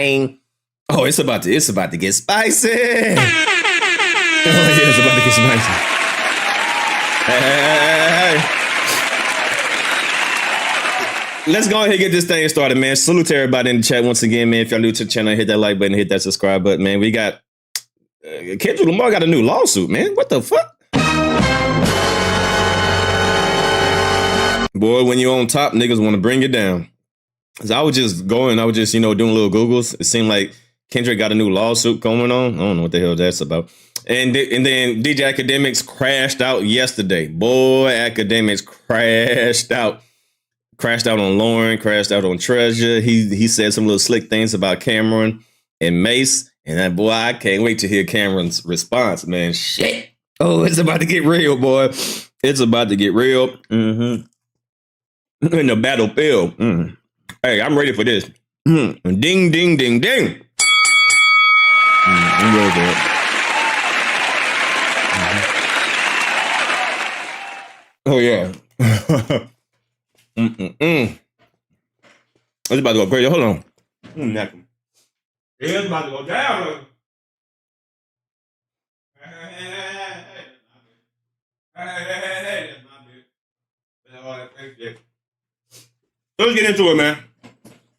Oh, it's about to get spicy. Oh yeah, it's about to get spicy. Hey. Let's go ahead and get this thing started, man. Salute to everybody in the chat once again, man. If y'all new to the channel, hit that like button, hit that subscribe button, man. We got Kendrick Lamar got a new lawsuit, man. What the fuck? Boy, when you're on top, niggas want to bring you down. So I was just doing little Googles. It seemed like Kendrick got a new lawsuit going on. I don't know what the hell that's about. And then DJ Akademiks crashed out yesterday. Boy, Akademiks crashed out. Crashed out on Loren, crashed out on Treasure. He said some little slick things about Camron and Mase. And that boy, I can't wait to hear Camron's response, man. Shit. Oh, it's about to get real, boy. It's about to get real. In the battlefield. Hey, I'm ready for this. Ding, ding, ding, ding. I'm ready for it. Oh, yeah. It's about to go crazy. Hold on. It's about to go down. Hey, that's my bitch. Let's get into it, man.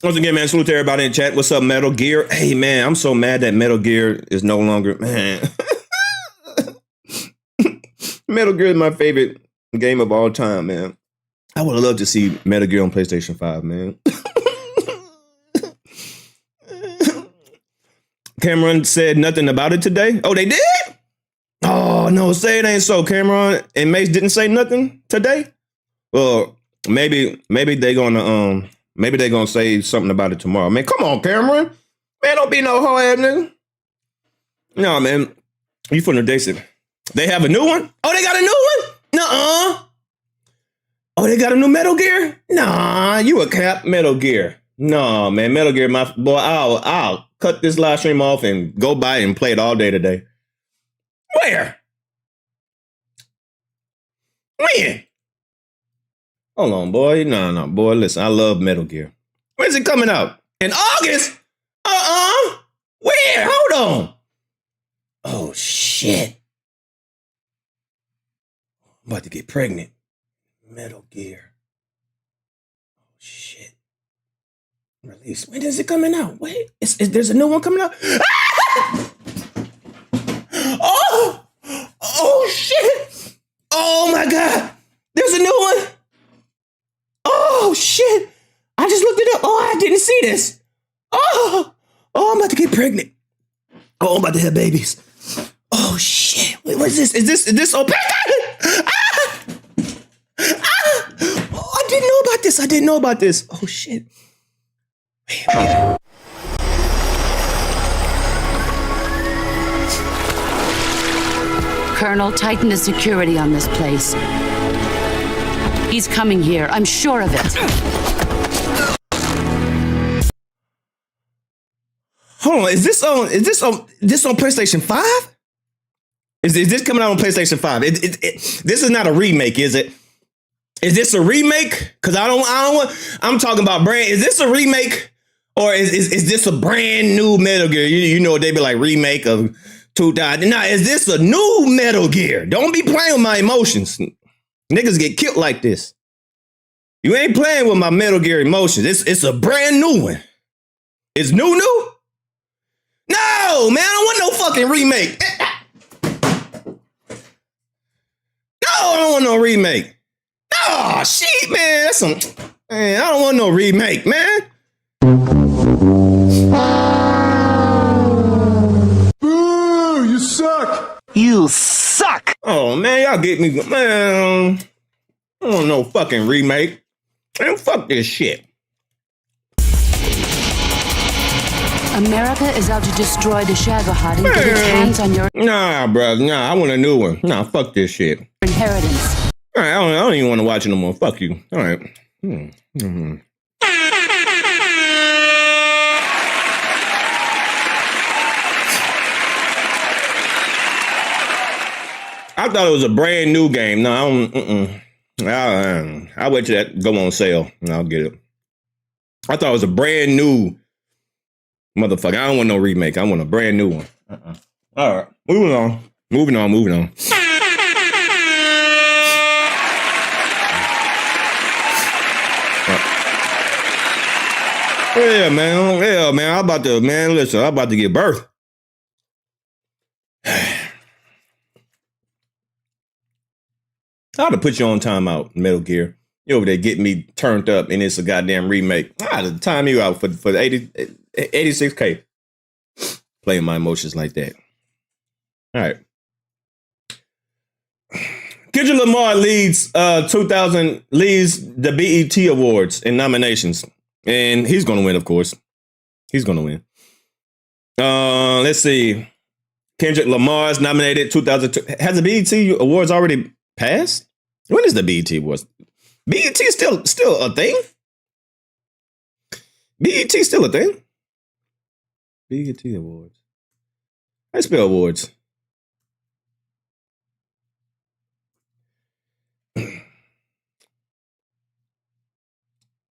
Once again, man, salute to everybody in chat. What's up, Metal Gear? Hey, man, I'm so mad that Metal Gear is no longer, man. Metal Gear is my favorite game of all time, man. I would have loved to see Metal Gear on PlayStation 5, man. Camron said nothing about it today. Oh, they did? Oh, no, say it ain't so. Camron and Mase didn't say nothing today? Well, maybe they gonna say something about it tomorrow. Man, come on, Camron. Man, don't be no hoe ass nigga. No, man. You from the Dixon. They have a new one? Oh, they got a new one? Nuh-uh. Oh, they got a new Metal Gear? Nah, you a cap. Metal Gear. No, man, Metal Gear, my boy. I'll cut this live stream off and go by and play it all day today. Where? When? Hold on, boy. No, boy. Listen, I love Metal Gear. When's it coming out? In August? Where? Hold on. Oh, shit. I'm about to get pregnant. Metal Gear. Oh, shit. Release. When is it coming out? Wait, there's a new one coming out? Ah! Oh, shit. Oh, my God. There's a new one. Oh, shit. I just looked it up. Oh, I didn't see this. Oh, I'm about to get pregnant. Oh, I'm about to have babies. Oh, shit. Wait, what is this? Is this open? Oh, I didn't know about this. Oh, shit. Wait. Colonel, tighten the security on this place. He's coming here. I'm sure of it. Hold on. Is this on PlayStation 5? Is this coming out on PlayStation 5? This is not a remake, is it? Is this a remake? Because I don't want. I'm talking about brand. Is this a remake or is this a brand new Metal Gear? You know they be like remake of 2000. Now is this a new Metal Gear? Don't be playing with my emotions. Niggas get killed like this. You ain't playing with my Metal Gear emotions. It's a brand new one. It's new? No, man, I don't want no fucking remake. No, I don't want no remake. Oh, shit, man. Man, I don't want no remake, man. Boo, you suck. You suck. Oh, man, y'all get me. Man, I don't want no fucking remake. Man, fuck this shit. America is out to destroy the Shagahad and get its hands on your Nah, brother. Nah, I want a new one. Nah, fuck this shit. inheritance. All right, I don't even want to watch it no more. Fuck you. All right. I thought it was a brand new game. No, I don't. I'll wait till that go on sale and I'll get it. I thought it was a brand new Motherfucker, I don't want no remake. I want a brand new one. All right, moving on. Yeah, man. I'm about to give birth. I ought to put you on timeout, Metal Gear. You over there getting me turned up, and it's a goddamn remake. I ought to time you out for the 86K. Playing my emotions like that. All right. Kendrick Lamar leads the BET Awards in nominations. And he's going to win, of course. He's going to win. Let's see. Kendrick Lamar is nominated 2002. Has the BET Awards already passed? When is the BET Awards? BET still a thing? BET still a thing? BET Awards. I spell awards.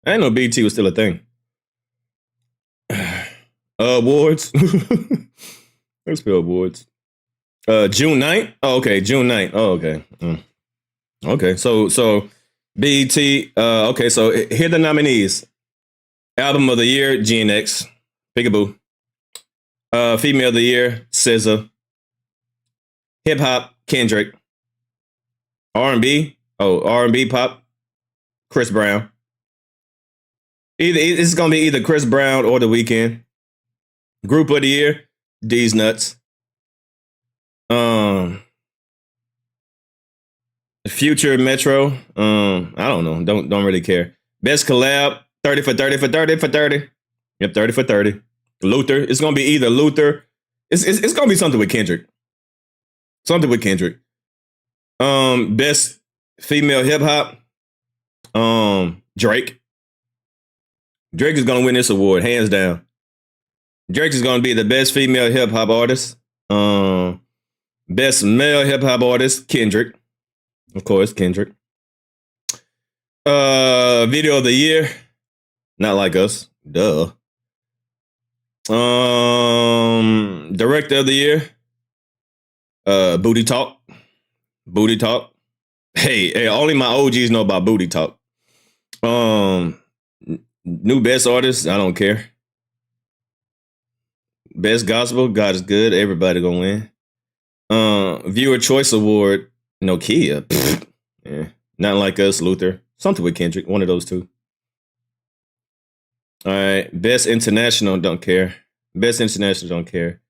I didn't know BET was still a thing. Awards. Let's spell awards. June 9th? Oh, okay. June 9th. Oh, okay. Okay. So BET. Okay. So here are the nominees. Album of the Year, GNX. Peekaboo. Female of the Year, SZA. Hip Hop, Kendrick. R&B. R&B pop, Chris Brown. It's gonna be either Chris Brown or The Weeknd. Group of the Year, D's Nuts. Future Metro. I don't know. Don't really care. Best collab, 30 for 30 for 30 for 30. Yep, 30 for 30. Luther. It's gonna be either Luther. It's gonna be something with Kendrick. Something with Kendrick. Best female hip hop. Drake. Drake is gonna win this award, hands down. Drake is gonna be the best female hip hop artist. Best male hip hop artist, Kendrick. Of course, Kendrick. Video of the Year, Not Like Us. Duh. Director of the Year, Booty Talk. Booty Talk. Hey, only my OGs know about Booty Talk. New best artist, I don't care. Best gospel, God is good. Everybody gonna win. Viewer Choice Award, Nokia. Yeah. Not Like Us, Luther. Something with Kendrick, one of those two. All right. Best International, don't care. Best International, don't care.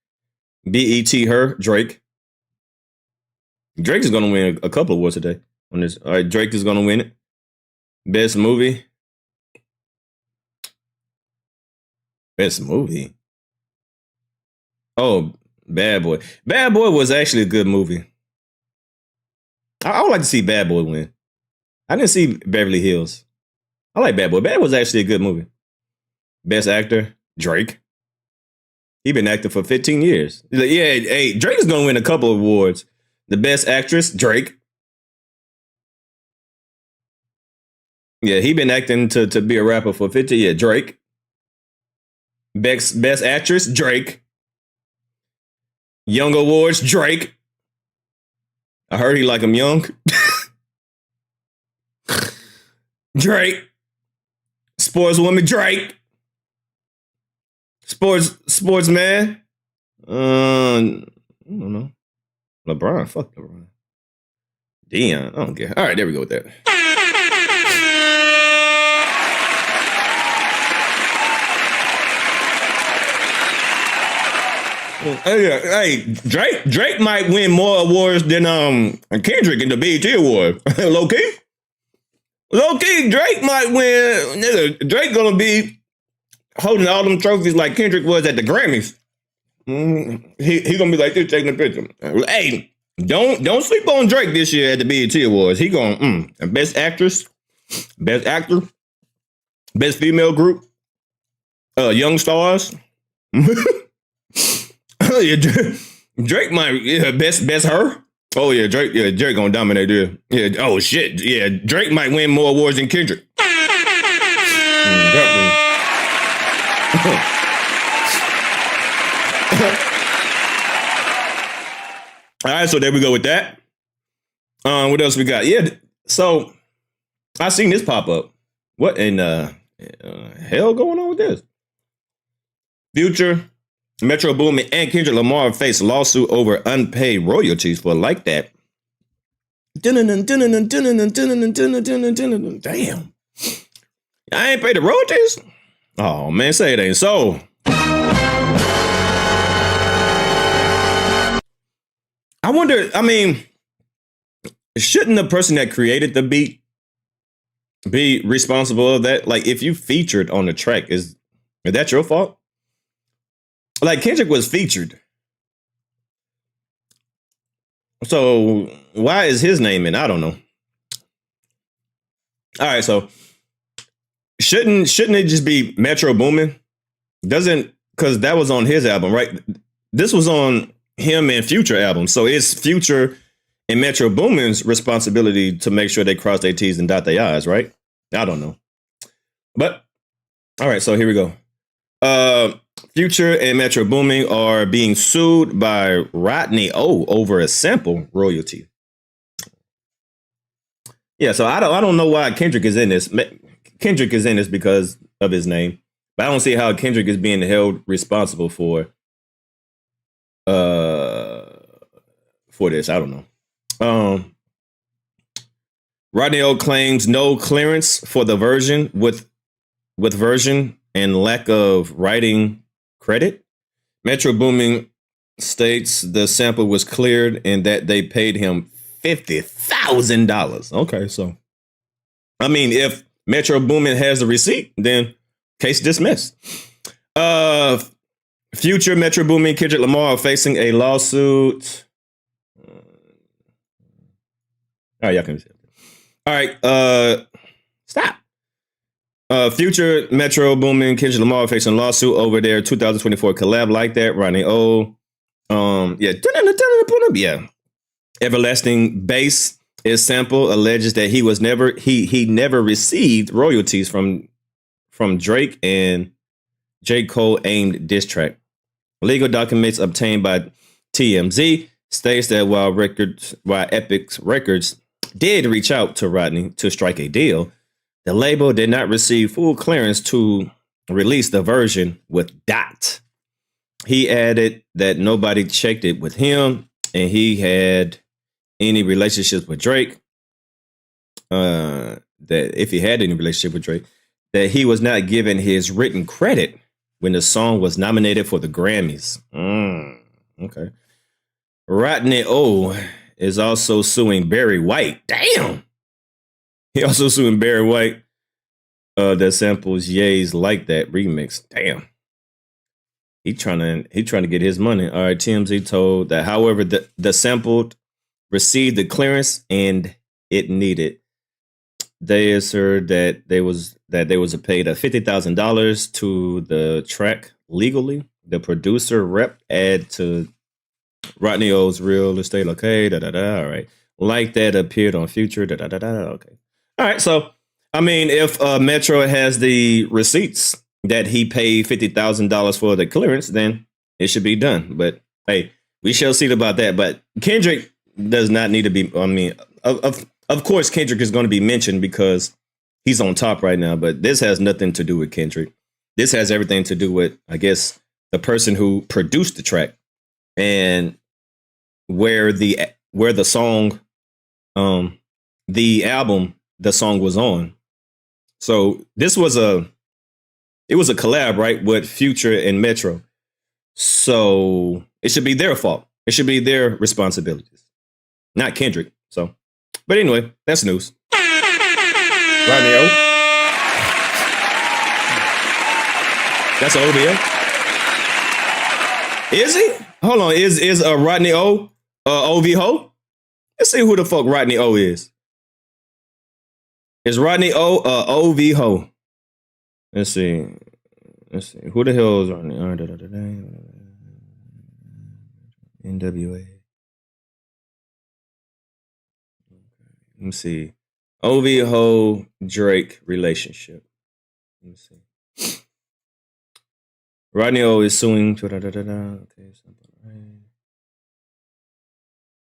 BET Her, Drake. Drake is gonna win a couple awards today on this. All right, Drake is gonna win it. Best movie. Best movie. Oh, Bad Boy. Bad Boy was actually a good movie. I would like to see Bad Boy win. I didn't see Beverly Hills. I like Bad Boy. Bad Boy was actually a good movie. Best actor, Drake. He been acting for 15 years. He's like, yeah, hey, Drake is gonna win a couple of awards. The best actress, Drake. Yeah, he been acting to be a rapper for 50 years. Drake. Best actress, Drake. Young awards, Drake. I heard he like him young. Drake. Sportswoman, Drake. Sportsman. I don't know. LeBron, fuck LeBron. Dion, I don't care. All right, there we go with that. Hey, Drake might win more awards than Kendrick in the BET Award. Low key, Drake might win. Nigga, Drake gonna be holding all them trophies like Kendrick was at the Grammys. He gonna be like this taking a picture. Hey, don't sleep on Drake this year at the BET Awards. He gonna best actress, best actor, best female group, young stars. Yeah, Drake might best her. Oh yeah, Drake gonna dominate there. Yeah. Oh shit. Yeah, Drake might win more awards than Kendrick. All right, so there we go with that. What else we got? Yeah, so I seen this pop up. What in hell going on with this? Future, Metro Boomin, and Kendrick Lamar face lawsuit over unpaid royalties for Like That. Damn. I ain't paid the royalties? Oh, man, say it ain't so. I wonder, I mean, shouldn't the person that created the beat be responsible of that? Like, if you featured on the track, is that your fault? Like, Kendrick was featured. So why is his name in? I don't know. All right, so shouldn't it just be Metro Boomin? Doesn't, because that was on his album, right? This was on him and Future album. So it's Future and Metro Boomin's responsibility to make sure they cross their T's and dot their I's, right? I don't know. But all right, so here we go. Future and Metro Boomin are being sued by Rodney O over a sample royalty. Yeah, so I don't know why Kendrick is in this. Kendrick is in this because of his name, but I don't see how Kendrick is being held responsible for this. I don't know. Rodney O claims no clearance for the version with version and lack of writing credit. Metro Boomin states the sample was cleared and that they paid him $50,000. Okay, so I mean, if Metro Boomin has the receipt, then case dismissed. Future, Metro Boomin, Kendrick Lamar are facing a lawsuit. All right, y'all can see it. All right, stop. Future, Metro Boomin, Kendrick Lamar facing a lawsuit over their 2024 collab Like That. Rodney O. Yeah. Everlasting Bass is sample alleges that he never received royalties from Drake and J. Cole aimed diss track. Legal documents obtained by TMZ states that while Epic's Records did reach out to Rodney to strike a deal, the label did not receive full clearance to release the version with Dot. He added that nobody checked it with him and he had any relationships with Drake, that if he had any relationship with Drake, that he was not given his written credit when the song was nominated for the Grammys. Okay. Rodney O is also suing Barry White. Damn. He also suing Barry White that samples Ye's Like That remix. Damn. He trying to get his money. All right, TMZ told that, however, the sample received the clearance and it needed. They asserted that they was paid $50,000 to the track legally. The producer rep add to Rodney O's real estate. Okay, All right, Like That appeared on Future. Okay. All right, so I mean, if Metro has the receipts that he paid $50,000 for the clearance, then it should be done. But hey, we shall see about that. But Kendrick does not need to be. I mean, of course, Kendrick is going to be mentioned because he's on top right now. But this has nothing to do with Kendrick. This has everything to do with, I guess, the person who produced the track and where the song, the album, the song was on. So this was a collab, right, with Future and Metro. So it should be their fault. It should be their responsibilities, not Kendrick. So, but anyway, that's news. Rodney O. That's an OVO. Is he? Hold on. Is Rodney O OVO? Let's see who the fuck Rodney O is. Is Rodney O OVO? Let's see. Who the hell is Rodney? NWA. Let me see. OVO Drake relationship. Let me see. Rodney O is suing. Okay,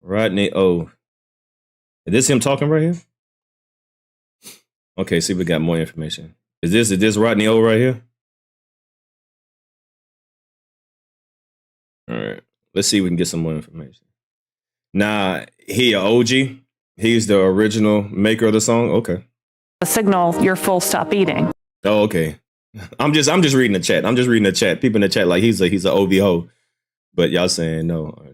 Rodney O. Is this him talking right here? Okay, see, we got more information. Is this Rodney O right here? All right, let's see if we can get some more information. Nah, he a OG. He's the original maker of the song. Okay. A signal you're full, stop eating. Oh, okay. I'm just reading the chat. I'm just reading the chat. People in the chat like he's a OVO, but y'all saying no. All right,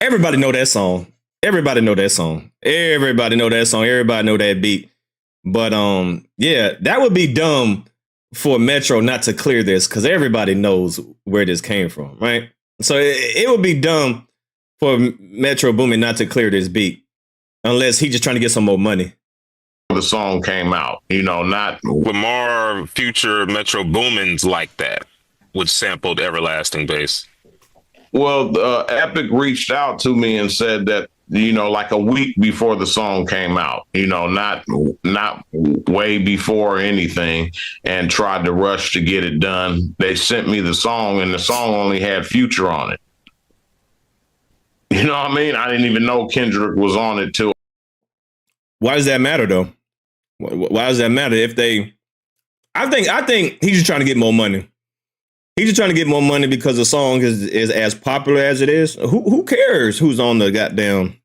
Everybody know that song. Everybody know that song. Everybody know that song. Everybody know that beat. But yeah, that would be dumb for Metro not to clear this because everybody knows where this came from, right? So it would be dumb for Metro Boomin not to clear this beat unless he's just trying to get some more money. The song came out, you know, not Lamar, Future, Metro Boomin's like that, which sampled Everlasting Bass. Well, Epic reached out to me and said that, you know, like a week before the song came out, you know, not way before anything, and tried to rush to get it done. They sent me the song, and the song only had Future on it. You know what I mean? I didn't even know Kendrick was on it till. Why does that matter, though? Why does that matter if they? I think he's just trying to get more money. He's just trying to get more money because the song is as popular as it is. Who cares who's on the goddamn?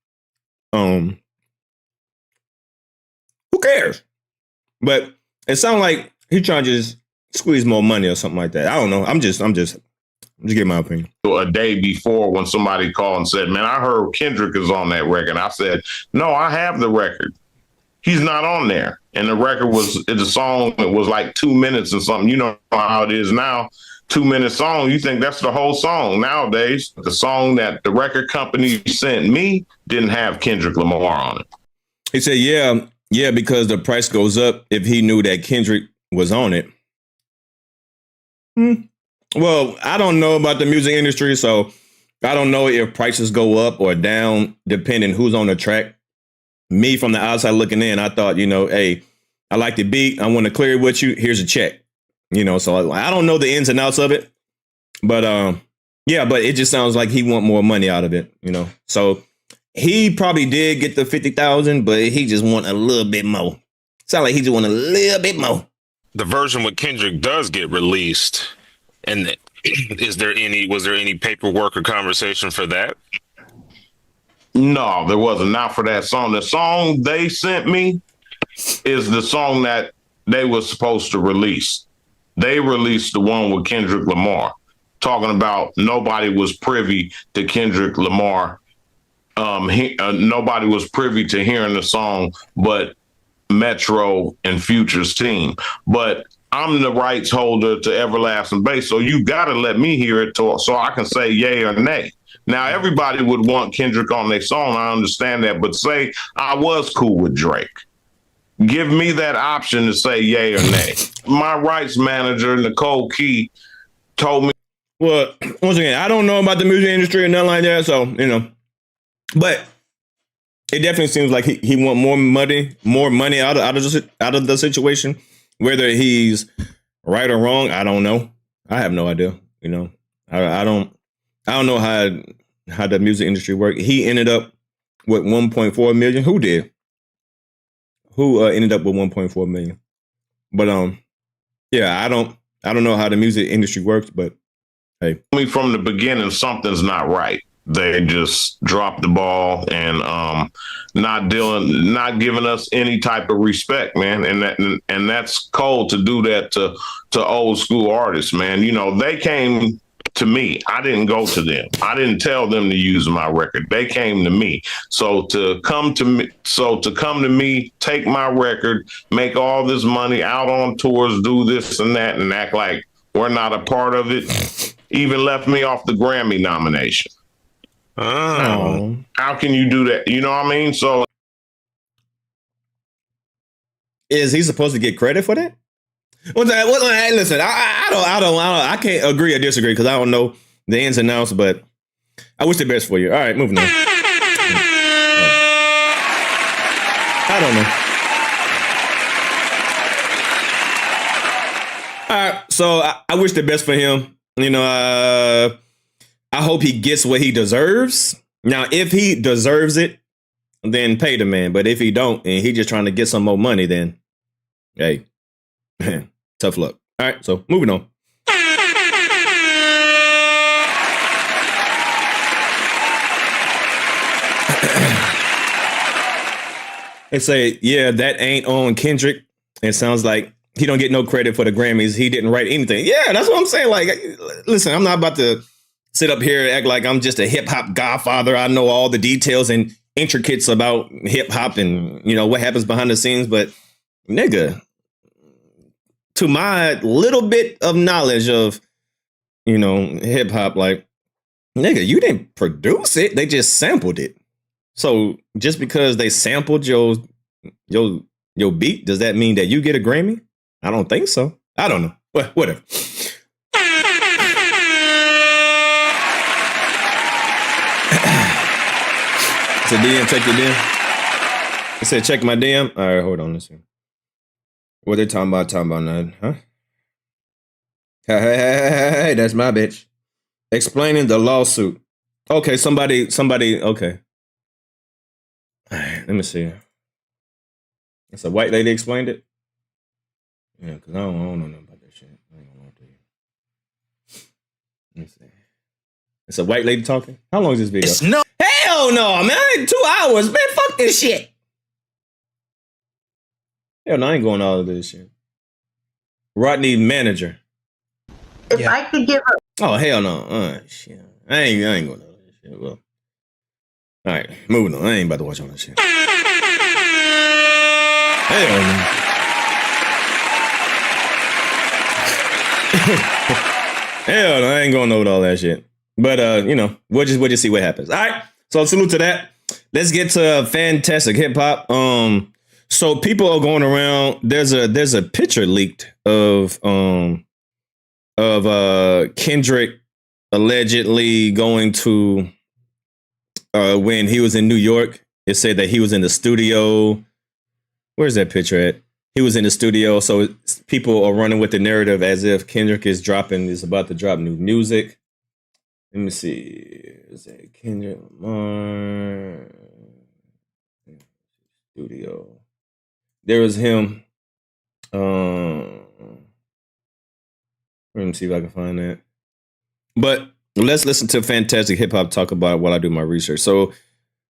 Who cares? But it sounds like he's trying to just squeeze more money or something like that. I don't know. I'm just giving my opinion. A day before, when somebody called and said, "Man, I heard Kendrick is on that record," I said, "No, I have the record. He's not on there." And the song was like 2 minutes or something. You know how it is now. 2-minute song, you think that's the whole song. Nowadays, the song that the record company sent me didn't have Kendrick Lamar on it. He said, yeah, because the price goes up if he knew that Kendrick was on it. Well, I don't know about the music industry, so I don't know if prices go up or down depending who's on the track. Me, from the outside looking in, I thought, you know, hey, I like the beat. I want to clear it with you. Here's a check. You know, so I don't know the ins and outs of it, but yeah, but it just sounds like he want more money out of it, you know. So he probably did get the 50,000, but he just want a little bit more. Sound like he just want a little bit more. The version with Kendrick does get released, and was there any paperwork or conversation for that? No, there wasn't. Not for that song. The song they sent me is the song that they were supposed to release. They released the one with Kendrick Lamar, talking about nobody was privy to Kendrick Lamar. Nobody was privy to hearing the song but Metro and Future's team. But I'm the rights holder to Everlasting Bass, so you got to let me hear it so I can say yay or nay. Now, everybody would want Kendrick on their song. I understand that. But say I was cool with Drake. Give me that option to say yay or nay. My rights manager, Nicole Key, told me. Well, once again, I don't know about the music industry or nothing like that, so, you know. But it definitely seems like he want more money out of the situation. Whether he's right or wrong, I don't know. I have no idea. You know, I don't know how the music industry works. He ended up with 1.4 million. Who did? Who ended up with 1.4 million? But yeah, I don't know how the music industry works, but hey. From the beginning, something's not right. They just dropped the ball and not giving us any type of respect, man. And that's cold to do that to old school artists, man. You know, they came to me. I didn't go to them. I didn't tell them to use my record. They came to me. So to come to me, take my record, make all this money, out on tours, do this and that, and act like we're not a part of it, even left me off the Grammy nomination. Oh. How can you do that? You know what I mean? So is he supposed to get credit for that? Listen, I can't agree or disagree because I don't know the ins and outs, but I wish the best for you. All right, moving on. I don't know. All right, so I wish the best for him. You know, I hope he gets what he deserves. Now, if he deserves it, then pay the man. But if he don't, and he just trying to get some more money, then hey, tough luck. All right, so moving on. They say, yeah, that ain't on Kendrick. It sounds like he don't get no credit for the Grammys. He didn't write anything. Yeah, that's what I'm saying. Like, listen, I'm not about to sit up here and act like I'm just a hip hop godfather. I know all the details and intricates about hip hop and, you know, what happens behind the scenes. But nigga, to my little bit of knowledge of, you know, hip hop, like, nigga, you didn't produce it. They just sampled it. So just because they sampled your beat, does that mean that you get a Grammy? I don't think so. I don't know. Well, whatever. So DM, check your DM. It said check my DM. All right, hold on. Let's see. What they talking about? Talking about nothing, huh? Hey, that's my bitch. Explaining the lawsuit. Okay, somebody. Okay. All right, let me see. It's a white lady explained it. Yeah, because I don't know nothing about that shit. I ain't gonna lie to you. Let me see. It's a white lady talking. How long is this video? It's no. Hell no, man. 2 hours, man. Fuck this shit. Hell no, I ain't going all of this shit. Rodney manager. If I could give her. Oh hell no. Shit. I ain't going all of this shit. Well. All right, moving on. I ain't about to watch all that shit. Hell no. Hell no, I ain't going over all that shit. But you know, we'll just see what happens. All right. So salute to that. Let's get to fantastic hip hop. So people are going around. There's a picture leaked of Kendrick allegedly going to when he was in New York. It said that he was in the studio. Where's that picture at? He was in the studio. So people are running with the narrative as if Kendrick is about to drop new music. Let me see. Is that Kendrick Lamar? Studio. There was him. Let me see if I can find that. But let's listen to fantastic hip hop talk about it while I do my research. So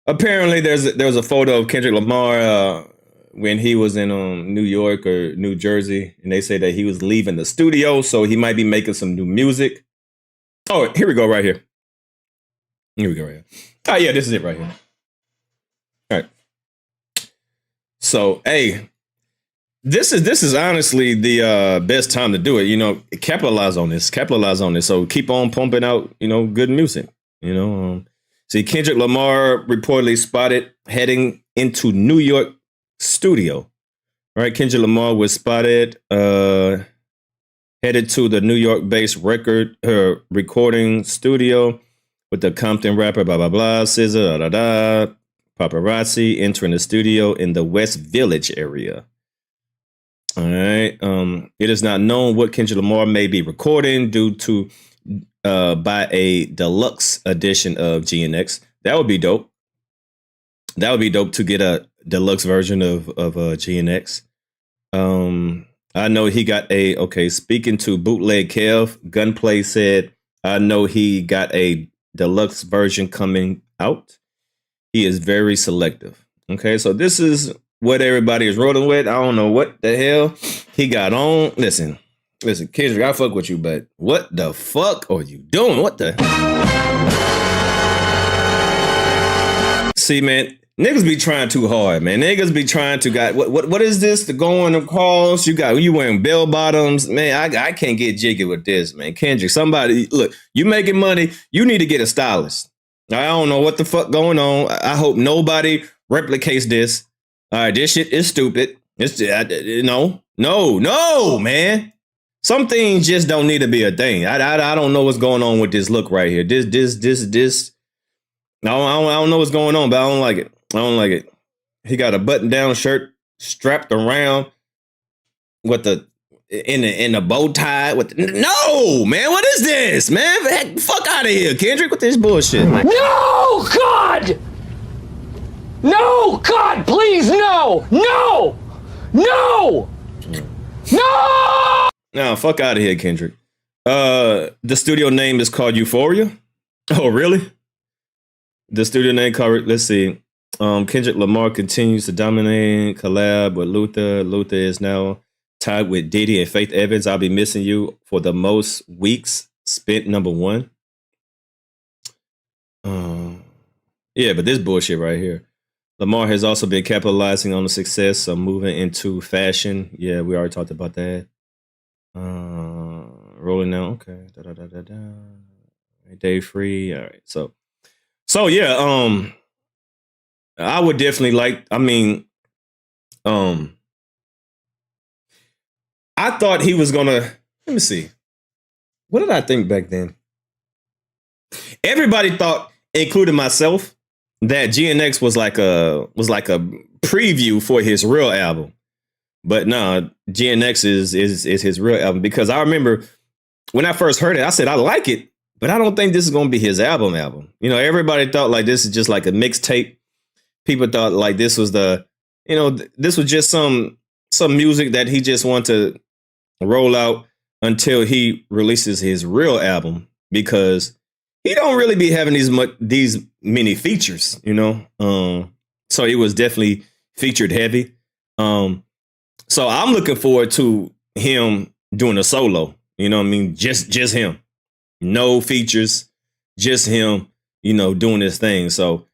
apparently there was a photo of Kendrick Lamar when he was in New York or New Jersey, and they say that he was leaving the studio, so he might be making some new music. Oh, here we go, right here. Here we go, right here. Oh yeah, this is it right here. All right. So, hey, this is honestly the best time to do it. You know, capitalize on this. So keep on pumping out, you know, good music. You know, see, Kendrick Lamar reportedly spotted heading into New York studio. All right, Kendrick Lamar was spotted headed to the New York-based recording studio with the Compton rapper, blah blah blah, SZA, da da da. Paparazzi entering the studio in the West Village area. All right. It is not known what Kendrick Lamar may be recording due to by a deluxe edition of GNX. That would be dope. That would be dope to get a deluxe version of GNX. I know he got speaking to Bootleg Kev, Gunplay said, I know he got a deluxe version coming out. He is very selective. Okay, so this is what everybody is rolling with. I don't know what the hell he got on. Listen, Kendrick, I fuck with you, but what the fuck are you doing? What the? See, man, niggas be trying too hard, man. Niggas be trying to what is this? To go on the calls? You wearing bell bottoms, man. I can't get jiggy with this, man. Kendrick, somebody look. You making money? You need to get a stylist. I don't know what the fuck going on. I hope nobody replicates this. All right, this shit is stupid. It's no, man. Some things just don't need to be a thing. I don't know what's going on with this look right here. This. I don't know what's going on, but I don't like it. He got a button-down shirt strapped around with in the bow tie with no man. What is this, man? Heck, fuck out of here, Kendrick, with this bullshit. No, God! No, God, please, no! No! No! No! No, fuck out of here, Kendrick. The studio name is called Euphoria. Oh, really? The studio name called, let's see. Kendrick Lamar continues to dominate collab with Luther. Luther is now tied with Diddy and Faith Evans. I'll be missing you for the most weeks spent #1. Yeah, but this bullshit right here. Lamar has also been capitalizing on the success of moving into fashion. Yeah, we already talked about that. Rolling now. Okay. Day free. All right. So yeah, I would definitely like, I thought he was gonna, let me see. What did I think back then? Everybody thought, including myself, that GNX was like a preview for his real album. But no, GNX is his real album, because I remember when I first heard it, I said I like it, but I don't think this is gonna be his album. You know, everybody thought like this is just like a mixtape. People thought like this was this was just some music that he just wanted to roll out until he releases his real album, because he don't really be having these many features, you know. So it was definitely featured heavy. So I'm looking forward to him doing a solo. You know what I mean? Just him, no features, just him. You know, doing his thing. So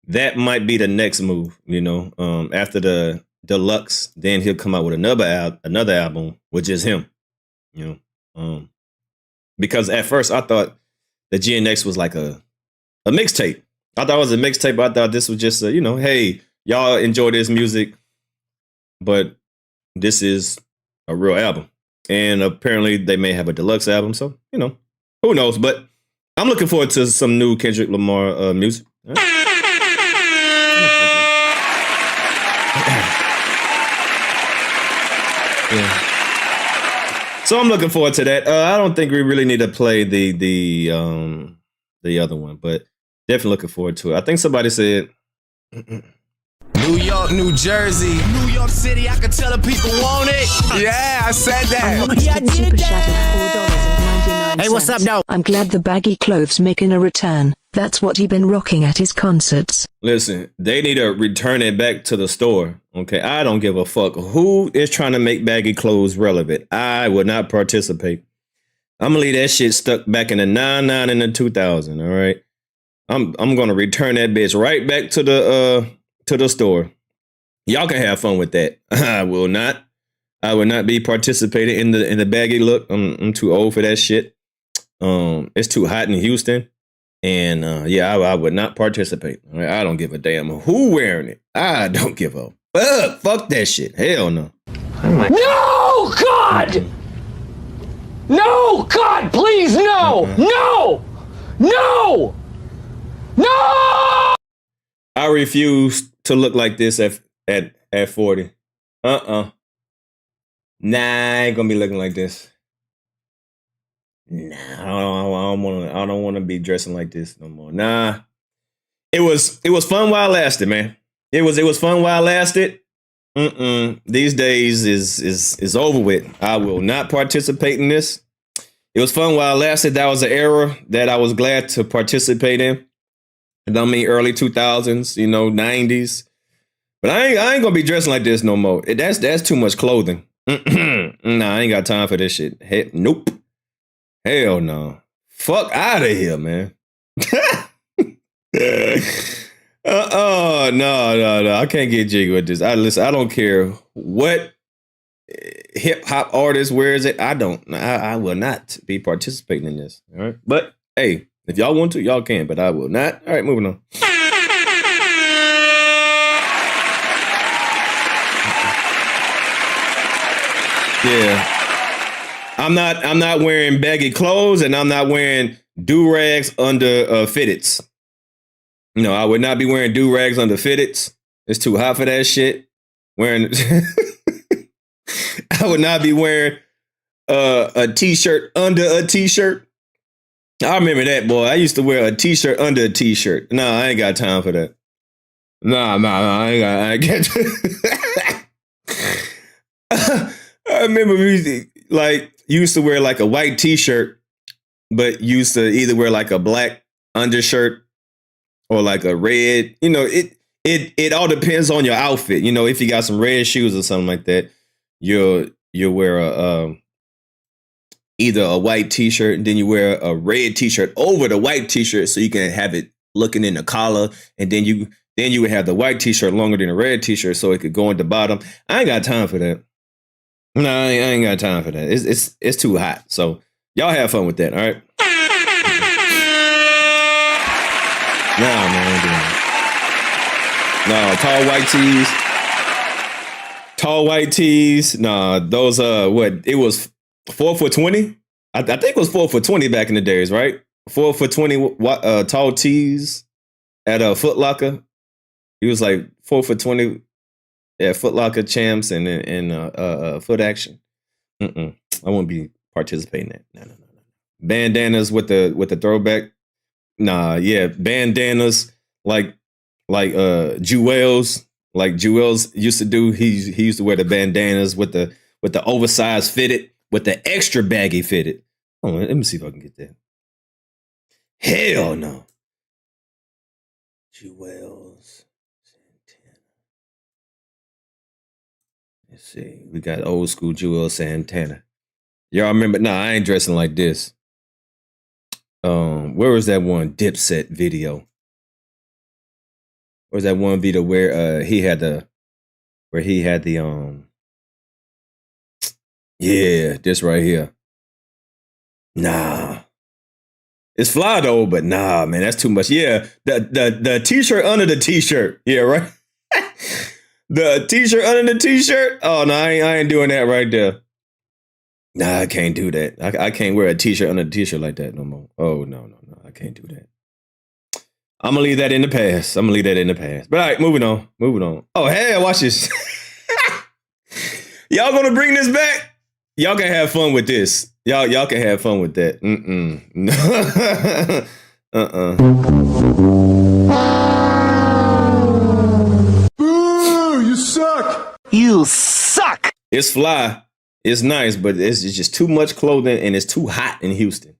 that might be the next move. You know, after the deluxe, then he'll come out with another album with just him. You know, because at first I thought the GNX was like a mixtape. I thought it was a mixtape. I thought this was just hey, y'all enjoy this music, but this is a real album. And apparently they may have a deluxe album. So, who knows? But I'm looking forward to some new Kendrick Lamar music. Yeah. So I'm looking forward to that. I don't think we really need to play the other one, but definitely looking forward to it. I think somebody said New York, New Jersey, New York City, I can tell the people want it. Yeah, I said that. Yeah, I did that. Hey, what's up, though? I'm glad the baggy clothes making a return. That's what he been rocking at his concerts. Listen, they need to return it back to the store. Okay, I don't give a fuck who is trying to make baggy clothes relevant. I would not participate. I'm gonna leave that shit stuck back in the 99 and the 2000. All right, I'm gonna return that bitch right back to the store. Y'all can have fun with that. I will not. I will not be participating in the baggy look. I'm too old for that shit. It's too hot in Houston. And I would not participate. Right? I don't give a damn who wearing it. I don't give a fuck. Fuck that shit. Hell no. No, God! No, God, please, no! No! No! No! I refuse to look like this at 40. Nah, I ain't gonna be looking like this. Nah, I don't want to be dressing like this no more. Nah, it was fun while it lasted, man. It was fun while it lasted. These days is over with. I will not participate in this. It was fun while it lasted. That was an era that I was glad to participate in. I mean, early 2000s, 90s. But I ain't gonna be dressing like this no more. That's too much clothing. Nah, I ain't got time for this shit. Nope. Hell no. Fuck out of here, man. No. I can't get jiggy with this. I don't care what hip hop artist wears it. I will not be participating in this. All right. But hey, if y'all want to, y'all can, but I will not. All right, moving on. Yeah. I'm not wearing baggy clothes, and I'm not wearing do-rags under fitteds. No, I would not be wearing do-rags under fitteds. It's too hot for that shit. I would not be wearing a t-shirt under a t-shirt. I remember that, boy. I used to wear a t-shirt under a t-shirt. Nah, I ain't got time for that. Nah, I ain't got I remember we like used to wear like a white t-shirt, but used to either wear like a black undershirt or like a red. You know, it all depends on your outfit. You know, if you got some red shoes or something like that, you'll wear a either a white t-shirt and then you wear a red t-shirt over the white t-shirt so you can have it looking in the collar, and then you would have the white t-shirt longer than the red t-shirt so it could go in the bottom. I ain't got time for that. No, I ain't got time for that. It's too hot. So y'all have fun with that, all right? No, man, I ain't doing that. No, tall white tees. Nah, those what? It was 4 for $20. I think it was 4 for $20 back in the days, right? 4 for $20. Tall tees at a Foot Locker. He was like 4 for $20. Yeah, Foot Locker champs and Foot Action. I won't be participating in that. No. Bandanas with the throwback. Nah, yeah, bandanas like Jewels, like Jewels used to do. He used to wear the bandanas with the oversized fitted, with the extra baggy fitted. Oh, let me see if I can get that. Hell no. Jewels. Let's see. We got old school Jewel Santana. Y'all remember? Nah, I ain't dressing like this. Where was that one Dipset video? Where's that one video where he had the yeah, this right here. Nah. It's fly though, but nah, man, that's too much. Yeah, the t-shirt under the t-shirt. Yeah, right? The t-shirt under the t-shirt? Oh, no, I ain't doing that right there. Nah, I can't do that. I can't wear a t-shirt under the t-shirt like that no more. Oh, no. I can't do that. I'm going to leave that in the past. But all right, moving on. Oh, hey, watch this. Y'all going to bring this back? Y'all can have fun with this. Y'all can have fun with that. Boo! You suck! You suck! It's fly. It's nice, but it's just too much clothing and it's too hot in Houston.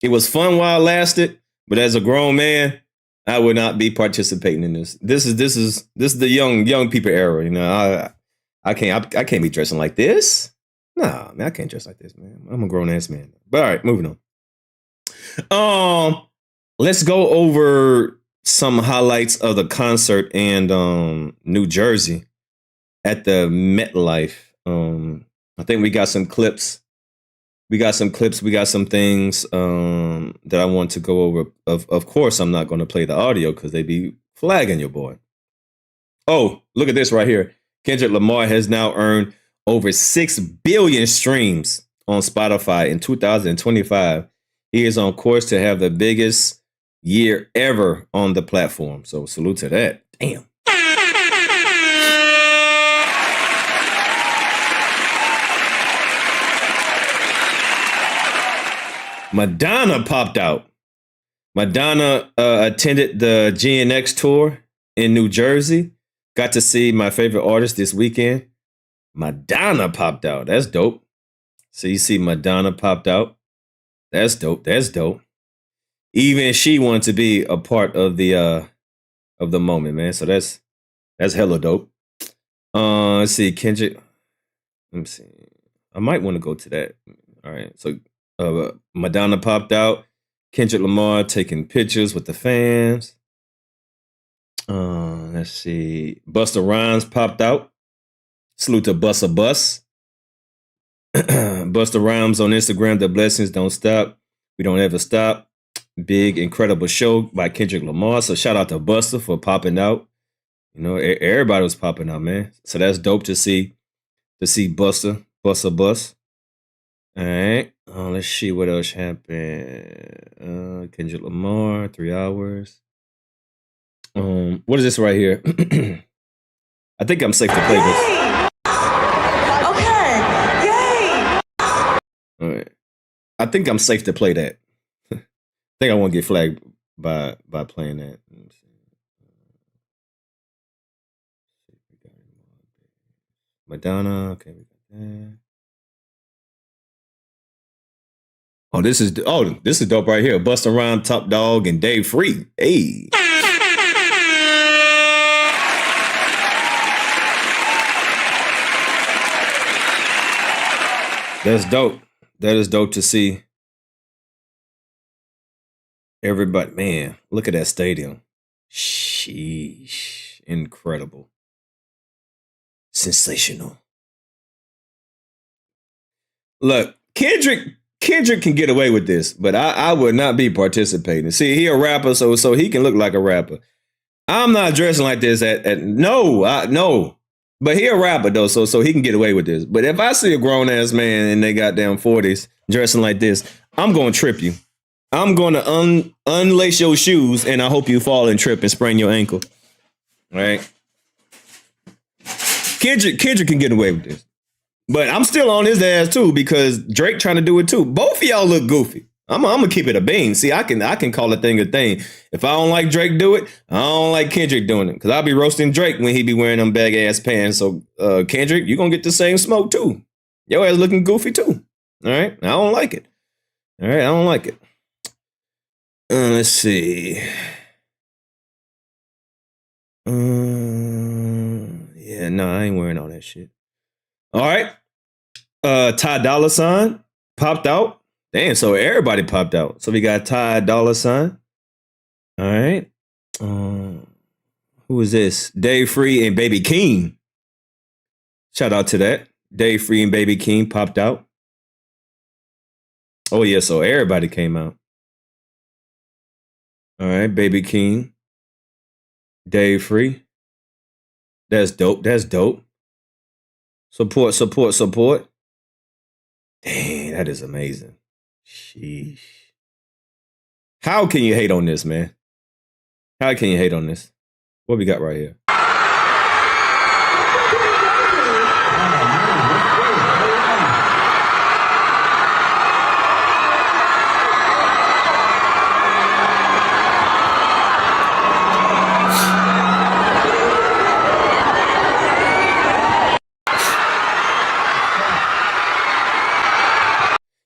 It was fun while it lasted, but as a grown man, I would not be participating in this. This is the young people era. You know, I can't be dressing like this. Nah, man, I can't dress like this, man. I'm a grown ass man. But all right, moving on. Let's go over some highlights of the concert in New Jersey at the MetLife. I think we got some clips. We got some things that I want to go over. Of course, I'm not going to play the audio because they be flagging your boy. Oh, look at this right here. Kendrick Lamar has now earned over 6 billion streams on Spotify in 2025. He is on course to have the biggest year ever on the platform. So salute to that. Damn. Madonna popped out. Madonna attended the GNX tour in New Jersey. Got to see my favorite artist this weekend. Madonna popped out. That's dope. So you see Madonna popped out. That's dope. Even she wanted to be a part of the moment, man. So that's hella dope. Let's see, Kendrick. Let me see. I might want to go to that. All right. So Madonna popped out. Kendrick Lamar taking pictures with the fans. Let's see. Busta Rhymes popped out. Salute to Busta Bus. Busta Rhymes on Instagram. The blessings don't stop. We don't ever stop. Big, incredible show by Kendrick Lamar. So shout out to Busta for popping out. You know, everybody was popping out, man. So that's dope to see Busta Bus. All right. Let's see what else happened. Kendrick Lamar, 3 hours. What is this right here? I think I'm safe to play this. Okay. Yay. All right. I think I'm safe to play that. I think I won't get flagged by playing that. Madonna. Okay, we got that. Oh, this is dope right here. Busta Rhymes, Top Dog, and Dave Free. Hey. That's dope. That is dope to see. Everybody, man, look at that stadium. Sheesh. Incredible. Sensational. Look, Kendrick can get away with this, but I would not be participating. See, he a rapper, so he can look like a rapper. I'm not dressing like this no. But he a rapper though, so he can get away with this. But if I see a grown ass man in their goddamn 40s dressing like this, I'm gonna trip you. I'm gonna unlace your shoes, and I hope you fall and trip and sprain your ankle. All right. Kendrick can get away with this. But I'm still on his ass too, because Drake trying to do it too. Both of y'all look goofy. I'm gonna keep it a bean. See, I can call a thing a thing. If I don't like Drake do it, I don't like Kendrick doing it. Because I'll be roasting Drake when he be wearing them bag ass pants. So Kendrick, you gonna get the same smoke too. Your ass looking goofy too. All right. I don't like it. All right, I don't like it. Let's see. Yeah, no, I ain't wearing all that shit. All right. Ty Dolla $ign popped out. Damn, so everybody popped out. So we got Ty Dolla $ign. All right. Who is this? Dave Free and Baby Keem. Shout out to that. Dave Free and Baby Keem popped out. Oh, yeah, so everybody came out. All right, Baby Keem. Dave Free. That's dope. That's dope. Support. Dang, that is amazing. Sheesh. How can you hate on this, man? How can you hate on this? What we got right here?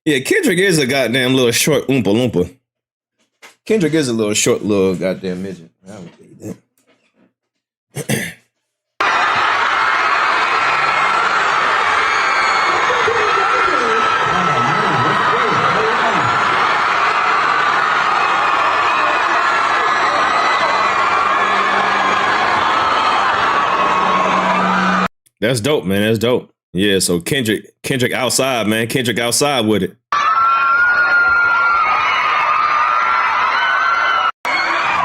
Yeah, Kendrick is a goddamn little short oompa loompa. Kendrick is a little short little goddamn midget. I would believe that. That's dope, man. That's dope. Yeah, so Kendrick outside, man. Kendrick outside with it.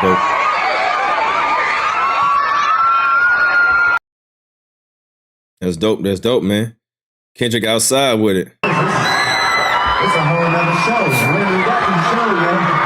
Dope. That's dope. That's dope, man. Kendrick outside with it. It's a whole nother show. We ain't got the show yet.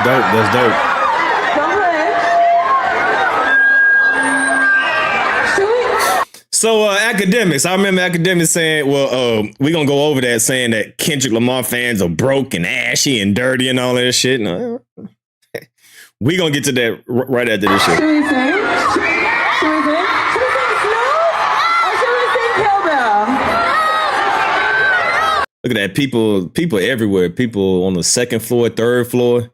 That's dope. So Akademiks, I remember Akademiks saying, well, we're going to go over that, saying that Kendrick Lamar fans are broke and ashy and dirty and all that shit. No, we're going to get to that right after this shit. Look at that, people everywhere. People on the second floor, third floor.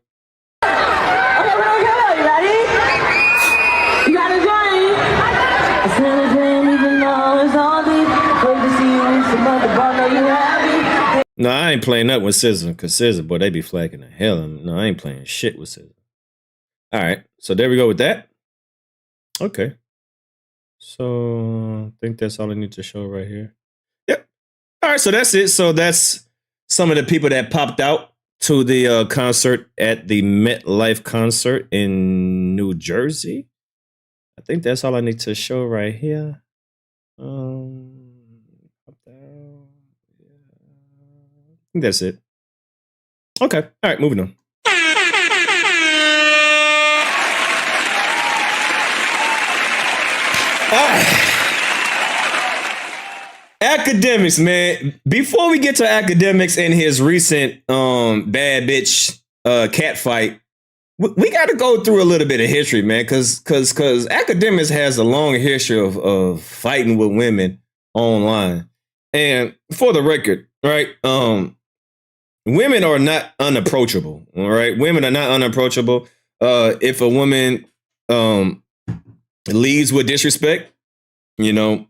No, I ain't playing up with SZA because SZA, boy, they be flagging the hell. No, I ain't playing shit with SZA. All right, so there we go with that. Okay. So I think that's all I need to show right here. Yep. All right, so that's it. So that's some of the people that popped out to the concert at the MetLife concert in New Jersey. I think that's all I need to show right here. I think that's it. Okay. All right, moving on. Akademiks, man. Before we get to Akademiks and his recent bad bitch cat fight, we got to go through a little bit of history, man, because Akademiks has a long history of fighting with women online. And for the record, right, women are not unapproachable. All right, women are not unapproachable. If a woman leads with disrespect, you know,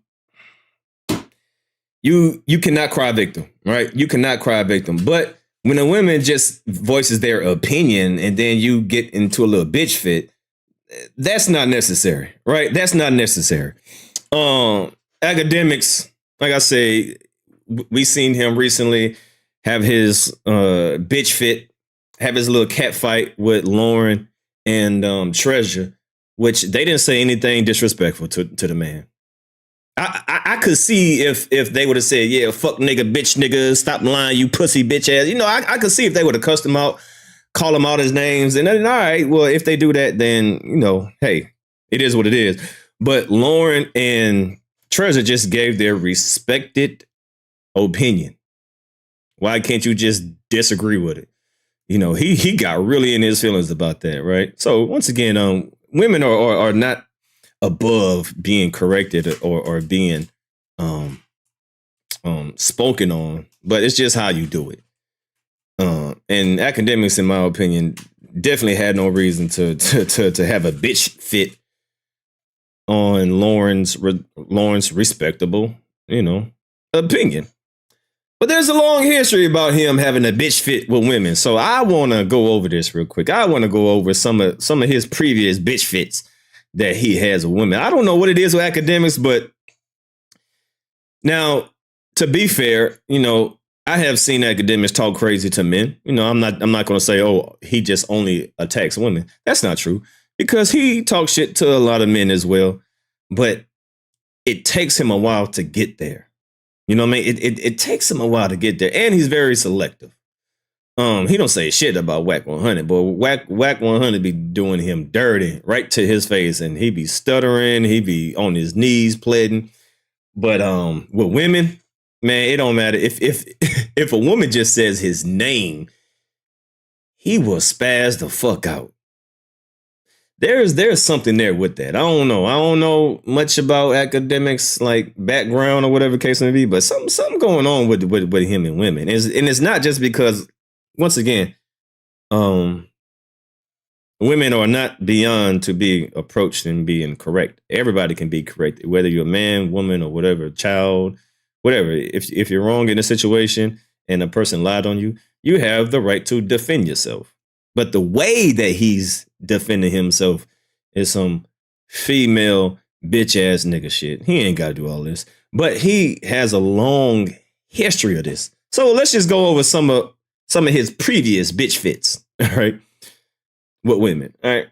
you cannot cry victim, right? You cannot cry victim. But when a woman just voices their opinion and then you get into a little bitch fit, that's not necessary, right? That's not necessary. Akademiks, like I say, we seen him recently have his bitch fit, have his little cat fight with Loren and Treasure, which they didn't say anything disrespectful to the man. I could see if they would have said, yeah, fuck nigga, bitch nigga, stop lying, you pussy bitch ass. You know, I could see if they would have cussed him out, call him out his names, and then, all right, well, if they do that, then, you know, hey, it is what it is. But Loren and Treasure just gave their respected opinion. Why can't you just disagree with it? You know, he got really in his feelings about that, right? So once again, women are not above being corrected or being spoken on, but it's just how you do it. And Akademiks, in my opinion, definitely had no reason to have a bitch fit on Loren's respectable, you know, opinion. But there's a long history about him having a bitch fit with women. So I want to go over this real quick. I want to go over some of his previous bitch fits that he has with women. I don't know what it is with Akademiks, but now, to be fair, you know, I have seen Akademiks talk crazy to men. You know, I'm not going to say, oh, he just only attacks women. That's not true, because he talks shit to a lot of men as well. But it takes him a while to get there. You know what I mean? It takes him a while to get there, and he's very selective. He don't say shit about Whack 100, but Whack 100 be doing him dirty right to his face, and he be stuttering, he be on his knees pleading. But with women, man, it don't matter if a woman just says his name, he will spaz the fuck out. There's something there with that. I don't know much about Akademiks, like background or whatever the case may be, but something going on with him and women, and it's not just because, once again, women are not beyond to be approached and being correct. Everybody can be corrected, whether you're a man, woman, or whatever, child, whatever. If you're wrong in a situation and a person lied on you, you have the right to defend yourself. But the way that he's defending himself is some female bitch ass nigga shit. He ain't got to do all this, but he has a long history of this. So let's just go over some of his previous bitch fits, all right, with women, all right?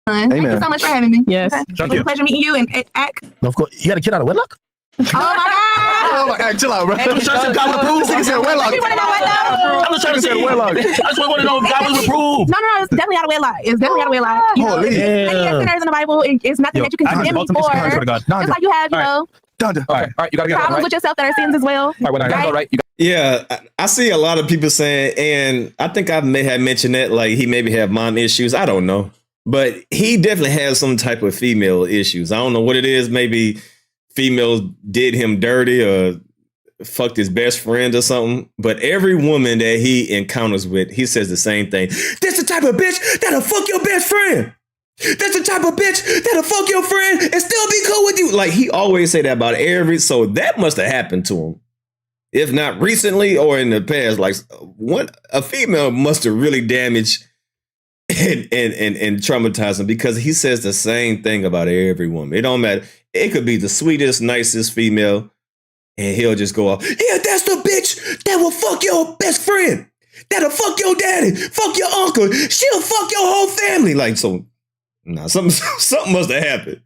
Thank you so much for having me. Yes. Okay. It was a pleasure meeting you and Ak. Of course. You got a kid out of wedlock? Oh my God! Oh my God, chill out, bro. Hey, I'm just trying to see if God would approve. This nigga said wedlock. You want to know wedlock? I'm just trying to say wedlock. I just want to know if God would approve. No, it's definitely out of wedlock. It's definitely out of wedlock. You know, Holy. yes, sinners in the Bible. It's nothing that you can condemn me for. Just like you have, you know, All right, you gotta get problems with yourself that are sins as well. All right. Yeah, I see a lot of people saying, and I think I may have mentioned that, like he maybe have mom issues. I don't know, but he definitely has some type of female issues. I don't know what it is. Maybe females did him dirty or fucked his best friend or something. But every woman that he encounters with, he says the same thing. That's the type of bitch that'll fuck your best friend. That's the type of bitch that'll fuck your friend and still be cool with you. Like he always say that about every. So that must have happened to him. if not recently or in the past. Like a female must have really damaged and traumatized him, because he says the same thing about every woman. It don't matter. It could be the sweetest, nicest female, and he'll just go off. Yeah, that's the bitch that will fuck your best friend. That'll fuck your daddy, fuck your uncle. She'll fuck your whole family. Like, so, nah, something must have happened.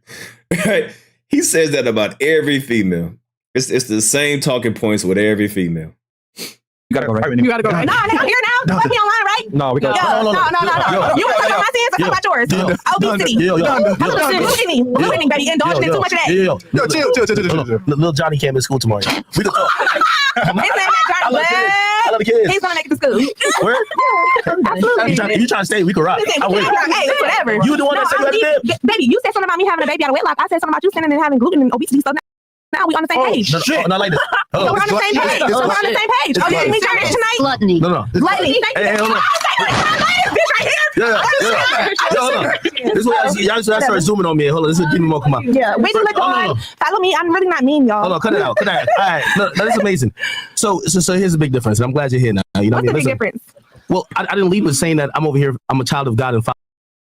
Right? He says that about every female. It's the same talking points with every female. You gotta go right. You gotta go right. No, I'm here now. Let me online, right? No, we got no. You want to talk about my sins? I talk about yours. Obesity. Look at me. Look at me, baby. Indulging in too much of that. Yo, chill. Little Johnny came to school tomorrow. We can talk. I love the kids. He's gonna make it to school. Where? Absolutely. You trying to stay? We can rock. I win. Hey, whatever. You the one that said you had to. Baby, you said something about me having a baby out of wedlock. I said something about you sinning and having gluten and obesity. So now we on the same page. Shit. Not like this. So we're on the same page. Oh, you think we trying to tonight? Gluttony. No. Gluttony. Hey, hold on. Bitch right here. Yeah. This is what y'all start zooming on me. Hold on. This is giving me more. Come on. Yeah. Wait till it on. Follow me. I'm really not mean, y'all. Hold on. Cut it out. All right. No, that's amazing. So here's a big difference. I'm glad you're here now. You know what's the big difference? Well, I didn't lead with saying that I'm over here. I'm a child of God and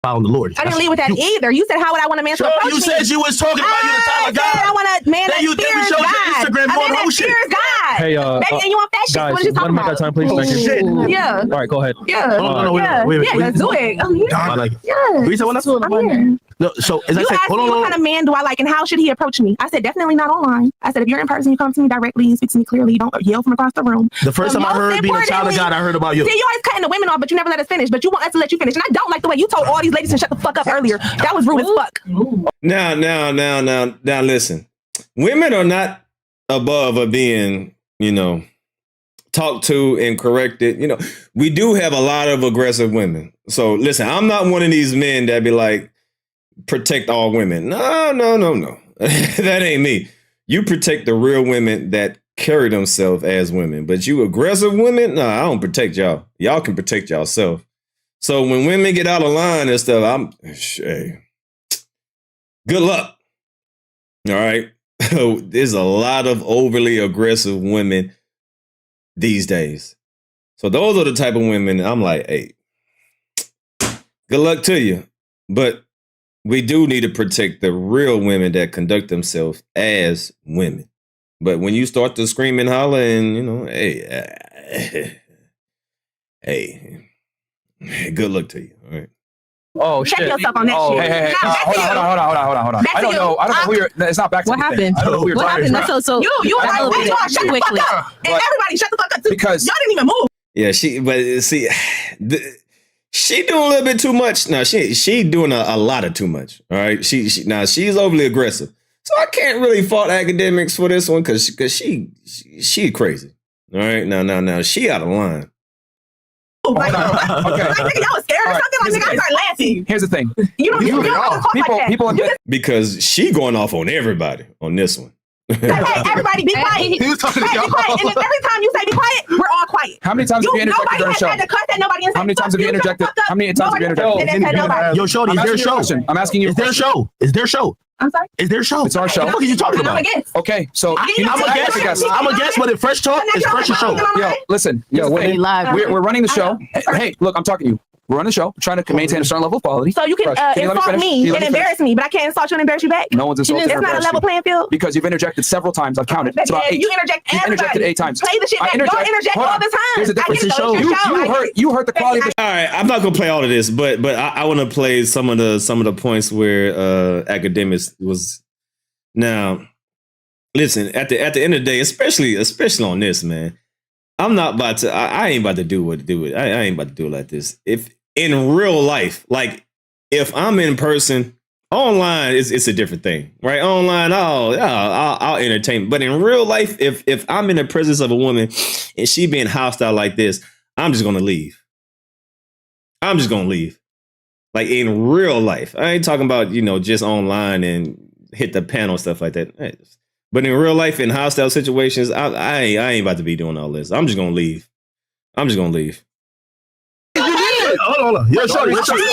following the Lord. I didn't lead with that either. You said, how would I want a man to approach me? You said you was talking about you the child of God. I want a man that fears God. Instagram a man that fears God. Hey, baby, and you want that shit? Guys, What are you talking about? that time, please. Thank you. Yeah. All right, go ahead. Yeah. Wait. Yeah, let's do it. I'm here. I like it. Yeah. What you said? I'm here. No, so as you I said, asked me what kind of man do I like and how should he approach me? I said definitely not online. I said if you're in person, you come to me directly and speak to me clearly. You don't yell from across the room. The first time I heard being a child of God, I heard about you. See, you always cutting the women off, but you never let us finish. But you want us to let you finish, and I don't like the way you told all these ladies to shut the fuck up earlier. That was rude as fuck. Now, listen. Women are not above of being, talked to and corrected. We do have a lot of aggressive women. So listen, I'm not one of these men that be like, protect all women. No. That ain't me. You protect the real women that carry themselves as women. But you aggressive women, no, I don't protect y'all. Y'all can protect y'allself. So when women get out of line and stuff, good luck. All right. There's a lot of overly aggressive women these days. So those are the type of women I'm like, hey, good luck to you. But we do need to protect the real women that conduct themselves as women. But when you start to scream and holler and, hey, good luck to you. All right. Oh, shit. Check yourself on that shit. Hey. Hold on. I don't know who you're. It's not back to what me. happened? I don't know who you're what talking happened? So you were like, wait, shut the fuck up. And everybody shut the fuck up too. Because y'all didn't even move. Yeah, she doing a little bit too much. No, she doing a lot of too much. All right. She's overly aggressive. So I can't really fault Akademiks for this one because she crazy. All right. Now she out of line. Like, y'all was scared or something? Like, nigga, I started laughing. Here's the thing. You don't people because she going off on everybody on this one. Hey, everybody be quiet. He was talking to y'all. Be quiet. And then every time you say be quiet, we're all quiet. How many times have you interjected during the show? How many times have you interjected? How many times have you interjected? Yo, Shorty, is there a show? I'm asking you. Is there a show? I'm sorry? Is there a show? It's our show. What are you talking about? Okay, so I'm a guest, but if Fresh Talk is Fresh show. Yo, listen. Yo, wait. We're running the show. Hey, look, I'm talking to you. We're on the show, trying to maintain a certain level of quality. So you can insult me and embarrass me, but I can't insult you and embarrass you back? No one's insulted. It's not a level playing field? Because you've interjected several times. I've counted. It's about 8. You interjected 8 times. Play the shit back. Don't interject all the time. Here's the difference. You hurt the quality of the show. All right, I'm not gonna play all of this, but I want to play some of the points where Akademiks was. Now, listen, at the end of the day, especially on this, man, I'm not about to. I ain't about to do it. I ain't about to do it like this. If in real life, like if I'm in person, online it's a different thing, right? Online, I'll entertain. But in real life, if I'm in the presence of a woman and she being hostile like this, I'm just gonna leave. Like in real life, I ain't talking about just online and hit the panel stuff like that. But in real life, in hostile situations, I ain't about to be doing all this. I'm just gonna leave. Hold on. Yo, shorty. Wait, so why the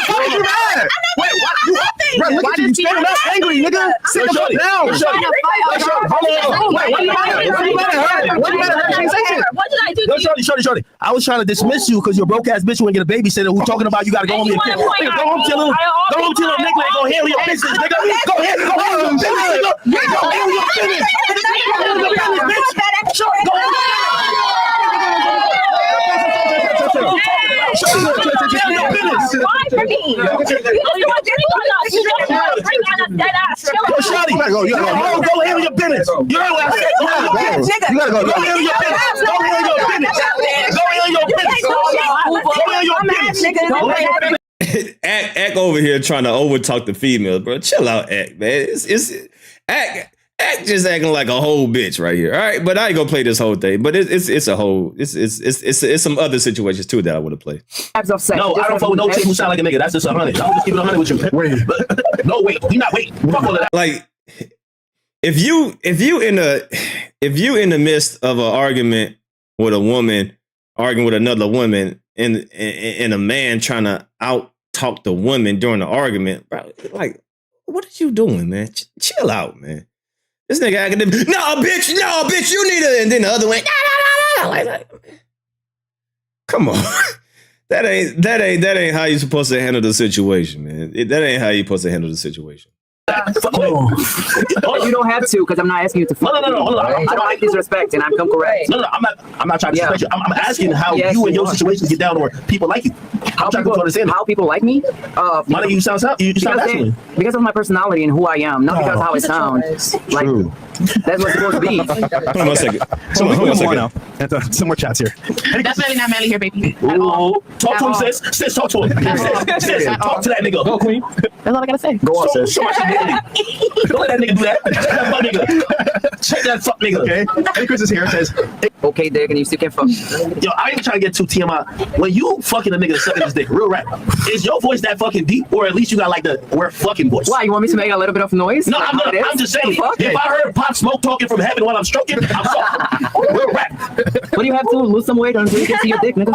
fuck are you mad? Wait, what? Look at you standing up angry, nigga. Sit the fuck down. Hold on. Wait, what you mad at her? What you mad at her? What did I do? Yo, shorty. I was trying to dismiss you because you're a broke ass bitch who ain't get a babysitter who talking about you gotta go home to your kid. Go home to your nigga and go handle your business, nigga. Go handle your business, nigga. Go handle your business. Why for me? You want to bring on a dead ass. Shawty, go handle your business. You heard what I said. You gotta go handle your business. Go handle your business. Go handle your business. Go handle your business. Act over here trying to overtalk the females, bro. Chill out, Act, man. It's Act just acting like a whole bitch right here. All right, but I ain't gonna play this whole thing. But it's a whole it's some other situations too that I want to play. No, I don't fuck with no chick who sound like a nigga. That's just 100. I'm just keeping 100 with you. No, wait, we not wait. Fuck all of that. Like if you in the midst of an argument with a woman arguing with another woman and a man trying to out talk the woman during the argument, bro, like what are you doing, man? Chill out, man. This nigga academic, no, bitch, you need it. And then the other one, like, come on. that ain't how you supposed to handle the situation, man. That ain't how you supposed to handle the situation. You don't have to, because I'm not asking you to. No. I don't like disrespect, and I'm correct. No, I'm not trying to disrespect you. I'm asking how you and your situation get down where people like you. How people like me? Why don't you sound masculine? Because of my personality and who I am, not because of how it sounds. Like that's what's supposed to be. Hold on 1 second. Some more chats here. Definitely not Melly here, baby. Talk to him, sis. Sis, talk to him. Sis, talk to that nigga. Go, queen. That's all I gotta say. Go on, sis. Don't let that nigga do that. Check that fuck nigga. Okay. And Chris is here and says, okay, Dick, and you still can't fuck. Yo, I ain't even trying to get too TMI. When you fucking a nigga sucking his dick, real rap, is your voice that fucking deep, or at least you got like the we're fucking voice? Why, you want me to make a little bit of noise? No, I'm just saying. If I heard Pop Smoke talking from heaven while I'm stroking, I'm fucking. Real rap. What do you have to lose some weight until you can see your dick, nigga?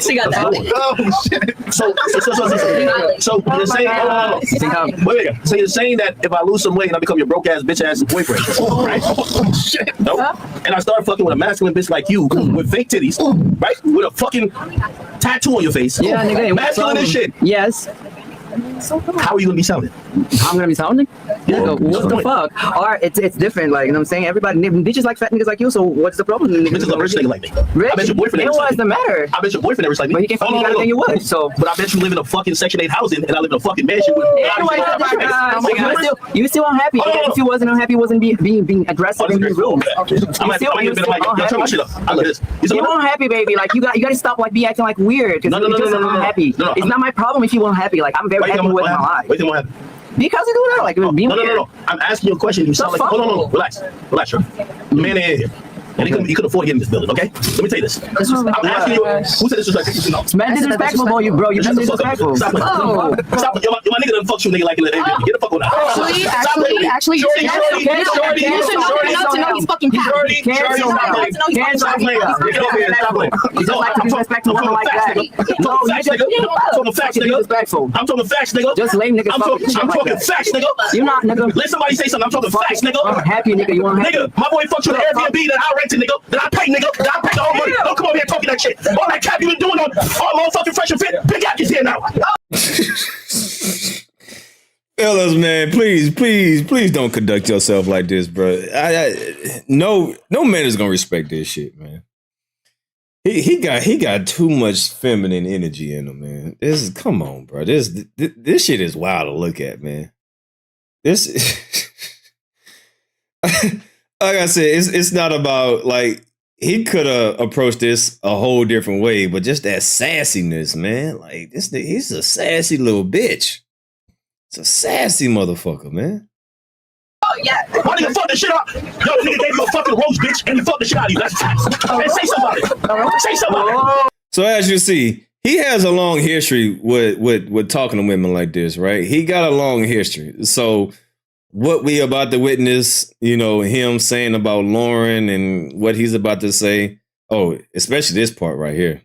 She got that. Oh shit. So you're saying, wait. So you're saying that if I lose some weight and I become your broke ass bitch ass boyfriend, right? Oh shit. No. And I start fucking with a masculine bitch like you with fake titties, right? With a fucking tattoo on your face. Yeah, nigga. Masculine as shit. Yes. How are you gonna be sounding? How I'm gonna be sounding? Yeah, what the fuck? Or it's different, like, you know what I'm saying? Everybody, bitches like fat niggas like you, so what's the problem? Bitches love rich niggas like me. Rich? I bet your boyfriend never what's the matter? I bet your boyfriend never like me. But he can't fucking anything you would, so. But I bet you live in a fucking Section 8 housing and I live in a fucking mansion with. You still unhappy. If you wasn't unhappy, you wasn't being aggressive in your room. I'm still unhappy. You're unhappy, baby. Like, you gotta stop like be acting like weird. No. Unhappy. It's not my problem if you weren't happy. Like, I'm very happy with my life. Wait till what happened? Because you do that, like being weird. No. I'm asking you a question. You sound like hold on. Relax, sir. The man ain't here. And he couldn't afford to get in this building, okay? Let me tell you this. I'm asking you, who said disrespectful? It's man disrespectful, boy, you bro. You've been disrespectful. Stop. Yo, my nigga done fuck you, nigga, like get the fuck on out. Actually, you should know he's fucking Stop playing. Get over here. Stop playing. You don't like to disrespect a woman like that. No, I'm talking facts, nigga. I'm talking facts, nigga. Just lame niggas. I'm talking facts, nigga. You're not, nigga. Let somebody say something. I'm talking facts, nigga. I'm happy, nigga. You want nigga? My boy fucked you in Airbnb that I rented, nigga. That I paid, nigga. That I paid the whole money. Don't come over here talking that shit. All that cap you been doing on all motherfucking Fresh and Fit. Big Ack is here now. Fellas, man, please don't conduct yourself like this, bro. No man is gonna respect this shit, man. He got too much feminine energy in him, man. Come on, bro. This shit is wild to look at, man. This like I said, it's not about like he could have approached this a whole different way, but just that sassiness, man. Like this nigga, he's a sassy little bitch. It's a sassy motherfucker, man. Oh yeah. Why do you fuck the shit up? Yo, the nigga gave you a fucking roast, bitch, and you fucked the shit out of you. That's facts. And say somebody. Say somebody. So as you see, he has a long history with talking to women like this, right? He got a long history. So what we about to witness, you know, him saying about Loren and what he's about to say Oh, especially this part right here.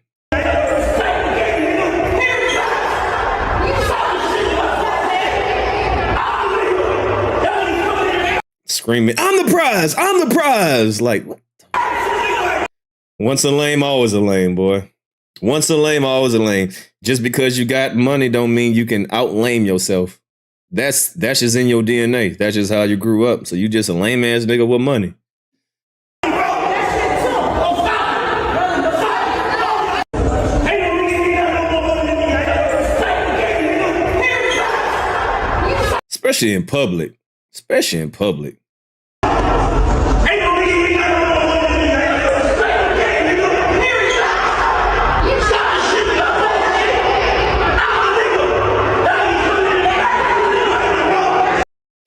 Screaming, I'm the prize! I'm the prize! Like, what? Once a lame, always a lame, boy. Once a lame, always a lame. Just because you got money don't mean you can out-lame yourself. That's just in your DNA. That's just how you grew up. So you just a lame ass nigga with money. Especially in public. Especially in public.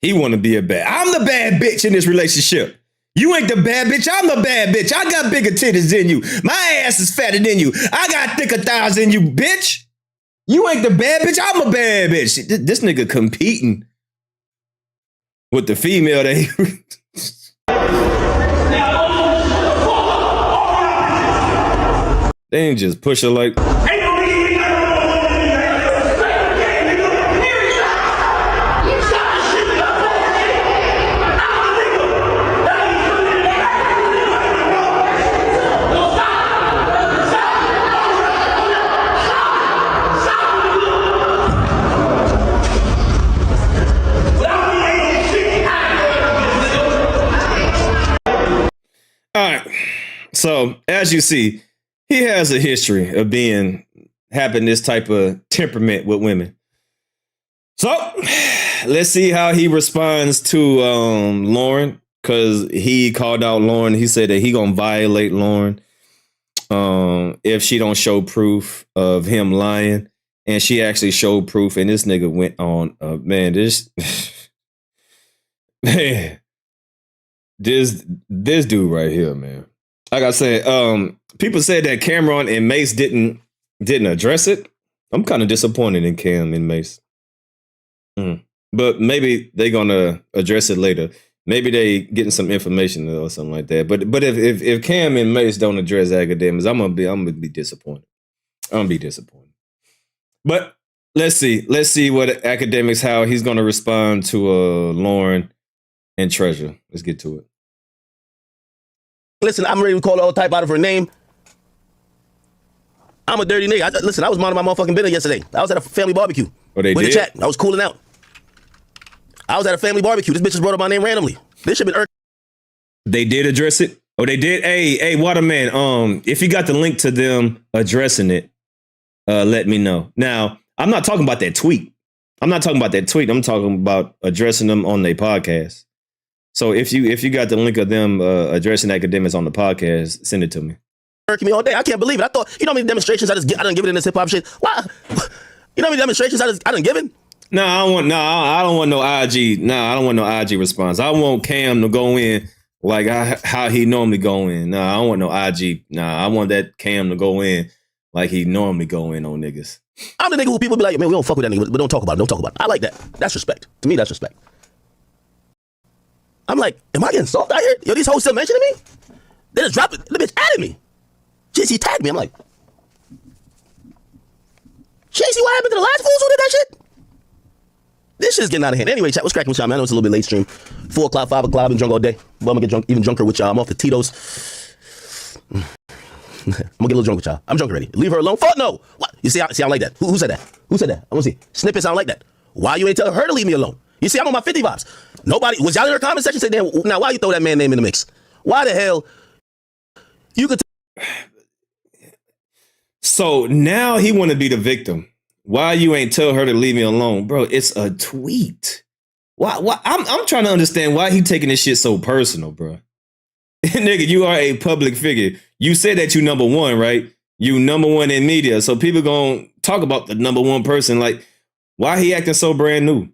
He want to be a bad. I'm the bad bitch in this relationship. You ain't the bad bitch. I'm the bad bitch. I got bigger titties than you. My ass is fatter than you. I got thicker thighs than you, bitch. You ain't the bad bitch. I'm a bad bitch. This nigga competing with the female that he... They ain't just push her like... All right. So as you see, he has a history of having this type of temperament with women. So let's see how he responds to Loren, because he called out Loren. He said that he gonna violate Loren if she don't show proof of him lying. And she actually showed proof, and this nigga went on. Man, this man. This dude right here, man. Like I said, people said that Camron and Mase didn't address it. I'm kind of disappointed in Cam and Mase. But maybe they're gonna address it later. Maybe they getting some information or something like that. But if Cam and Mase don't address Akademiks, I'm gonna be disappointed. I'm gonna be disappointed. But let's see what Akademiks, how he's gonna respond to Loren and Treasure. Let's get to it. Listen, I'm ready to call all type out of her name. I'm a dirty nigga. Listen, I was minding my motherfucking business yesterday. I was at a family barbecue. Oh, they with did? the chat. I was cooling out. I was at a family barbecue. This bitch just brought up my name randomly. This should have been They did address it? Oh, they did? Hey, Waterman, if you got the link to them addressing it, let me know. Now, I'm not talking about that tweet. I'm talking about addressing them on their podcast. So if you got the link of them addressing Akademiks on the podcast, send it to me. Irking me all day. I can't believe it. I thought, you know how many demonstrations I done give it in this hip hop shit? Why? You know how many demonstrations I done given? No, I don't want no IG. No, I don't want no IG response. I want Cam to go in like how he normally go in. No, I don't want no IG. No, I want that Cam to go in like he normally go in on niggas. I'm the nigga who people be like, man, we don't fuck with that nigga, but don't talk about it. Don't talk about it. I like that. That's respect. To me, that's respect. I'm like, am I getting soft out here? Yo, these hoes still mentioning me? They just dropped it. The bitch added me. JC tagged me. I'm like, JC, what happened to the last fools who did that shit? This shit's getting out of hand. Anyway, chat, what's cracking with y'all, man? I know it's a little bit late stream. 4 o'clock, 5 o'clock, I've been drunk all day. But I'm gonna get drunk, even drunker with y'all. I'm off the Tito's. I'm gonna get a little drunk with y'all. I'm drunk already. Leave her alone. Fuck no. What? You see, I don't like that. Who said that? Who said that? I wanna see. Snippets, I don't like that. Why you ain't tell her to leave me alone? You see, I'm on my 50 vibes. Nobody, was y'all in her comment section saying, damn, now why you throw that man name in the mix? Why the hell? You could. So now he want to be the victim. Why you ain't tell her to leave me alone? Bro, it's a tweet. Why? I'm trying to understand why he taking this shit so personal, bro. Nigga, you are a public figure. You said that you number one, right? You number one in media. So people gonna talk about the number one person. Like, why he acting so brand new?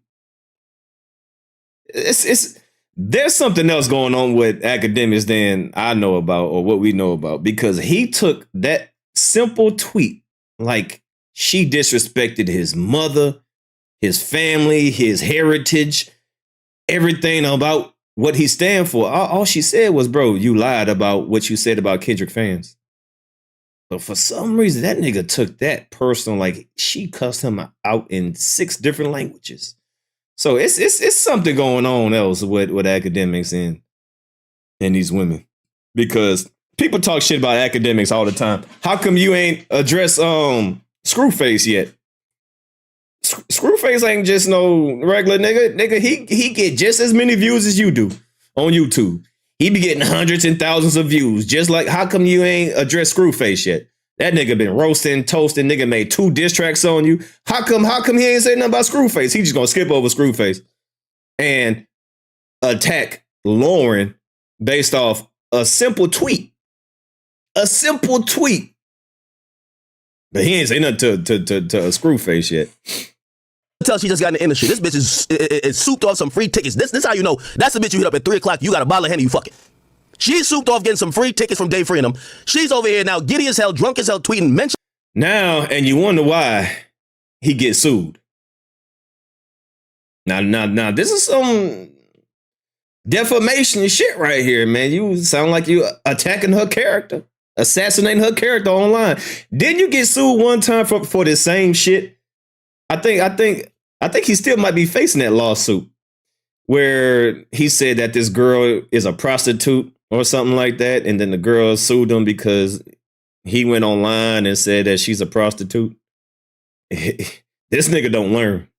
There's something else going on with Akademiks than I know about or what we know about, because he took that simple tweet like she disrespected his mother, his family, his heritage, everything about what he stand for. All she said was, bro, you lied about what you said about Kendrick fans. But for some reason, that nigga took that personal, like she cussed him out in 6 different languages. So it's something going on else with Akademiks and these women. Because people talk shit about Akademiks all the time. How come you ain't address Screwface yet? Screwface ain't just no regular nigga. Nigga, he get just as many views as you do on YouTube. He be getting hundreds and thousands of views. Just like, how come you ain't addressed Screwface yet? That nigga been roasting, toasting. Nigga made 2 diss tracks on you. How come he ain't saying nothing about Screwface? He just gonna skip over Screwface and attack Loren based off a simple tweet. A simple tweet. But he ain't say nothing to Screwface yet. Tell she just got in the industry. This bitch is souped off some free tickets. This how you know. That's the bitch you hit up at 3 o'clock. You got a bottle of Henny, you fucking. She's souped off getting some free tickets from Dave Freedom. She's over here now, giddy as hell, drunk as hell, tweeting, mention. Now, and you wonder why he gets sued. Now, this is some defamation shit right here, man. You sound like you attacking her character, assassinating her character online. Didn't you get sued one time for the same shit? I think he still might be facing that lawsuit where he said that this girl is a prostitute or something like that. And then the girl sued him because he went online and said that she's a prostitute. This nigga don't learn.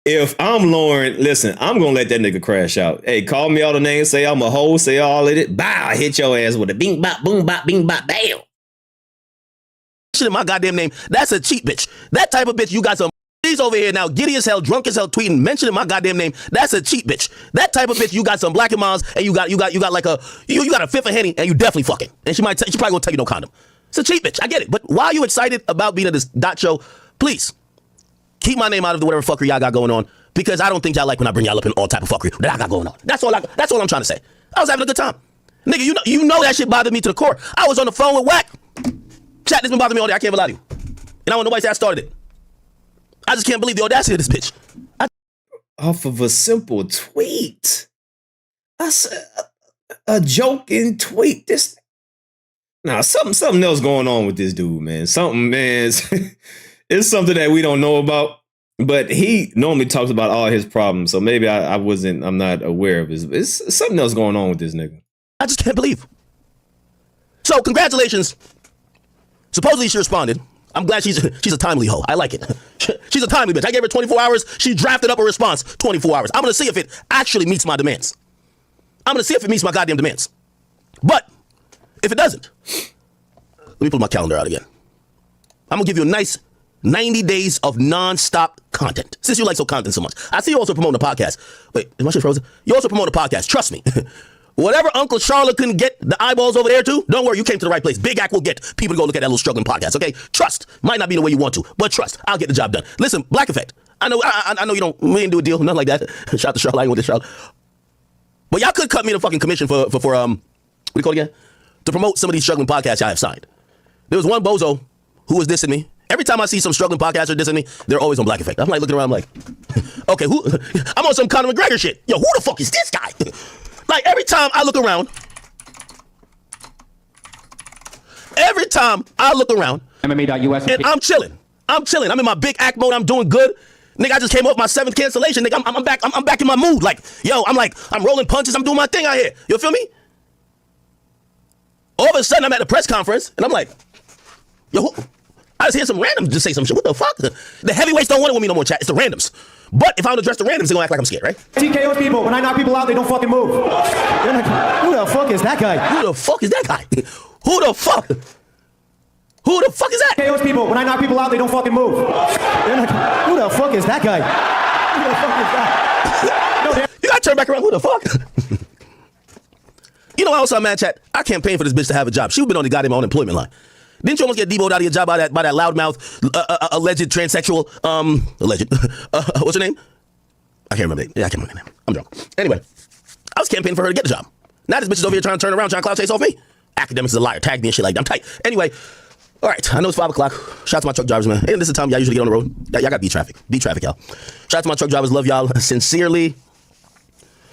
If I'm Loren, listen, I'm going to let that nigga crash out. Hey, call me all the names, say I'm a hoe, say all of it. Bow, I hit your ass with a bing, bop, boom, bop, bing, bop, bam. Shit in my goddamn name. That's a cheap bitch. That type of bitch, you got some. She's over here now, giddy as hell, drunk as hell, tweeting, mentioning my goddamn name. That's a cheap bitch. That type of bitch, you got some black and moms, and you got like a fifth of Henny, and you definitely fucking. And she probably gonna tell you no condom. It's a cheap bitch. I get it. But why are you excited about being at this dot show? Please keep my name out of the whatever fuckery y'all got going on, because I don't think y'all like when I bring y'all up in all type of fuckery that I got going on. That's all I'm trying to say. I was having a good time, nigga. You know that shit bothered me to the core. I was on the phone with Wack. Chat, this been bothering me all day. I can't even lie to you. And I want nobody to say I started it. I just can't believe the audacity of this bitch. Off of a simple tweet. A joking tweet. Something else going on with this dude, man. Something, man. It's something that we don't know about. But he normally talks about all his problems. So maybe I'm not aware of his. It's something else going on with this nigga. I just can't believe. So congratulations. Supposedly she responded. I'm glad she's a timely hoe. I like it. She's a timely bitch. I gave her 24 hours. She drafted up a response 24 hours. I'm going to see if it actually meets my demands. I'm going to see if it meets my goddamn demands. But if it doesn't, let me pull my calendar out again. I'm going to give you a nice 90 days of non-stop content. Since you like content so much. I see you also promoting a podcast. Wait, is my shit frozen? You also promote a podcast. Trust me. Whatever Uncle Charlotte couldn't get the eyeballs over there too, don't worry, you came to the right place. Big Act will get people to go look at that little struggling podcast, okay? Trust. Might not be the way you want to, but trust. I'll get the job done. Listen, Black Effect. I know we didn't do a deal, nothing like that. Shout out to Charlotte, I ain't with this Charlotte. But y'all could cut me the fucking commission for what do you call it again? To promote some of these struggling podcasts y'all have signed. There was one bozo who was dissing me. Every time I see some struggling podcaster dissing me, they're always on Black Effect. I'm like looking around, I'm like, okay, I'm on some Conor McGregor shit. Yo, who the fuck is this guy? Like every time I look around, MMA.US, and I'm chilling. I'm in my big act mode. I'm doing good. Nigga, I just came off my 7th cancellation. Nigga, I'm back. I'm back in my mood. Like, yo, I'm rolling punches. I'm doing my thing out here. You feel me? All of a sudden, I'm at a press conference, and I'm like, yo, I just hear some randoms just say some shit. What the fuck? The heavyweights don't want it with me no more, chat. It's the randoms. But if I don't address the randoms, they're gonna act like I'm scared, right? TKOs people. When I knock people out, they don't fucking move. They're like, who the fuck is that guy? Who the fuck is that guy? Who the fuck? Who the fuck is that? TKOs people. When I knock people out, they don't fucking move. They're like, who the fuck is that guy? Who the fuck is that? You gotta turn back around. Who the fuck? You know what else I'm mad, chat? I campaigned for this bitch to have a job. She's been on the goddamn unemployment line. Didn't you almost get demoted out of your job by that loudmouth, alleged transsexual, what's her name? I can't remember the name. Yeah, I can't remember the name. I'm drunk. Anyway, I was campaigning for her to get the job. Now this bitch is over here trying to turn around, trying to clout chase off me. Akademiks is a liar. Tag me and shit like that. I'm tight. Anyway, all right. I know it's 5 o'clock. Shout out to my truck drivers, man. And this is the time y'all usually get on the road. Y'all got beat traffic. Beat traffic, y'all. Shout out to my truck drivers. Love y'all sincerely.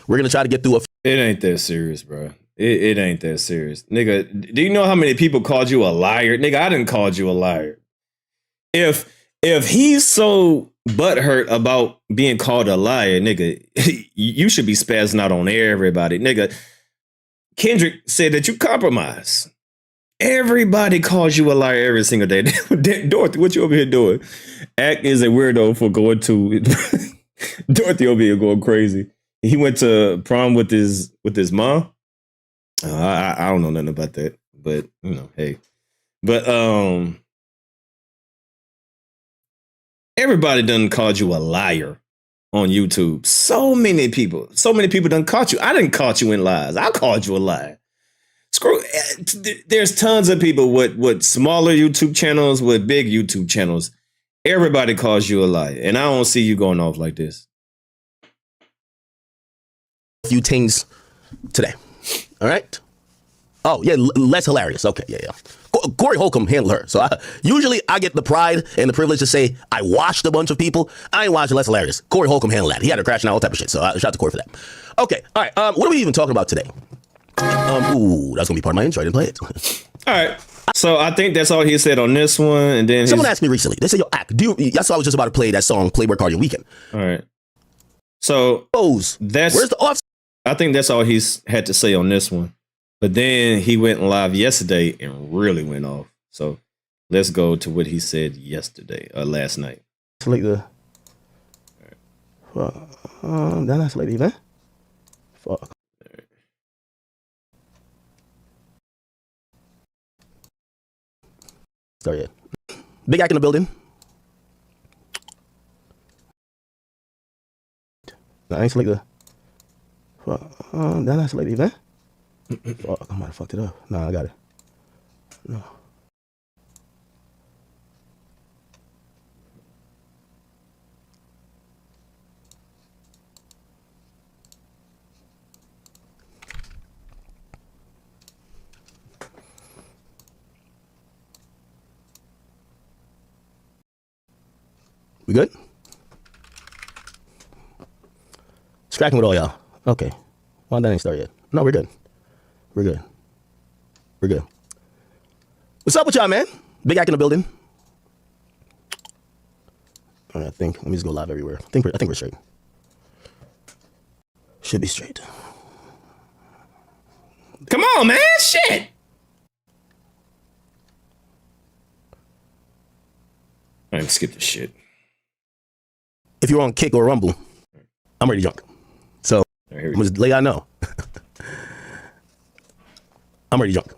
We're going to try to get through It ain't that serious, bro. It ain't that serious. Nigga, do you know how many people called you a liar? Nigga, I didn't call you a liar. If he's so butthurt about being called a liar, nigga, you should be spazzing out on everybody. Nigga, Kendrick said that you compromise. Everybody calls you a liar every single day. Dorothy, what you over here doing? Act is a weirdo for going to Dorothy over here going crazy. He went to prom with his mom. I don't know nothing about that, but you know, hey. But everybody done called you a liar on YouTube. So many people done caught you. I didn't caught you in lies. I called you a liar. There's tons of people with smaller YouTube channels, with big YouTube channels. Everybody calls you a liar, and I don't see you going off like this. A few things today. All right. Oh yeah, less hilarious. Okay, yeah. Corey Holcomb handled her. So usually I get the pride and the privilege to say I washed a bunch of people. I ain't watching less hilarious. Corey Holcomb handled that. He had her crashing out, all type of shit. So shout out to Corey for that. Okay, all right. What are we even talking about today? Ooh, that's gonna be part of my intro. I didn't play it. All right. So I think that's all he said on this one. And then someone asked me recently. They said, "Yo, Ack, that's why I was just about to play that song, "Play Work Hard Your Weekend." All right. So where's the off? I think that's all he's had to say on this one. But then he went live yesterday and really went off. So let's go to what he said yesterday or last night. It's like the that's like the fuck. Start yet. Big Ack in the building. I ain't like the that's like the fuck, I might have fucked it up. Nah, I got it. No. We good? Scracking with all y'all. Okay. Well, that ain't started yet. No, we're good. We're good. We're good. What's up with y'all, man? Big Ack in the building. All right, let me just go live everywhere. I think we're straight. Should be straight. Come on, man. Shit. All right, skip the shit. If you're on Kick or Rumble, I'm already drunk. So I'm just let y'all know. I'm already drunk.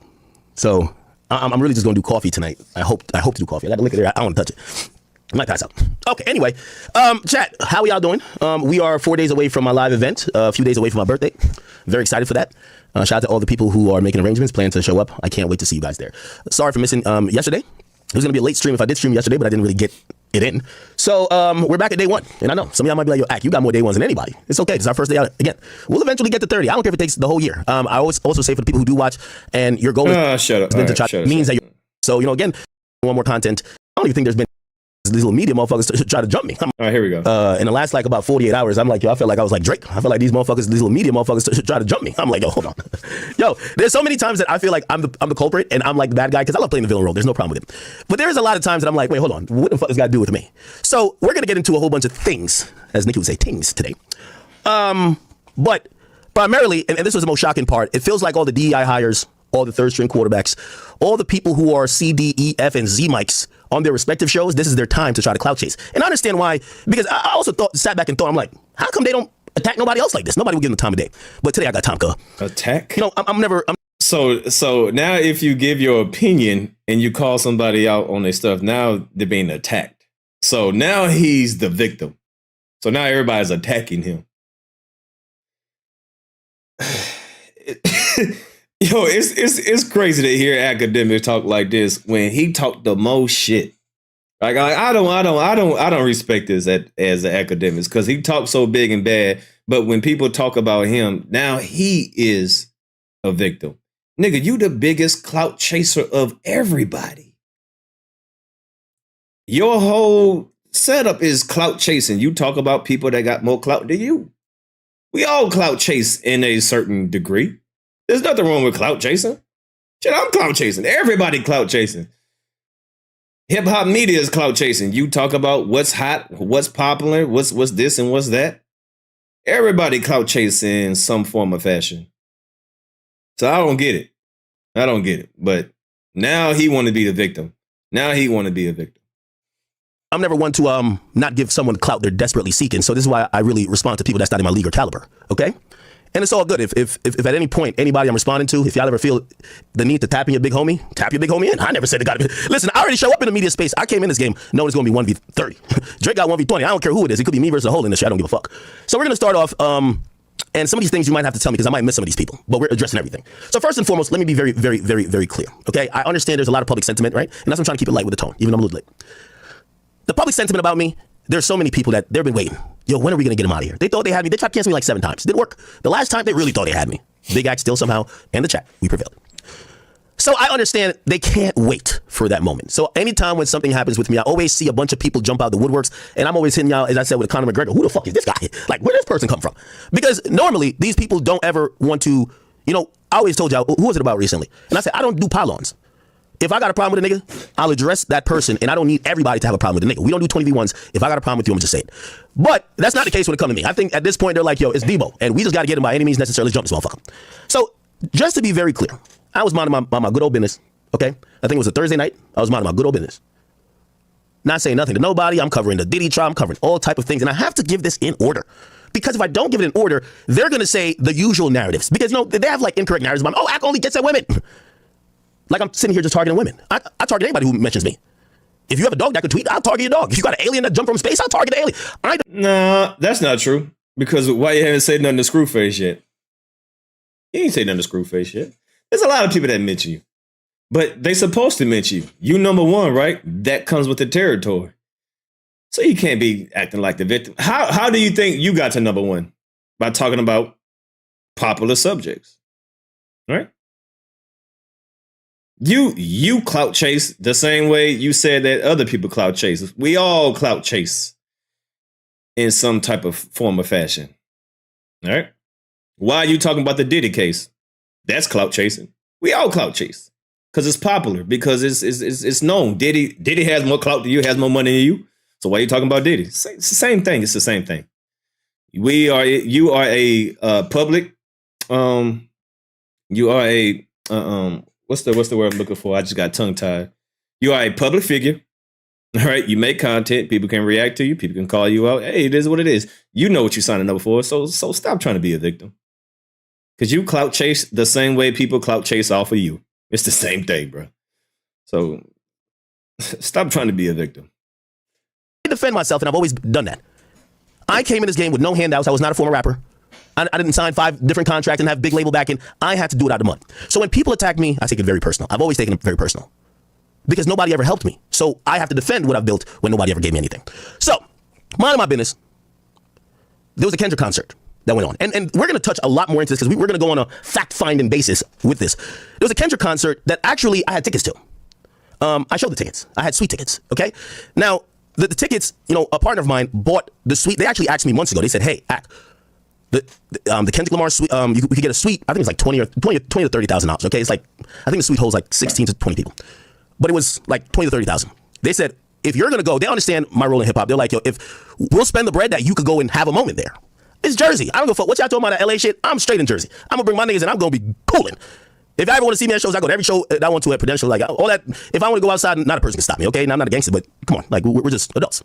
So I'm really just gonna do coffee tonight. I hope to do coffee. I got the liquor there. I don't want to touch it. I might pass out. Okay, anyway. Chat, how are y'all doing? We are 4 days away from my live event, a few days away from my birthday. Very excited for that. Shout out to all the people who are making arrangements, plan to show up. I can't wait to see you guys there. Sorry for missing yesterday. It was gonna be a late stream if I did stream yesterday, but I didn't really get it in. So we're back at day one. And I know some of y'all might be like, yo, Ack, you got more day ones than anybody. It's okay. It's our first day out again. We'll eventually get to 30. I don't care if it takes the whole year. I always also say for the people who do watch and your goal is shut up. to try means that you're so, you know, again, one more content. I don't even think there's been these little media motherfuckers to try to jump me. All right, here we go. In the last like about 48 hours, I'm like, yo, I felt like I was like Drake. I felt like these little media motherfuckers to try to jump me. I'm like, yo, hold on. Yo, there's so many times that I feel like I'm the culprit and I'm like the bad guy because I love playing the villain role. There's no problem with it. But there is a lot of times that I'm like, wait, hold on. What the fuck does that got to do with me? So we're going to get into a whole bunch of things, as Nikki would say, things today. But primarily, and this was the most shocking part, it feels like all the DEI hires, all the third string quarterbacks, all the people who are C, D, E, F, and Z mics on their respective shows, this is their time to try to clout chase. And I understand why, because I also sat back and thought, I'm like, how come they don't attack nobody else like this? Nobody would give them the time of day. But today I got time, cuz. Attack? You know, I'm never... So now if you give your opinion and you call somebody out on their stuff, now they're being attacked. So now he's the victim. So now everybody's attacking him. Yo, it's crazy to hear Akademiks talk like this when he talked the most shit. Like I don't respect this as an Akademiks because he talks so big and bad. But when people talk about him, now he is a victim. Nigga, you the biggest clout chaser of everybody. Your whole setup is clout chasing. You talk about people that got more clout than you. We all clout chase in a certain degree. There's nothing wrong with clout chasing. Shit, I'm clout chasing. Everybody clout chasing. Hip hop media is clout chasing. You talk about what's hot, what's popular, what's this and what's that. Everybody clout chasing in some form of fashion. So I don't get it. I don't get it. But now he want to be the victim. I'm never one to not give someone clout they're desperately seeking. So this is why I really respond to people that's not in my league or caliber. Okay? And it's all good. If at any point anybody I'm responding to, if y'all ever feel the need to tap in your big homie in. I never said it got to be. Listen, I already show up in the media space. I came in this game knowing it's going to be 1v30. Drake got 1v20. I don't care who it is. It could be me versus a whole industry. I don't give a fuck. So we're going to start off, and some of these things you might have to tell me because I might miss some of these people, but we're addressing everything. So first and foremost, let me be very, very, very, very clear. Okay? I understand there's a lot of public sentiment, right? And that's why I'm trying to keep it light with the tone, even though I'm a little late. The public sentiment about me, there's so many people that they've been waiting. Yo, when are we going to get him out of here? They thought they had me. They tried to cancel me like 7 times. Didn't work. The last time, they really thought they had me. Big Act still somehow, and the chat, we prevailed. So I understand they can't wait for that moment. So anytime when something happens with me, I always see a bunch of people jump out the woodworks, and I'm always hitting y'all, as I said with Conor McGregor, who the fuck is this guy? Like, where does this person come from? Because normally, these people don't ever want to, I always told y'all, who was it about recently? And I said, I don't do pylons. If I got a problem with a nigga, I'll address that person, and I don't need everybody to have a problem with a nigga. We don't do 20v1s. If I got a problem with you, I'm just saying it. But that's not the case when it comes to me. I think at this point, they're like, yo, it's Debo, and we just got to get him by any means necessary. Let's jump this motherfucker. So just to be very clear, I was minding my good old business, okay? I think it was a Thursday night. I was minding my good old business. Not saying nothing to nobody. I'm covering the Diddy trial. I'm covering all type of things, and I have to give this in order. Because if I don't give it in order, they're going to say the usual narratives. Because, they have, like, incorrect narratives about, Ak only gets at women. Like I'm sitting here just targeting women. I target anybody who mentions me. If you have a dog that could tweet, I'll target your dog. If you got an alien that jumped from space, I'll target the alien. Nah, that's not true. Because why you haven't said nothing to Screwface yet? You ain't say nothing to Screwface yet. There's a lot of people that mention you. But they supposed to mention you. You number one, right? That comes with the territory. So you can't be acting like the victim. How do you think you got to number one? By talking about popular subjects. Right? You clout chase the same way you said that other people clout chase. We all clout chase in some type of form of fashion. All right? Why are you talking about the Diddy case? That's clout chasing. We all clout chase because it's popular, because it's known. Diddy has more clout than you, has more money than you. So why are you talking about Diddy? It's the same thing. It's the same thing. You are a public. You are a what's the word I'm looking for? I just got tongue tied. You are a public figure. All right. You make content. People can react to you. People can call you out. Hey, it is what it is. You know what you're signing up for. So stop trying to be a victim. Because you clout chase the same way people clout chase off of you. It's the same thing, bro. So stop trying to be a victim. I defend myself, and I've always done that. I came in this game with no handouts. I was not a former rapper. I didn't sign 5 different contracts and have big label backing. I had to do it out of the mud. So when people attack me, I take it very personal. I've always taken it very personal. Because nobody ever helped me. So I have to defend what I've built when nobody ever gave me anything. So, minding my business, there was a Kendrick concert that went on. And we're going to touch a lot more into this because we're going to go on a fact-finding basis with this. There was a Kendrick concert that actually I had tickets to. I showed the tickets. I had suite tickets, okay? Now, the tickets, a partner of mine bought the suite. They actually asked me months ago. They said, hey, Ak, the Kendrick Lamar suite, we could get a suite. I think it's like $20,000 to $30,000. Okay, it's like, I think the suite holds like 16 to 20 people, but it was like 20 to 30,000. They said, if you're gonna go, they understand my role in hip hop. They're like, yo, if we'll spend the bread that you could go and have a moment there. It's Jersey. I don't give a fuck what y'all talking about that LA shit. I'm straight in Jersey. I'm gonna bring my niggas and I'm gonna be cooling. If I ever want to see me at shows, I go to every show that I want to at Prudential. Like all that. If I want to go outside, not a person can stop me. Okay, now I'm not a gangster, but come on, like we're just adults.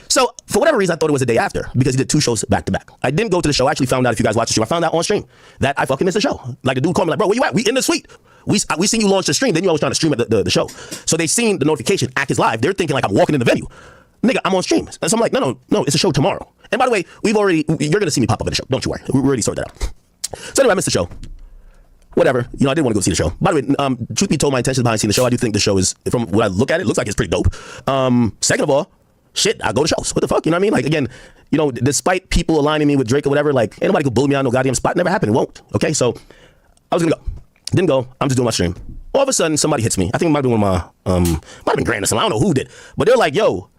So for whatever reason, I thought it was the day after because he did 2 shows back to back. I didn't go to the show. I actually found out, if you guys watch the stream, I found out on stream that I fucking missed the show. Like the dude called me like, bro, where you at? We in the suite. We seen you launch the stream. Then you always trying to stream at the show. So they seen the notification, Ak is live. They're thinking like I'm walking in the venue. Nigga, I'm on stream. So I'm like, no, it's a show tomorrow. And by the way, you're gonna see me pop up at the show. Don't you worry. We already sorted that out. So anyway, I missed the show. Whatever. I didn't want to go see the show. By the way, truth be told, my intentions behind seeing the show, I do think the show is, from what I look at it, looks like it's pretty dope. Second of all, shit, I go to shows. What the fuck? You know what I mean? Like, again, despite people aligning me with Drake or whatever, like, ain't nobody could bully me on no goddamn spot. Never happened. It won't. Okay, so I was gonna go. Didn't go. I'm just doing my stream. All of a sudden, somebody hits me. I think it might have been one of my, might have been Grant or something. I don't know who did. But they're like, yo,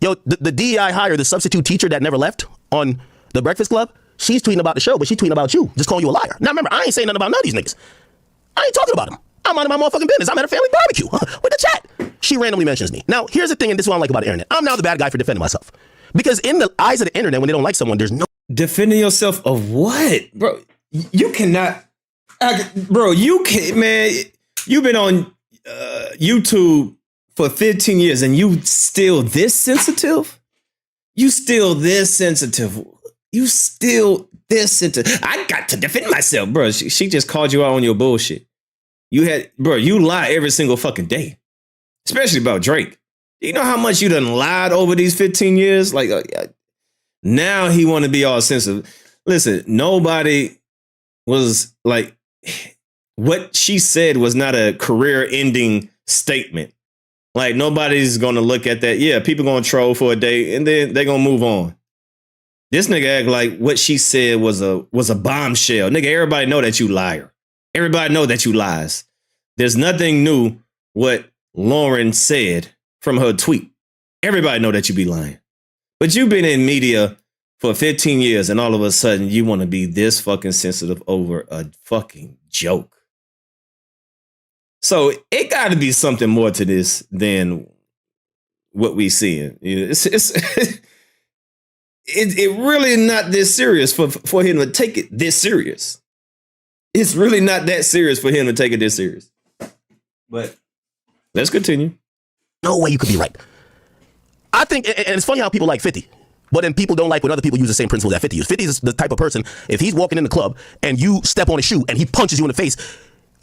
the DEI hire, the substitute teacher that never left on the Breakfast Club, she's tweeting about the show, but she's tweeting about you, just calling you a liar. Now remember, I ain't saying nothing about none of these niggas. I ain't talking about them. I'm minding my motherfucking business. I'm at a family barbecue with the chat. She randomly mentions me. Now, here's the thing, and this is what I like about the internet. I'm now the bad guy for defending myself. Because in the eyes of the internet, when they don't like someone, there's no... Defending yourself of what? Bro, you cannot... Bro, you can't, man. You've been on YouTube for 15 years and you still this sensitive? You still this sensitive? You still this sensitive? I got to defend myself, bro. She just called you out on your bullshit. You lie every single fucking day, especially about Drake. You know how much you done lied over these 15 years? Like, now he want to be all sensitive. Listen, nobody was like, what she said was not a career-ending statement. Like, nobody's going to look at that. Yeah, people going to troll for a day, and then they're going to move on. This nigga act like what she said was a bombshell. Nigga, everybody know that you liar. Everybody know that you lies. There's nothing new what Loren said from her tweet. Everybody know that you be lying. But you've been in media for 15 years, and all of a sudden you want to be this fucking sensitive over a fucking joke. So it got to be something more to this than what we seeing. It's really not this serious for him to take it this serious. It's really not that serious for him to take it this serious. But let's continue. No way you could be right. I think, and it's funny how people like 50, but then people don't like when other people use the same principle that 50 uses. 50 is the type of person, if he's walking in the club and you step on his shoe and he punches you in the face,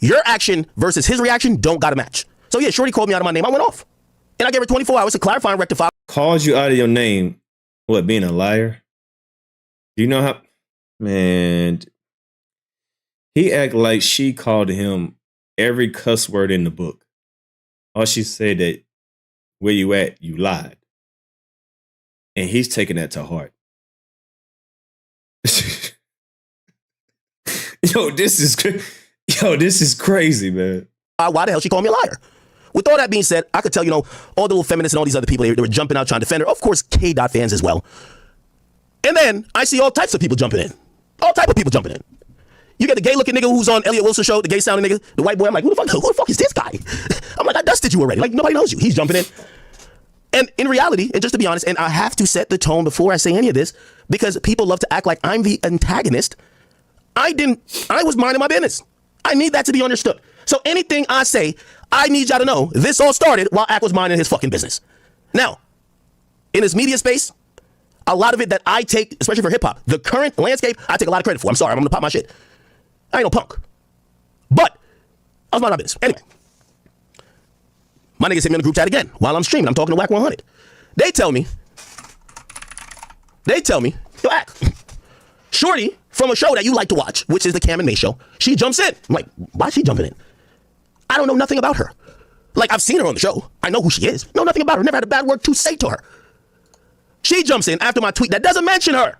your action versus his reaction don't got to match. So yeah, Shorty called me out of my name. I went off. And I gave her 24 hours to clarify and rectify. Called you out of your name, what, being a liar? Do you know how, man... He act like she called him every cuss word in the book. All she said that, where you at, you lied. And he's taking that to heart. Yo, this is crazy, man. Why the hell she called me a liar? With all that being said, I could tell, all the little feminists and all these other people, they were jumping out trying to defend her. Of course, K-Dot fans as well. And then I see all types of people jumping in. All type of people jumping in. You get the gay-looking nigga who's on Elliot Wilson's show, the gay-sounding nigga, the white boy. I'm like, who the fuck is this guy? I'm like, I dusted you already. Like, nobody knows you. He's jumping in. And in reality, and just to be honest, and I have to set the tone before I say any of this, because people love to act like I'm the antagonist. I was minding my business. I need that to be understood. So anything I say, I need y'all to know this all started while Ak was minding his fucking business. Now, in this media space, a lot of it that I take, especially for hip-hop, the current landscape, I take a lot of credit for. I'm sorry, I'm gonna pop my shit. I ain't no punk. But I was minding my business. Anyway, my niggas hit me in the group chat again while I'm streaming. I'm talking to Wack 100. They tell me, yo, Ak, Shorty from a show that you like to watch, which is the Camron Mase show, she jumps in. I'm like, why is she jumping in? I don't know nothing about her. Like, I've seen her on the show. I know who she is. Know nothing about her. Never had a bad word to say to her. She jumps in after my tweet that doesn't mention her.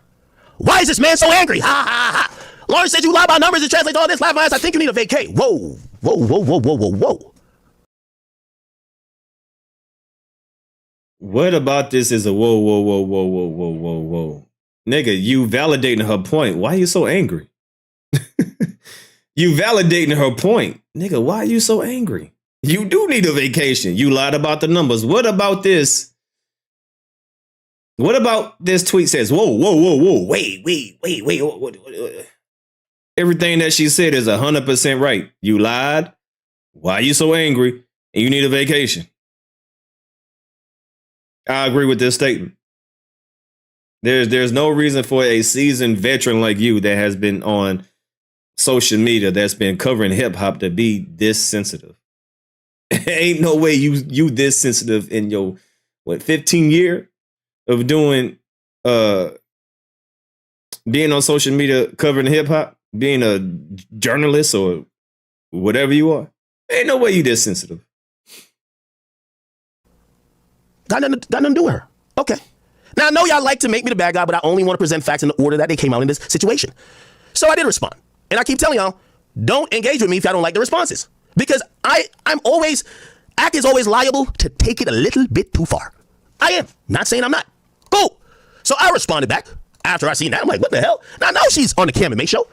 Why is this man so angry? Ha, ha, ha. Loren said you lie about numbers and translate all this. Laugh my ass. I think you need a vacay. Whoa, whoa, whoa, whoa, whoa, whoa, whoa. What about this is a whoa, whoa, whoa, whoa, whoa, whoa, whoa, whoa. Nigga, you validating her point. Why are you so angry? You validating her point. Nigga, why are you so angry? You do need a vacation. You lied about the numbers. What about this? What about this tweet says, whoa, whoa, whoa, whoa, wait. Everything that she said is 100% right. You lied. Why are you so angry? And you need a vacation. I agree with this statement. There's no reason for a seasoned veteran like you that has been on social media, that's been covering hip hop, to be this sensitive. Ain't no way you this sensitive in your 15 year of doing being on social media covering hip hop, being a journalist or whatever you are. Ain't no way you this sensitive. Got nothing to do with her. Okay. Now, I know y'all like to make me the bad guy, but I only want to present facts in the order that they came out in this situation. So I did respond. And I keep telling y'all, don't engage with me if y'all don't like the responses. Because I'm always, Ak is always liable to take it a little bit too far. I am. Not saying I'm not. Cool. So I responded back after I seen that, I'm like, what the hell? Now I know she's on the Cam and Mase show.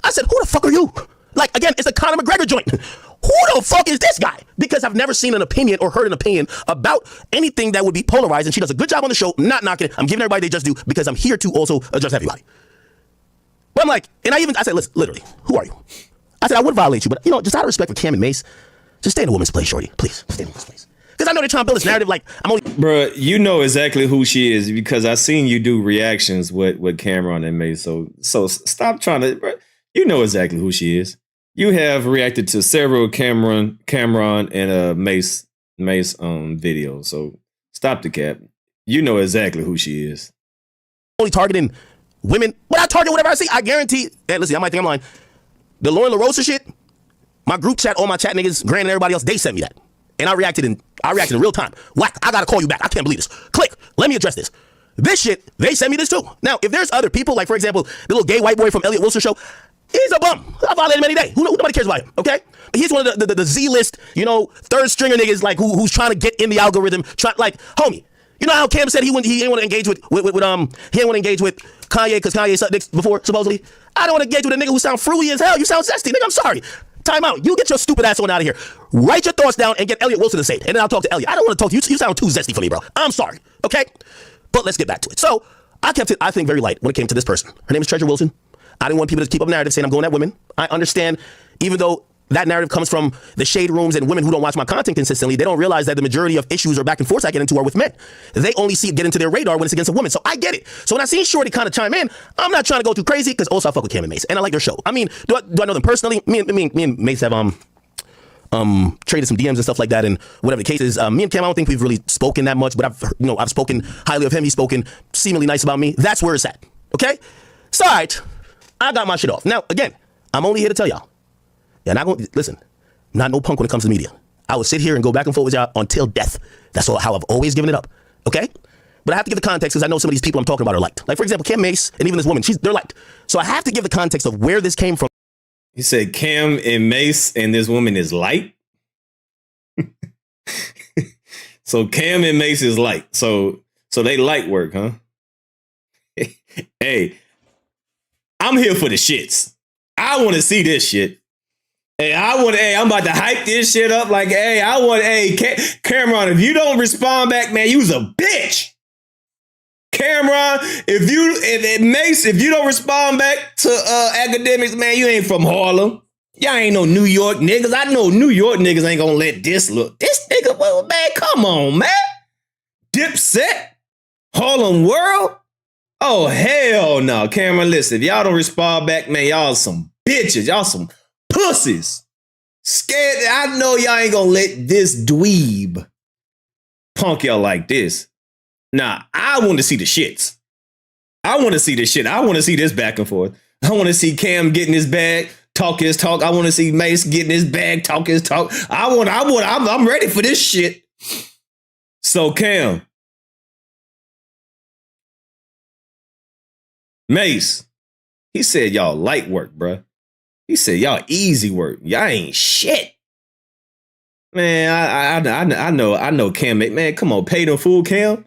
I said, who the fuck are you? Like, again, it's a Conor McGregor joint. Who the fuck is this guy? Because I've never seen an opinion or heard an opinion about anything that would be polarized, and she does a good job on the show, not knocking it. I'm giving everybody they just do because I'm here to also address everybody. But I'm like, and I said, listen, literally, who are you? I said, I wouldn't violate you, but just out of respect for Cam and Mase, just stay in a woman's place, shorty. Please, stay in a woman's place. Because I know they're trying to build this narrative like I'm only. Bruh, you know exactly who she is because I seen you do reactions with Camron and Mase. So stop trying to. Bruh, you know exactly who she is. You have reacted to several Camron and Mase videos. So stop the cap. You know exactly who she is. Only targeting women. When I target whatever I see, I guarantee. Hey, listen, I might think I'm lying. The Loren Lorosa shit. My group chat, all my chat niggas, Grant and everybody else, they sent me that. And I reacted in real time. Whack, I gotta call you back. I can't believe this. Click, let me address this. This shit, they sent me this too. Now, if there's other people, like for example, the little gay white boy from Elliot Wilson show, he's a bum. I violate him any day. Nobody cares about him, okay? But he's one of the Z-list, third stringer niggas like who's trying to get in the algorithm. Like, homie, you know how Cam said he ain't want to engage with Kanye because Kanye sucked dicks before, supposedly? I don't want to engage with a nigga who sound fruity as hell. You sound zesty, nigga. I'm sorry. Time out. You get your stupid ass on out of here. Write your thoughts down and get Elliot Wilson to say it. And then I'll talk to Elliot. I don't want to talk to you. You sound too zesty for me, bro. I'm sorry. Okay? But let's get back to it. So I kept it, I think, very light when it came to this person. Her name is Treasure Wilson. I didn't want people to keep up a narrative saying I'm going at women. I understand, even though that narrative comes from the shade rooms and women who don't watch my content consistently, they don't realize that the majority of issues or back and forth I get into are with men. They only see it get into their radar when it's against a woman. So I get it. So when I see Shorty kind of chime in, I'm not trying to go too crazy because also I fuck with Cam and Mase and I like their show. I mean, do I know them personally? Me and Mase have traded some DMs and stuff like that, and whatever the case is. Me and Cam, I don't think we've really spoken that much, but I've spoken highly of him. He's spoken seemingly nice about me. That's where it's at. Okay? So all right, I got my shit off. Now again, I'm only here to tell y'all. Yeah, not gonna listen. Not no punk when it comes to media. I will sit here and go back and forth with y'all until death. That's how I've always given it up. Okay? But I have to give the context because I know some of these people I'm talking about are liked. Like, for example, Cam Mase and even this woman, they're liked. So I have to give the context of where this came from. He said Cam and Mase and this woman is light. So Cam and Mase is light. So they light work, huh? Hey, I'm here for the shits. I want to see this shit. Hey, I'm about to hype this shit up like, Camron, if you don't respond back, man, you's a bitch. Camron, Mase, if you don't respond back to Akademiks, man, you ain't from Harlem. Y'all ain't no New York niggas. I know New York niggas ain't gonna let this nigga, well, man, come on, man. Dipset, Harlem World. Oh, hell no. Camron, listen, if y'all don't respond back, man, y'all some bitches. Y'all some pussies. Scared. I know y'all ain't gonna let this dweeb punk y'all like this. Nah, I want to see the shits. I want to see this shit. I want to see this back and forth. I want to see Cam getting his bag, talk his talk. I want to see Mase getting his bag, talk his talk. I'm ready for this shit. So Cam, Mase, he said y'all light work, bruh. He said y'all easy work. Y'all ain't shit. Man, I know Cam. Man, come on, pay them full, Cam.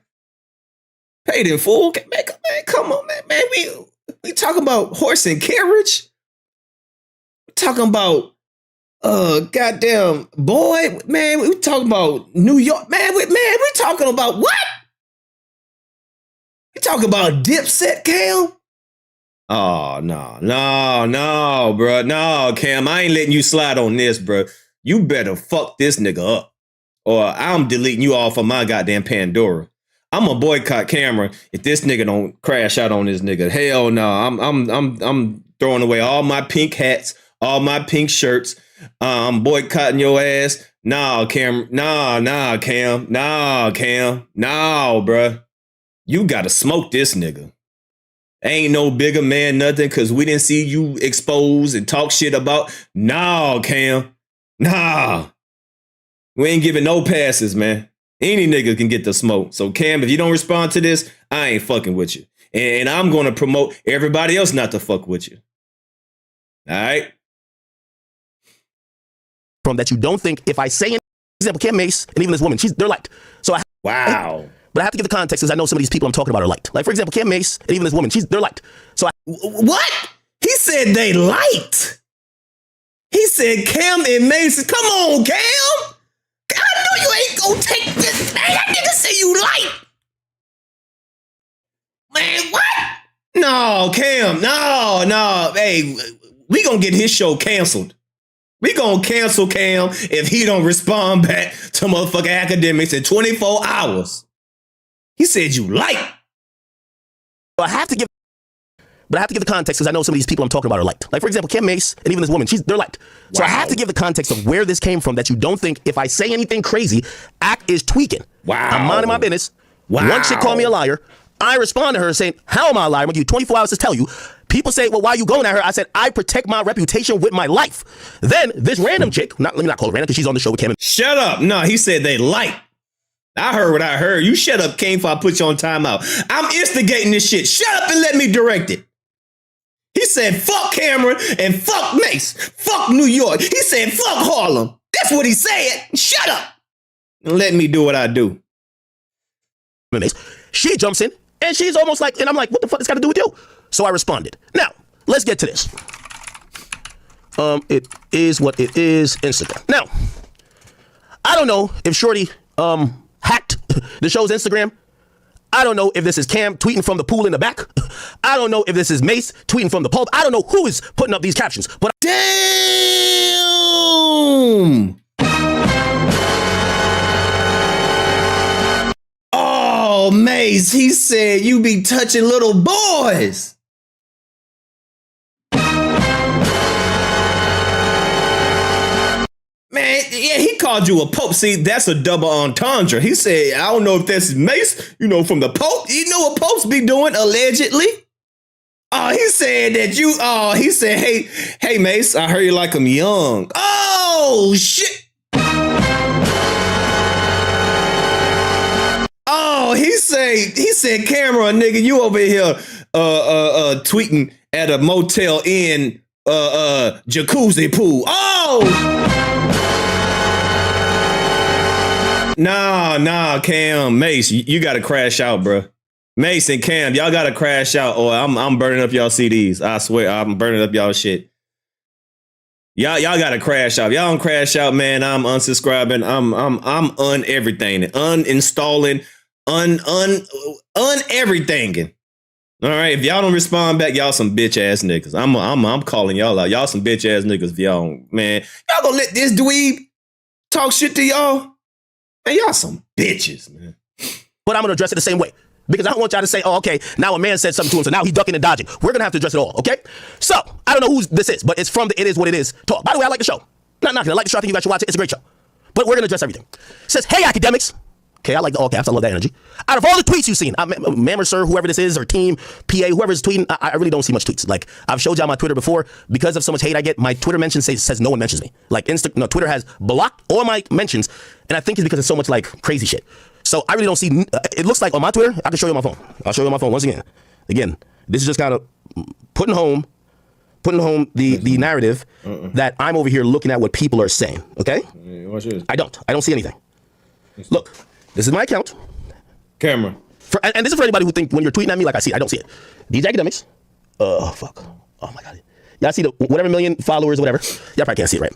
Pay them full, man. Come on, man. We talking about horse and carriage. We talking about goddamn boy, man. We talking about New York, man. We talking about what? We talking about Dipset, Cam. Oh, no, bro. No, Cam, I ain't letting you slide on this, bro. You better fuck this nigga up or I'm deleting you off of my goddamn Pandora. I'm gonna boycott Camron if this nigga don't crash out on this nigga. Hell no. I'm throwing away all my pink hats, all my pink shirts. I'm boycotting your ass. Nah, Cam. Nah, Cam. Nah, Cam. Nah, bro. You gotta smoke this nigga. Ain't no bigger man, nothing, because we didn't see you expose and talk shit about. Nah, Cam. Nah. We ain't giving no passes, man. Any nigga can get the smoke. So, Cam, if you don't respond to this, I ain't fucking with you. And I'm going to promote everybody else not to fuck with you. All right? From that you don't think if I say, for example, Cam Mase and even this woman, they're liked. So wow. but I have to give the context because I know some of these people I'm talking about are liked. Like, for example, Cam Mase and even this woman, they're liked. So what? He said they liked. He said Cam and Mase. Come on, Cam. I know you ain't gonna take this. Man, that nigga say you like. Man, what? No, Cam. No. Hey, we gonna get his show canceled. We gonna cancel Cam if he don't respond back to motherfucking Akademiks in 24 hours. He said you like. I have to give the context because I know some of these people I'm talking about are liked. Like, for example, Cam Mase and even this woman, they're liked. So I have to give the context of where this came from that you don't think if I say anything crazy, Ak is tweaking. Wow. I'm minding my business. Wow. One chick called me a liar. I respond to her saying, how am I a liar? I'm going to give you 24 hours to tell you. People say, well, why are you going at her? I said, I protect my reputation with my life. Then this random chick, let me not call her random because she's on the show with Cam. Shut up. No, he said they like. I heard what I heard. You shut up, Kane, before I put you on timeout. I'm instigating this shit. Shut up and let me direct it. He said, fuck Camron and fuck Mase. Fuck New York. He said, fuck Harlem. That's what he said. Shut up. And let me do what I do. She jumps in and she's almost like, and I'm like, what the fuck this got to do with you? So I responded. Now, let's get to this. It is what it is. Instagram. Now, I don't know if Shorty hacked the show's Instagram. I don't know if this is Cam tweeting from the pool in the back. I don't know if this is Mase tweeting from the pub. I don't know who is putting up these captions. But damn! Oh, Mase, he said you be touching little boys. Man, yeah, he called you a Pope. See, that's a double entendre. He said, I don't know if that's Mase, from the Pope. You know what Popes be doing, allegedly? Oh, he said that he said, hey, Mase, I heard you like him young. Oh, shit. Oh, he said, Camron, nigga, you over here tweeting at a Motel Inn jacuzzi pool. Oh! Nah, Cam, Mase, you gotta crash out, bro. Mase and Cam, y'all gotta crash out, or I'm burning up y'all CDs. I swear, I'm burning up y'all shit. Y'all gotta crash out. Y'all don't crash out, man. I'm unsubscribing. I'm un everything, uninstalling, un everything. All right, if y'all don't respond back, y'all some bitch ass niggas. I'm calling y'all out. Y'all some bitch ass niggas. If y'all don't, man, y'all gonna let this dweeb talk shit to y'all? Man, y'all some bitches, man. But I'm going to address it the same way. Because I don't want y'all to say, oh, okay, now a man said something to him, so now he's ducking and dodging. We're going to have to address it all, okay? So, I don't know who this is, but it's from the It Is What It Is talk. By the way, I like the show. Not knocking. I like the show. I think you guys should watch it. It's a great show. But we're going to address everything. It says, hey, Akademiks. Okay, I like the all caps. I love that energy. Out of all the tweets you've seen, ma'am or sir, whoever this is, or team, PA, whoever's tweeting, I really don't see much tweets. Like, I've showed y'all my Twitter before. Because of so much hate I get, my Twitter mention says no one mentions me. Like, Twitter has blocked all my mentions, and I think it's because of so much, like, crazy shit. So I really don't see, it looks like on my Twitter, I can show you on my phone. I'll show you on my phone once again. Again, this is just kind of putting home the narrative that I'm over here looking at what people are saying, okay? I don't see anything. Look, this is my account. Camera. And this is for anybody who think when you're tweeting at me, like I see it. I don't see it. DJ Akademiks. Fuck. Oh my God. Y'all see the whatever million followers, whatever. Y'all probably can't see it, right?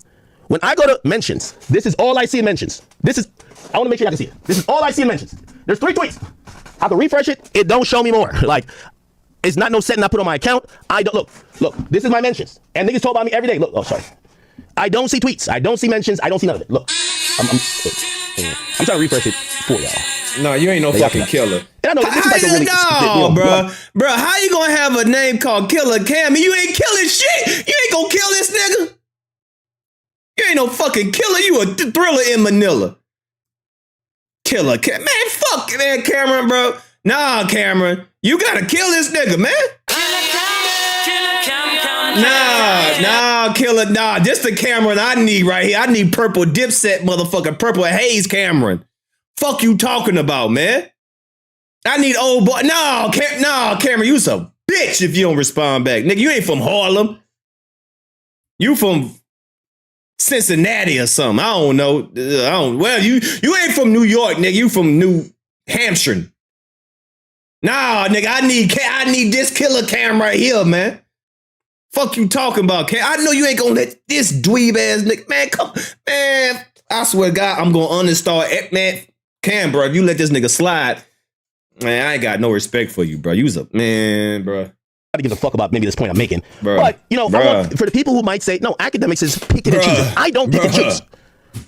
When I go to mentions, this is all I see in mentions. I want to make sure y'all can see it. This is all I see in mentions. There's 3 tweets. I can refresh it. It don't show me more. Like, it's not no setting I put on my account. I don't, look, this is my mentions. And niggas talk about me every day. Look, oh, sorry. I don't see tweets. I don't see mentions. I don't see none of it. Look, I'm trying to refresh it for y'all. No, you ain't no fucking killer. And I know this is like a really bro, how you gonna have a name called Killer Cam? You ain't killing shit. You ain't gonna kill this nigga. You ain't no fucking killer. You a thriller in Manila. Killer Cam, man, fuck that Camron, bro. Nah, Camron, you gotta kill this nigga, man. Nah, killer, nah. This the Camron I need right here. I need purple Dipset, motherfucker, purple haze Camron. Fuck you talking about, man? I need old boy. No, Camron, you a bitch if you don't respond back. Nigga, you ain't from Harlem. You from Cincinnati or something. I don't know. Well, you ain't from New York, nigga. You from hamstring. Nah, nigga, I need this killer cam right here, man. Fuck you talking about, Cam? I know you ain't gonna let this dweeb ass nigga, man, come, man. I swear to God, I'm gonna uninstall it, man. Cam, bro, if you let this nigga slide, man, I ain't got no respect for you, bro. You's a man, bro. I give a fuck about maybe this point I'm making. Bruh. But, you know, for the people who might say, no, Akademiks is picking and choosing. I don't pick and choose.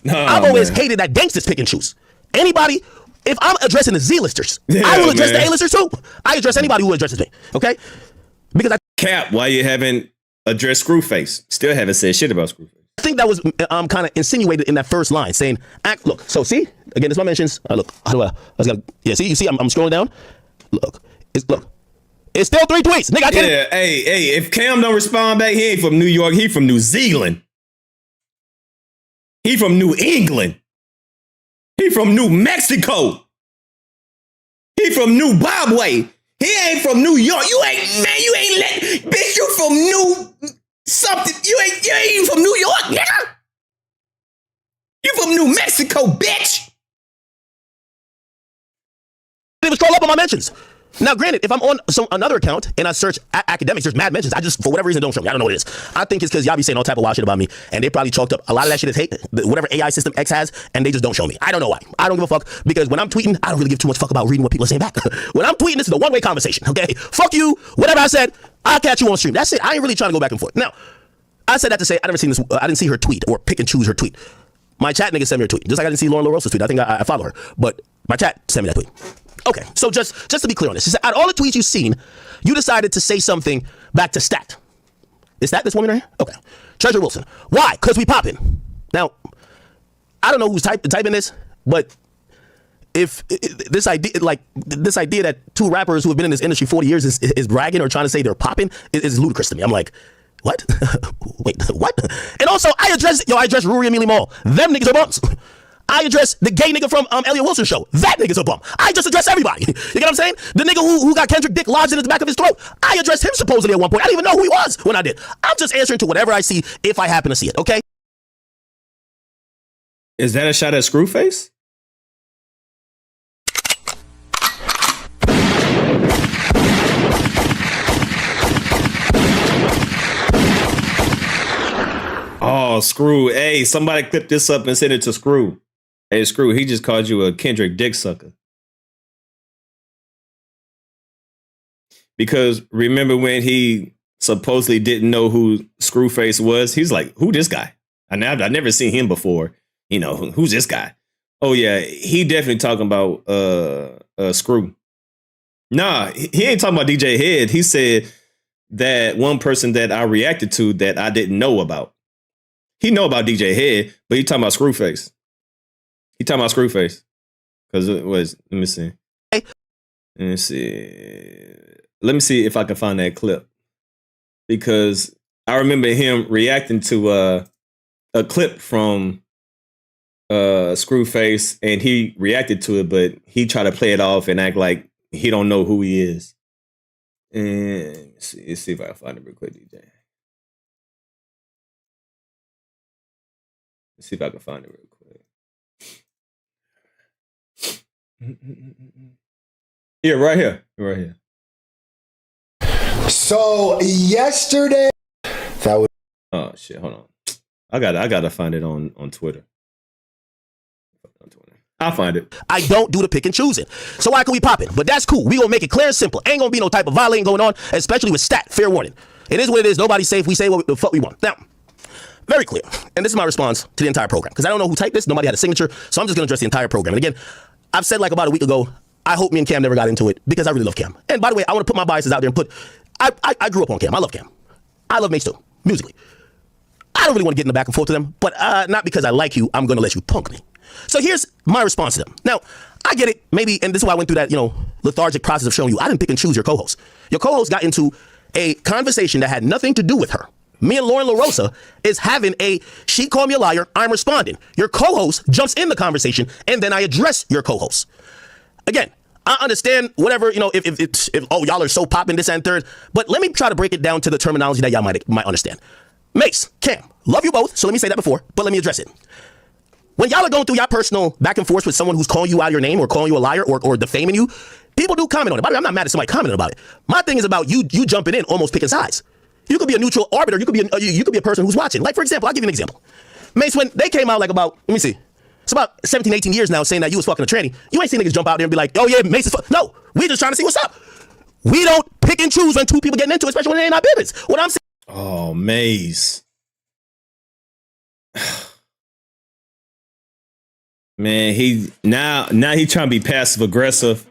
I've always hated that gangsters pick and choose. Anybody, if I'm addressing the Z-listers, I will address the A-listers too. I address anybody who addresses me, okay? Because Cap, why you haven't addressed Screwface? Still haven't said shit about Screwface. I think that was kind of insinuated in that first line, saying, look, so see, again, this is my mentions. Look, how do see, you see, I'm scrolling down. Look, it's still 3 tweets. Nigga, I can't. Yeah, hey, if Cam don't respond back, he ain't from New York, he from New Zealand. He from New England. He from New Mexico. He from New Zimbabwe. He ain't from New York. You ain't bitch, you from New something. You ain't even from New York, nigga. You from New Mexico, bitch. It was scroll up on my mentions. Now, granted, if I'm on another account and I search Akademiks, there's mad mentions. I just, for whatever reason, don't show me. I don't know what it is. I think it's because y'all be saying all type of wild shit about me, and they probably chalked up a lot of that shit as hate, whatever AI system X has, and they just don't show me. I don't know why. I don't give a fuck, because when I'm tweeting, I don't really give too much fuck about reading what people are saying back. When I'm tweeting, this is a one-way conversation, okay? Fuck you, whatever I said, I'll catch you on stream. That's it. I ain't really trying to go back and forth. Now, I said that to say I didn't see her tweet or pick and choose her tweet. My chat nigga sent me her tweet. Just like I didn't see Loren Lorosa's tweet. I think I follow her, but my chat sent me that tweet. Okay, so just to be clear on this, she said, out of all the tweets you've seen, you decided to say something back to Stat. Is that this woman right here? Okay. Treasure Wilson. Why? Because we popping. Now, I don't know who's typing this, but if this idea that 2 rappers who have been in this industry 40 years is bragging or trying to say they're popping is ludicrous to me. I'm like, what? Wait, what? And also, I address Rory and Mealy Mall. Them niggas are bumps. I address the gay nigga from Elliot Wilson's show. That nigga's a bum. I just address everybody. You get what I'm saying? The nigga who got Kendrick dick lodged in the back of his throat. I addressed him supposedly at one point. I didn't even know who he was when I did. I'm just answering to whatever I see if I happen to see it, okay? Is that a shot at Screwface? Oh, Screw. Hey, somebody clip this up and send it to Screw. Hey, Screw, he just called you a Kendrick dick sucker. Because remember when he supposedly didn't know who Screwface was? He's like, who this guy? I've never seen him before. You know, who's this guy? Oh, yeah, he definitely talking about Screw. Nah, he ain't talking about DJ Head. He said that one person that I reacted to that I didn't know about. He know about DJ Head, but he talking about Screwface. He talking about Screwface. Because it was, let me see. Let me see if I can find that clip. Because I remember him reacting to a clip from Screwface, and he reacted to it, but he tried to play it off and act like he don't know who he is. And let's see if I can find it real quick, DJ. Let's see if I can find it real quick. Yeah, right here. Right here. So yesterday, that was. Oh shit! Hold on. I gotta find it on Twitter. I'll find it. I don't do the pick and choosing. So why can we pop it? But that's cool. We gonna make it clear and simple. Ain't gonna be no type of violating going on, especially with Stat. Fair warning. It is what it is. Nobody's safe. We say what the fuck we want. Now, very clear. And this is my response to the entire program. Because I don't know who typed this. Nobody had a signature. So I'm just going to address the entire program. And again, I've said like about a week ago, I hope me and Cam never got into it because I really love Cam. And by the way, I want to put my biases out there and put, I grew up on Cam. I love Cam. I love Mase too, musically. I don't really want to get in the back and forth to them, but not because I like you, I'm going to let you punk me. So here's my response to them. Now, I get it, maybe, and this is why I went through that, lethargic process of showing you I didn't pick and choose your co-host. Your co-host got into a conversation that had nothing to do with her. Me and Loren Lorosa is having she called me a liar, I'm responding. Your co-host jumps in the conversation, and then I address your co-host. Again, I understand whatever, if y'all are so popping this and third, but let me try to break it down to the terminology that y'all might understand. Mase, Cam, love you both, so let me say that before, but let me address it. when y'all are going through your personal back and forth with someone who's calling you out your name or calling you a liar or defaming you, people do comment on it. By the way, I'm not mad at somebody commenting about it. My thing is about you jumping in, almost picking sides. You could be a neutral arbiter. You could be a person who's watching. Like, for example, I'll give you an example. Mase, when they came out like about, let me see, it's about 17, 18 years now saying that you was fucking a tranny. You ain't seen niggas jump out there and be like, oh yeah, Mase is No, we just trying to see what's up. We don't pick and choose when two people getting into it, especially when it ain't our business. What I'm saying. Oh, Mase. Man, now he trying to be passive aggressive.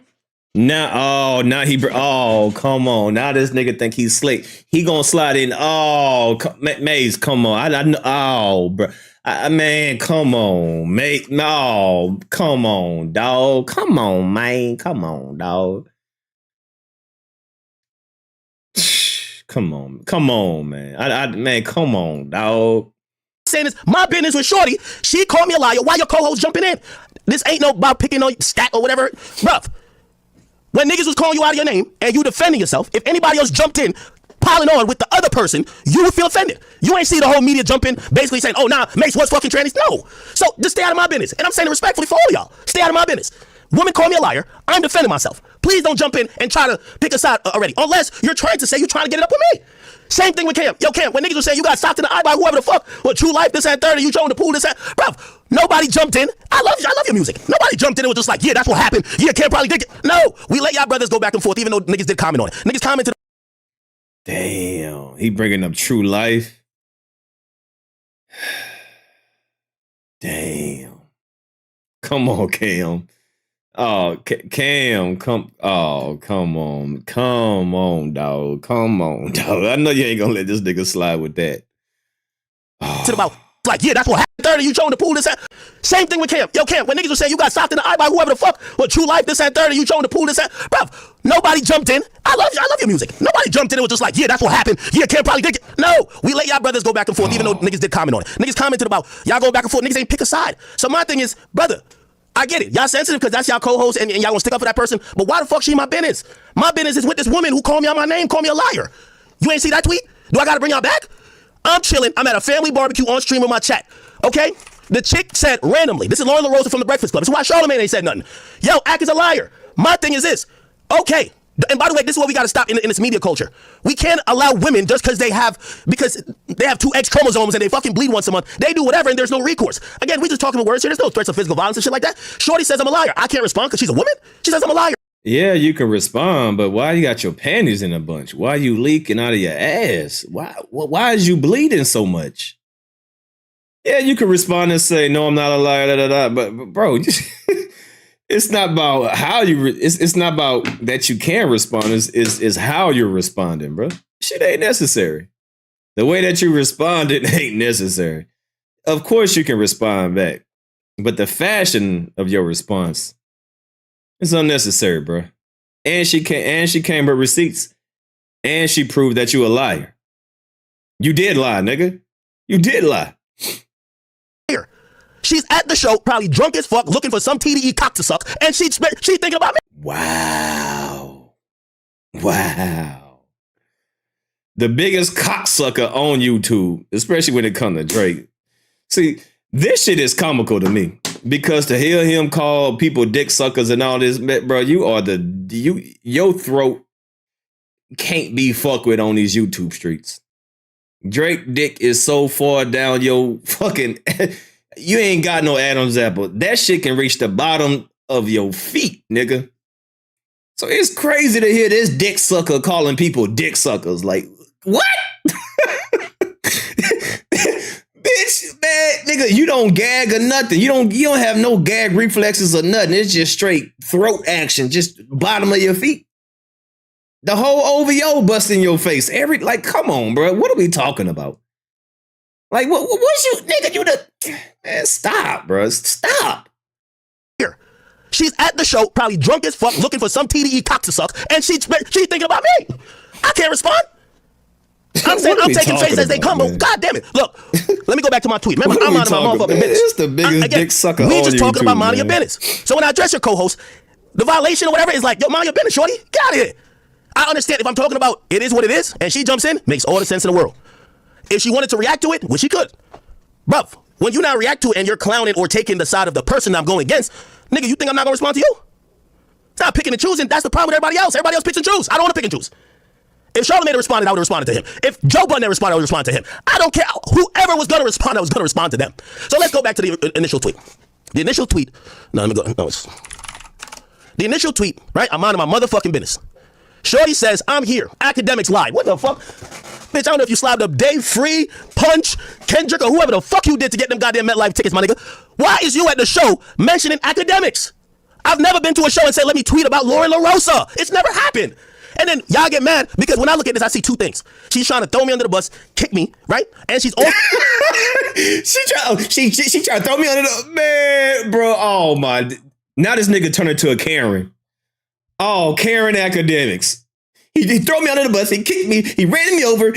Now come on. Now this nigga think he's slick. He gonna slide in. Mase, come on. Bro. Man, come on, mate. No, come on, dog. Come on, man. Come on, dog. Come on, man. Man, come on, dog. Saying this, my business with Shorty. She called me a liar. Why your co-host jumping in? This ain't no about picking on stat or whatever, bruv. When niggas was calling you out of your name and you defending yourself, if anybody else jumped in, piling on with the other person, you would feel offended. You ain't see the whole media jump in, basically saying, oh, nah, Mase was fucking trannies. No. So just stay out of my business. And I'm saying it respectfully for all of y'all. Stay out of my business. Women call me a liar. I'm defending myself. Please don't jump in and try to pick a side already. Unless you're trying to say you're trying to get it up with me. Same thing with Cam. Yo, Cam, when niggas were saying you got socked in the eye by whoever the fuck, what, True Life, this and 30, you showing the pool, this and, bruv, nobody jumped in. I love your music. Nobody jumped in and was just like, yeah, that's what happened. Yeah, Cam probably did it. No, we let y'all brothers go back and forth, even though niggas did comment on it. Niggas commented. Damn, he bringing up True Life. Damn. Come on, Cam. Oh, Cam, come on, dog. Come on, dog. I know you ain't gonna let this nigga slide with that. To about like, yeah, that's what happened. 30, you showing the pool, this and same thing with Cam. Yo, Cam, when niggas were saying you got socked in the eye by whoever the fuck, what, True Life, this and 30, you showing the pool, this and, bruv, nobody jumped in. I love your music. Nobody jumped in and was just like, yeah, that's what happened. Yeah, Cam probably did it. No, we let y'all brothers go back and forth, even though niggas did comment on it. Niggas commented about y'all go back and forth. Niggas ain't pick a side. So my thing is, brother, I get it. Y'all sensitive because that's y'all co-host and y'all gonna stick up for that person. But why the fuck she in my business? My business is with this woman who called me out my name, called me a liar. You ain't see that tweet? Do I gotta bring y'all back? I'm chilling. I'm at a family barbecue on stream with my chat. Okay? The chick said randomly, this is Loren Lorosa from the Breakfast Club. This is why Charlamagne ain't said nothing. Yo, Ak is a liar. My thing is this. Okay. And by the way, this is what we got to stop in this media culture. We can't allow women just because they have two X chromosomes and they fucking bleed once a month. They do whatever and there's no recourse. Again, we just talking about words here. There's no threats of physical violence and shit like that. Shorty says I'm a liar. I can't respond because she's a woman. She says I'm a liar. Yeah, you can respond, but why you got your panties in a bunch? Why you leaking out of your ass? Why is you bleeding so much? Yeah, you can respond and say, no, I'm not a liar, but bro, it's not about how you. It's not about that you can respond. Is how you're responding, bro. Shit ain't necessary. The way that you responded ain't necessary. Of course, you can respond back, but the fashion of your response is unnecessary, bro. And she came with receipts, and she proved that you a liar. You did lie, nigga. You did lie. She's at the show, probably drunk as fuck, looking for some TDE cock to suck, and she thinking about me. Wow. The biggest cocksucker on YouTube, especially when it comes to Drake. See, this shit is comical to me because to hear him call people dick suckers and all this, bro, your throat can't be fucked with on these YouTube streets. Drake dick is so far down your fucking. You ain't got no Adam's apple. That shit can reach the bottom of your feet, nigga. So it's crazy to hear this dick sucker calling people dick suckers. Like, what? Bitch, man, nigga, you don't gag or nothing. You don't have no gag reflexes or nothing. It's just straight throat action, just bottom of your feet. The whole OVO busting your face. Come on, bro. What are we talking about? Like, what's you, nigga, man, stop, bro. Stop. Here. She's at the show, probably drunk as fuck, looking for some TDE cock to suck, and she's thinking about me. I can't respond. I'm saying I'm taking face as they come, but god damn it. Look, let me go back to my tweet. Remember, I'm out of my motherfucking business. It's the biggest dick sucker on We just talking YouTube, about minding your man. business. So when I address your co-host, the violation or whatever is like, yo, mind your business, shorty. Get out of here. I understand if I'm talking about it is what it is, and she jumps in, makes all the sense in the world. If she wanted to react to it, which she could. Bruv, when you now react to it and you're clowning or taking the side of the person I'm going against, nigga, you think I'm not gonna respond to you? It's not picking and choosing. That's the problem with everybody else. Everybody else picks and choose. I don't want to pick and choose. If Charlamagne responded, I would have responded to him. If Joe Budden responded, I would respond to him. I don't care. Whoever was going to respond, I was going to respond to them. So let's go back to the initial tweet. The initial tweet. No, let me go. No, it's the initial tweet, right? I'm minding my motherfucking business. Shorty says, I'm here. Akademiks lied. What the fuck? Bitch, I don't know if you slapped up Dave Free, Punch, Kendrick, or whoever the fuck you did to get them goddamn MetLife tickets, my nigga. Why is you at the show mentioning Akademiks? I've never been to a show and said, let me tweet about Loren Lorosa. It's never happened. And then y'all get mad because when I look at this, I see two things. She's trying to throw me under the bus, kick me, right? And she's also she trying to throw me under the man, bro. Oh my! Now this nigga turned into a Karen. Oh, Karen Akademiks. He threw me under the bus. He kicked me. He ran me over.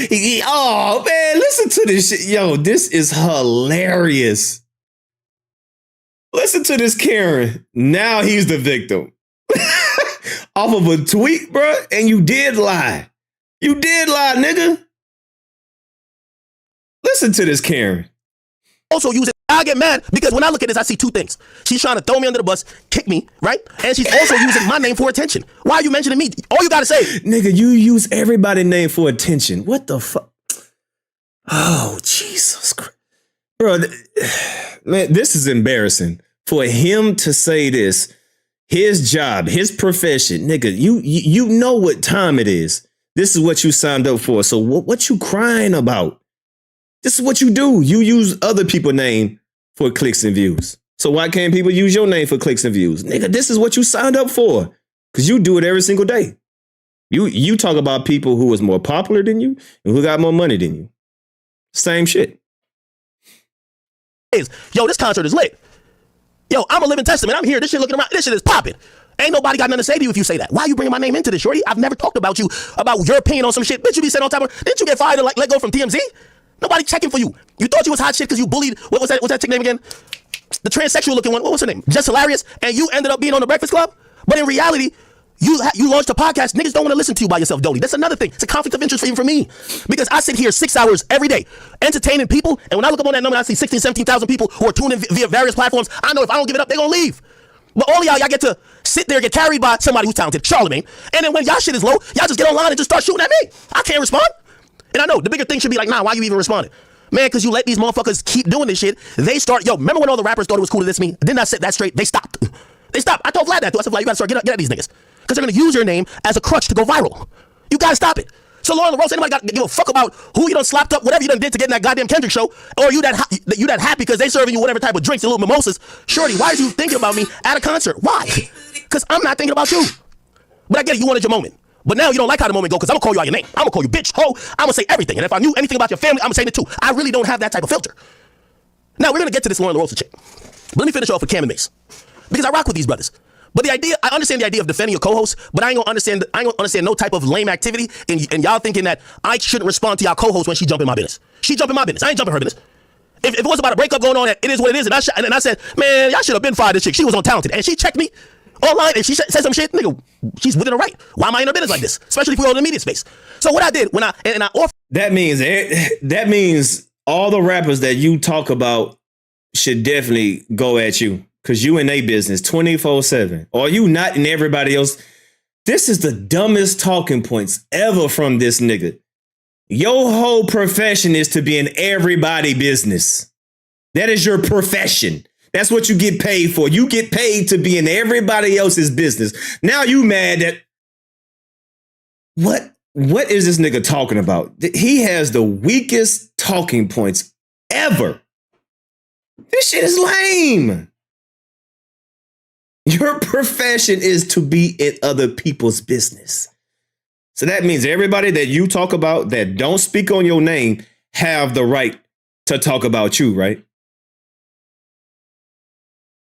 Oh man, listen to this shit, yo. This is hilarious. Listen to this, Karen. Now he's the victim. Off of a tweet, bro, and you did lie. You did lie, nigga. Listen to this, Karen. Also using, I get mad because when I look at this, I see two things. She's trying to throw me under the bus, kick me, right? And she's also using my name for attention. Why are you mentioning me? All you gotta say, nigga, you use everybody's name for attention. What the fuck? Oh, Jesus Christ. Bro, man, this is embarrassing. For him to say this, his job, his profession, nigga, you know what time it is. This is what you signed up for. So what you crying about? This is what you do. You use other people's name for clicks and views. So why can't people use your name for clicks and views? Nigga, this is what you signed up for. Because you do it every single day. You talk about people who was more popular than you and who got more money than you. Same shit. Yo, this concert is lit. Yo, I'm a living testament. I'm here. This shit looking around. This shit is popping. Ain't nobody got nothing to say to you if you say that. Why are you bringing my name into this, shorty? I've never talked about you, about your opinion on some shit. Bitch, you be saying all the time. Didn't you get fired and let go from TMZ? Nobody checking for you. You thought you was hot shit because you bullied. What's that chick name again? The transsexual looking one. What was her name? Just Hilarious. And you ended up being on the Breakfast Club. But in reality, you launched a podcast. Niggas don't want to listen to you by yourself, Dolly. That's another thing. It's a conflict of interest for me. Because I sit here 6 hours every day entertaining people. And when I look up on that number, I see 16, 17,000 people who are tuned in via various platforms. I know if I don't give it up, they're going to leave. But all y'all get to sit there, get carried by somebody who's talented, Charlamagne. And then when y'all shit is low, y'all just get online and just start shooting at me. I can't respond. And I know the bigger thing should be like, nah, why you even responding? Man, because you let these motherfuckers keep doing this shit. They start, yo, remember when all the rappers thought it was cool to diss me? Didn't I set that straight? They stopped. They stopped. I told Vlad that too. I said, Vlad, you gotta start get at these niggas. Because they're gonna use your name as a crutch to go viral. You gotta stop it. So Loren Lorosa, anybody got to give a fuck about who you done slapped up, whatever you done did to get in that goddamn Kendrick show, or you that happy because they serving you whatever type of drinks and little mimosas. Shorty, why are you thinking about me at a concert? Why? Because I'm not thinking about you. But I get it, you wanted your moment. But now you don't like how the moment go because I'm gonna call you out your name. I'm gonna call you bitch, ho. I'm gonna say everything. And if I knew anything about your family, I'm gonna say it too. I really don't have that type of filter. Now we're gonna get to this Loren Lorosa chick. But let me finish off with Cam and Mase. Because I rock with these brothers. But the idea, I understand the idea of defending your co-host, but I ain't gonna understand no type of lame activity and y'all thinking that I shouldn't respond to y'all co-host when she jump in my business. She jump in my business. I ain't jumping her business. If it was about a breakup going on, it is what it is. And I said, man, y'all should have been fired this chick. She was on Talented. And she checked me online and she said some shit. Nigga, she's within her right. Why am I in her business like this? Especially if we're in the media space. So what I did when I offered. That means all the rappers that you talk about should definitely go at you. Because you in a business 24/7. Or you not in everybody else. This is the dumbest talking points ever from this nigga. Your whole profession is to be in everybody business. That is your profession. That's what you get paid for. You get paid to be in everybody else's business. Now you mad that... What is this nigga talking about? He has the weakest talking points ever. This shit is lame. Your profession is to be in other people's business. So that means everybody that you talk about that don't speak on your name have the right to talk about you, right?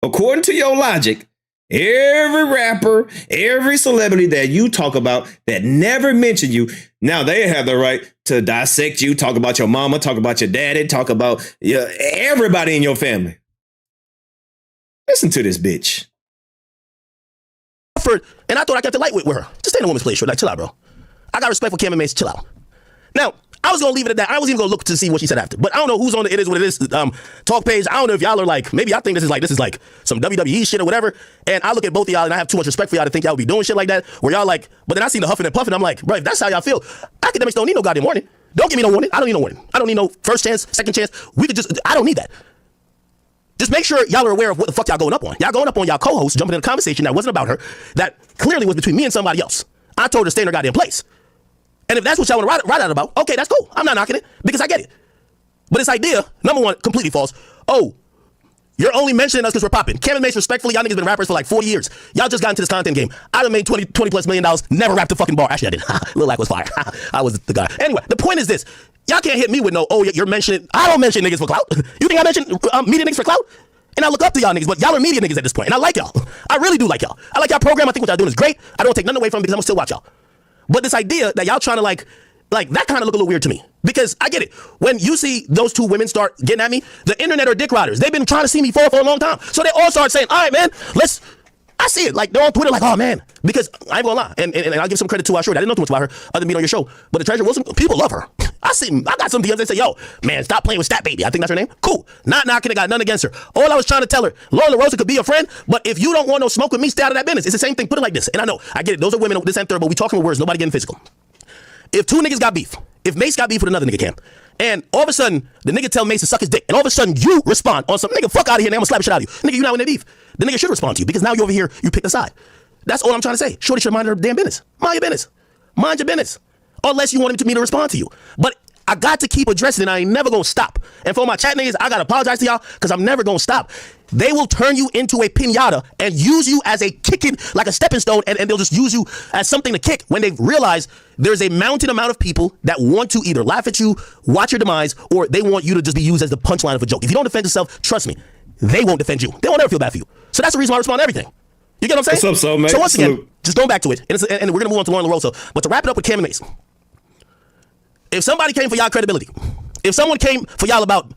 According to your logic, every rapper, every celebrity that you talk about that never mentioned you, now they have the right to dissect you, talk about your mama, talk about your daddy, talk about everybody in your family. Listen to this bitch. And I thought I kept it light with her. Just stay in a woman's place, short. Like, chill out, bro. I got respect for Cam and Mase. Chill out. Now, I was gonna leave it at that. I was even gonna look to see what she said after. But I don't know who's on the It Is What It Is talk page. I don't know if y'all are like, maybe I think this is like some WWE shit or whatever. And I look at both of y'all and I have too much respect for y'all to think y'all would be doing shit like that. Where y'all like, but then I seen the huffing and puffing. I'm like, bro, if that's how y'all feel, Academics don't need no goddamn warning. Don't give me no warning. I don't need no warning. I don't need no first chance, second chance. We could just, I don't need that. Just make sure y'all are aware of what the fuck y'all going up on. Y'all going up on y'all co-host, jumping in a conversation that wasn't about her, that clearly was between me and somebody else. I told her to stay in her goddamn place. And if that's what y'all want to write out about, okay, that's cool. I'm not knocking it because I get it. But this idea, number one, completely false. Oh, you're only mentioning us because we're popping. Camron, Mase, respectfully, y'all niggas been rappers for like 40 years. Y'all just got into this content game. I done made $20 plus million, never rapped a fucking bar. Actually, I did. Lil Lack was fire. I was the guy. Anyway, the point is this. Y'all can't hit me with no, oh, you're mentioning, I don't mention niggas for clout. You think I mention media niggas for clout? And I look up to y'all niggas, but y'all are media niggas at this point. And I like y'all. I really do like y'all. I like y'all program. I think what y'all doing is great. I don't take nothing away from it because I'm gonna still watch y'all. But this idea that y'all trying to like that kind of look a little weird to me. Because I get it. When you see those two women start getting at me, the internet are dick riders. They've been trying to see me fall for a long time. So they all start saying, all right, man, I see it. Like, they're on Twitter like, oh, man. Because I ain't gonna lie. And I'll give some credit to her. Sure, I didn't know too much about her other than being on your show. But the Treasure Wilson, people love her. I got some DMs that say, yo, man, stop playing with Stat Baby. I think that's her name. Cool. Not knocking it. Got nothing against her. All I was trying to tell her, Loren Lorosa could be a friend, but if you don't want no smoke with me, stay out of that business. It's the same thing. Put it like this. And I know, I get it. Those are women, this and third, but we talking with words. Nobody getting physical. If two niggas got beef, if Mase got beef with another nigga, Cam, and all of a sudden the nigga tell Mase to suck his dick, and all of a sudden you respond on some nigga, fuck out of here, and I'm gonna slap the shit out of you. Nigga, you not in that beef. The nigga should respond to you because now you over here, you pick a side. That's all I'm trying to say. Shorty should mind her damn business. Mind your business. Mind your business. Unless you want me to respond to you. But I got to keep addressing it. I ain't never gonna stop. And for my chat niggas, I gotta apologize to y'all because I'm never gonna stop. They will turn you into a pinata and use you as a kicking, like a stepping stone, and they'll just use you as something to kick when they realize there's a mountain amount of people that want to either laugh at you, watch your demise, or they want you to just be used as the punchline of a joke. If you don't defend yourself, trust me, they won't defend you. They won't ever feel bad for you. So that's the reason why I respond to everything. You get what I'm saying? What's up, so, mate? So once again, just going back to it, and we're gonna move on to Loren Lorosa, but to wrap it up with Camron Mase. If somebody came for y'all credibility, if someone came for y'all about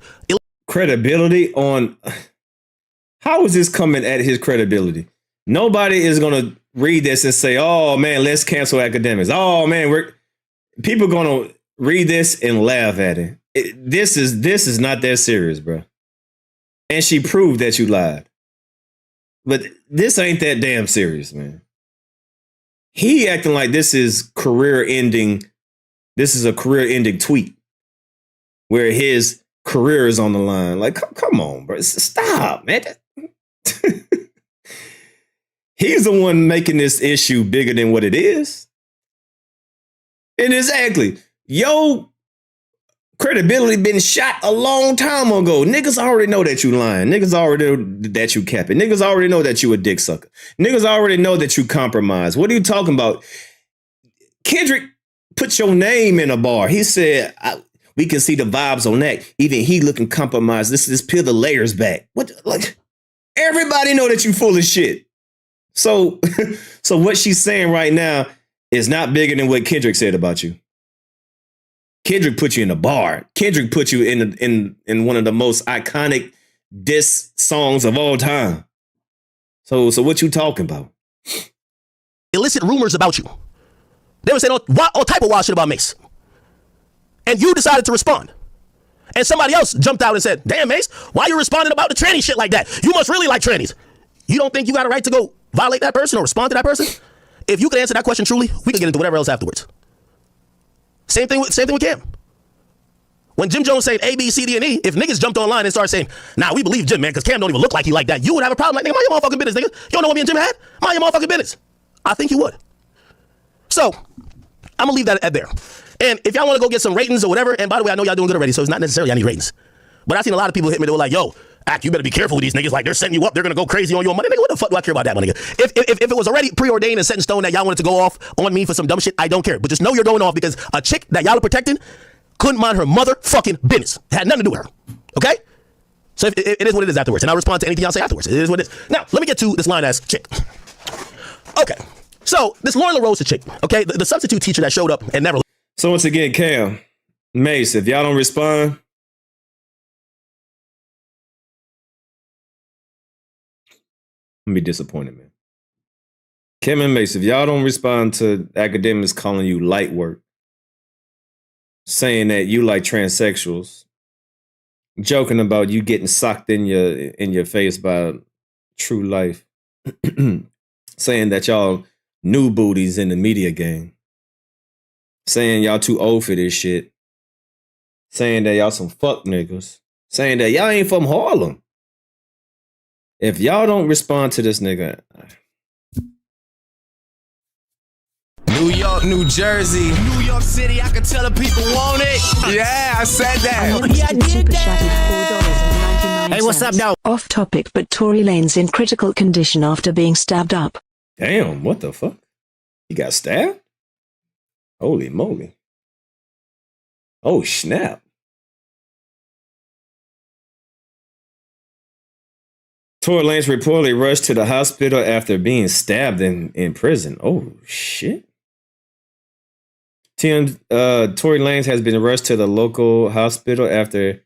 credibility on, how is this coming at his credibility? Nobody is gonna read this and say, "Oh man, let's cancel Akademiks." Oh man, people gonna read this and laugh at it. This is not that serious, bro. And she proved that you lied. But this ain't that damn serious, man. He acting like this is career ending. This is a career ending tweet where his career is on the line. Like, come on, bro. Stop, man. He's the one making this issue bigger than what it is. And exactly, yo, credibility been shot a long time ago. Niggas already know that you lying. Niggas already know that you capping. Niggas already know that you a dick sucker. Niggas already know that you compromise. What are you talking about? Kendrick put your name in a bar. He said, we can see the vibes on that. Even he looking compromised. This peel the layers back. What? Like, everybody know that you full of shit. So what she's saying right now is not bigger than what Kendrick said about you. Kendrick put you in a bar. Kendrick put you in one of the most iconic diss songs of all time. So what you talking about? Illicit rumors about you. They were saying all type of wild shit about Mase. And you decided to respond. And somebody else jumped out and said, damn, Mase, why you responding about the tranny shit like that? You must really like trannies. You don't think you got a right to go violate that person or respond to that person? If you could answer that question truly, we could get into whatever else afterwards. Same thing with Cam. When Jim Jones said A, B, C, D, and E, if niggas jumped online and started saying, nah, we believe Jim, man, because Cam don't even look like he like that, you would have a problem. Like, nigga, mind your motherfucking business, nigga. You don't know what me and Jim had? Mind your motherfucking business. I think you would. So, I'm gonna leave that at there. And if y'all want to go get some ratings or whatever, and by the way, I know y'all doing good already, so it's not necessarily I need ratings. But I've seen a lot of people hit me, they were like, yo, Ak, you better be careful with these niggas. Like, they're setting you up. They're going to go crazy on your money. Nigga, what the fuck do I care about that, my nigga? If it was already preordained and set in stone that y'all wanted to go off on me for some dumb shit, I don't care. But just know you're going off because a chick that y'all are protecting couldn't mind her motherfucking business. It had nothing to do with her. Okay? So it is what it is afterwards. And I'll respond to anything y'all say afterwards. It is what it is. Now, let me get to this line-ass chick. Okay. So, this Loren Lorosa chick, okay? The substitute teacher that showed up and never... So, once again, Cam, Mase, if y'all don't respond... I'm gonna be disappointed, man. Camron Mase, if y'all don't respond to Akademiks calling you light work, saying that you like transsexuals, joking about you getting socked in your face by True Life, saying that y'all new booties in the media game, saying y'all too old for this shit, saying that y'all some fuck niggas, saying that y'all ain't from Harlem. If y'all don't respond to this nigga, New York, New Jersey, New York City, I can tell the people want it. Yeah, I said that. Yeah, I did that. Hey, what's up, though? Off topic, but Tory Lanez in critical condition after being stabbed up. damn, what the fuck? He got stabbed? Holy moly. Oh, snap. Tory Lanez reportedly rushed to the hospital after being stabbed in prison. Oh, shit. Tory Lanez has been rushed to the local hospital after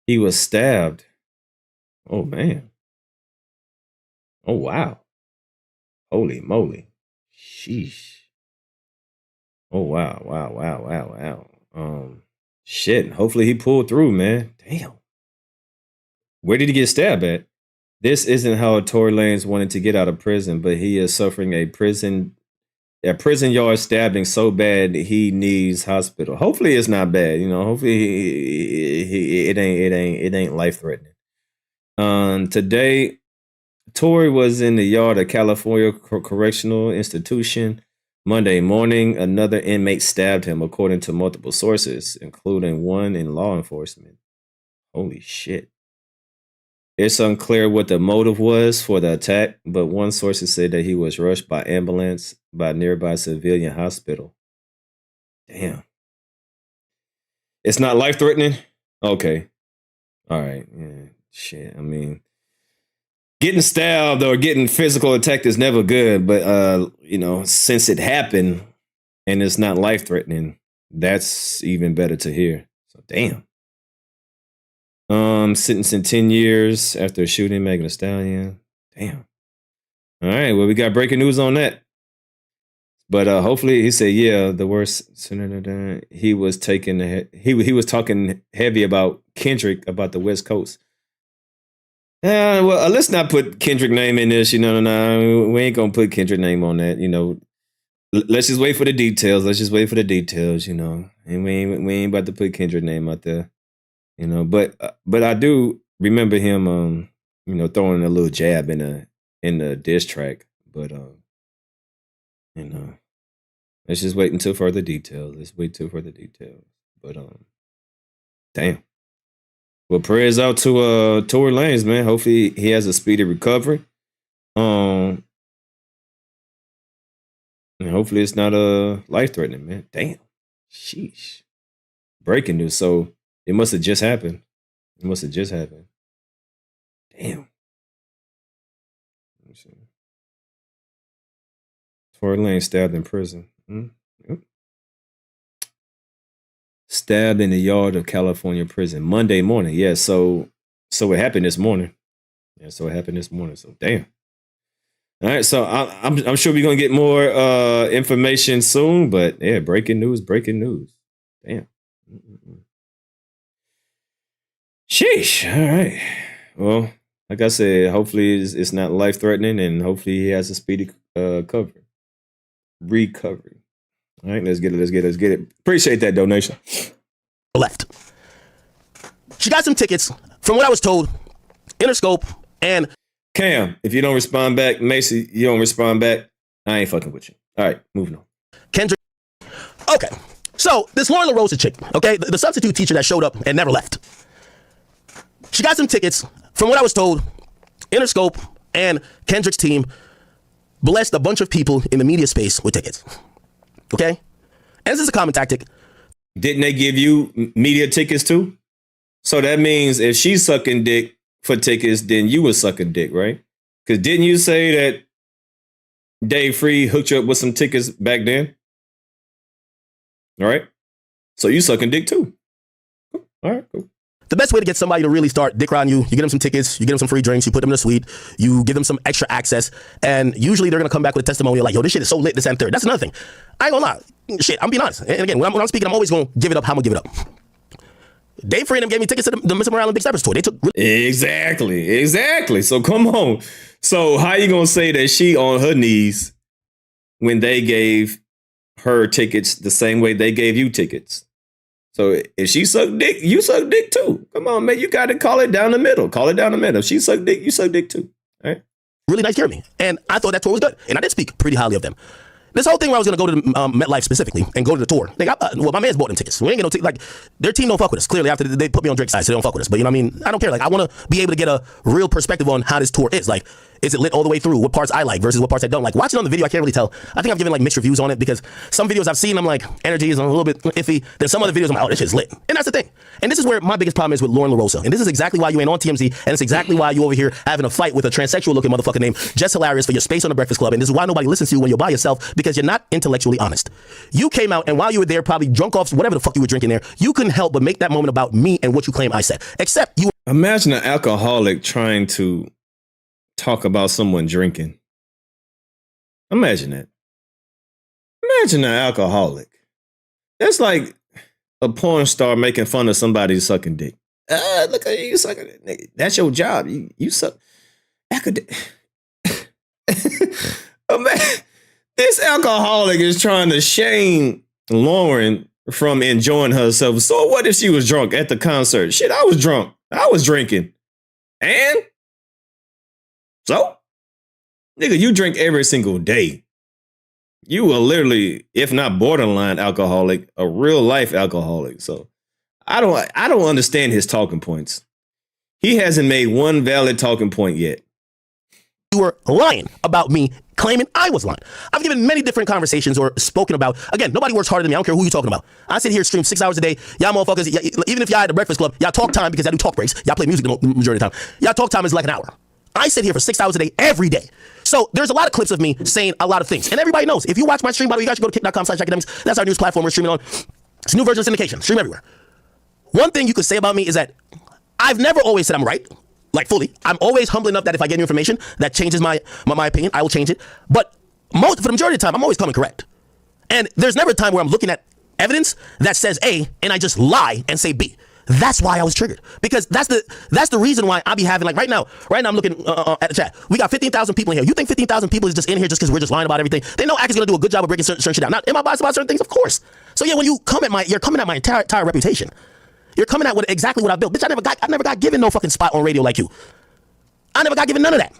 he was stabbed. Oh, man. Oh, wow. Holy moly. Sheesh. Oh, wow. Shit. Hopefully he pulled through, man. Damn. Where did he get stabbed at? This isn't how Tory Lanez wanted to get out of prison, but he is suffering a prison yard stabbing so bad he needs hospital. Hopefully it's not bad, you know. Hopefully it ain't life threatening. Today, Tory was in the yard of California Correctional Institution. Monday morning, another inmate stabbed him, according to multiple sources, including one in law enforcement. Holy shit. It's unclear what the motive was for the attack, but one source said that he was rushed by ambulance by a nearby civilian hospital. Damn. It's not life-threatening? Okay. All right. Yeah. Shit. I mean, getting stabbed or getting physical attacked is never good, but you know, since it happened and it's not life-threatening, that's even better to hear. So damn. Sentencing 10 years after shooting Megan Thee Stallion. Damn. All right, well, we got breaking news on that. But hopefully, he said, yeah, the worst senator. He was he was talking heavy about Kendrick, about the West Coast. Well, let's not put Kendrick name in this. You know, no, we ain't gonna put Kendrick name on that. You know, let's just wait for the details. You know, and we ain't about to put Kendrick name out there. You know, but I do remember him, you know, throwing a little jab in the diss track. But you know, let's just wait until further details. But damn. Well, prayers out to Tory Lanez, man. Hopefully he has a speedy recovery. And hopefully it's not life threatening, man. Damn. Sheesh. Breaking news. So it must have just happened. Damn. Let me see. Tory Lanez stabbed in prison. Yep. Stabbed in the yard of California prison Monday morning. Yeah, so it happened this morning. So damn. All right, so I'm sure we're gonna get more information soon, but yeah, breaking news. Damn. Sheesh. All right. Well, like I said, hopefully it's not life threatening, and hopefully he has a speedy recovery. All right, let's get it. Appreciate that donation. Left. She got some tickets, from what I was told, Interscope and Cam. If you don't respond back, Mase, you don't respond back, I ain't fucking with you. All right, moving on. Kendrick. Okay, so this Loren Lorosa chick, okay, the substitute teacher that showed up and never left. She got some tickets, from what I was told, Interscope and Kendrick's team blessed a bunch of people in the media space with tickets. Okay? And this is a common tactic. Didn't they give you media tickets too? So that means if she's sucking dick for tickets, then you was sucking dick, right? Because didn't you say that Dave Free hooked you up with some tickets back then? All right? So you sucking dick too. All right, cool. The best way to get somebody to really start dick riding you give them some tickets, you give them some free drinks, you put them in a suite, you give them some extra access, and usually they're gonna come back with a testimonial like, yo, this shit is so lit, this and third. That's another thing. I ain't gonna lie. Shit, I'm being honest. And again, when I'm speaking, I'm always gonna give it up how I'm gonna give it up. Dave Free and them gave me tickets to the Mr. Morale and Big Steppers tour. They took Exactly. So come on. So how you gonna say that she on her knees when they gave her tickets the same way they gave you tickets? So if she sucked dick, you suck dick too. Come on, man. You got to call it down the middle. Call it down the middle. If she sucked dick, you suck dick too. All right. Really nice care of me. And I thought that tour was good. And I did speak pretty highly of them. This whole thing where I was going to go to MetLife specifically and go to the tour. Well, my man's bought them tickets. We ain't going to like, their team don't fuck with us. Clearly, after they put me on Drake's side, so they don't fuck with us. But you know what I mean? I don't care. Like, I want to be able to get a real perspective on how this tour is. Like, is it lit all the way through? What parts I like versus what parts I don't like? Watching on the video, I can't really tell. I think I've given like mixed reviews on it because some videos I've seen, I'm like, energy is a little bit iffy. Then some other videos, I'm like, oh, this shit's lit. And that's the thing. And this is where my biggest problem is with Loren Lorosa. And this is exactly why you ain't on TMZ. And it's exactly why you over here having a fight with a transsexual looking motherfucker named Just Hilarious for your space on the Breakfast Club. And this is why nobody listens to you when you're by yourself, because you're not intellectually honest. You came out and while you were there, probably drunk off whatever the fuck you were drinking there, you couldn't help but make that moment about me and what you claim I said. Except you. Imagine an alcoholic trying to talk about someone drinking. Imagine that. Imagine an alcoholic. That's like a porn star making fun of somebody sucking dick. Look at you sucking dick. That's your job. You suck. This alcoholic is trying to shame Loren from enjoying herself. So what if she was drunk at the concert? Shit, I was drunk. I was drinking. And so, nigga, you drink every single day. You are literally, if not borderline alcoholic, a real life alcoholic. So I don't understand his talking points. He hasn't made one valid talking point yet. You were lying about me, claiming I was lying. I've given many different conversations or spoken about. Again, nobody works harder than me. I don't care who you're talking about. I sit here, stream 6 hours a day. Y'all motherfuckers, even if y'all at the Breakfast Club, y'all talk time because I do talk breaks. Y'all play music the majority of the time. Y'all talk time is like an hour. I sit here for 6 hours a day every day. So there's a lot of clips of me saying a lot of things. And everybody knows. If you watch my stream, by the way, you guys should go to kick.com/academics. That's our news platform we're streaming on. It's a new version of syndication. Stream everywhere. One thing you could say about me is that I've never always said I'm right. Like fully. I'm always humble enough that if I get new information that changes my opinion, I will change it. But for the majority of the time, I'm always coming correct. And there's never a time where I'm looking at evidence that says A and I just lie and say B. That's why I was triggered, because that's the reason why I be having, like, right now I'm looking at the chat. We got 15,000 people in here. You think 15,000 people is just in here just because we're just lying about everything? They know Ak is gonna do a good job of breaking certain shit down. Now, am I biased about certain things? Of course. So yeah, when you come at you're coming at my entire reputation. You're coming at exactly what I built. Bitch, I never got given no fucking spot on radio like you. I never got given none of that.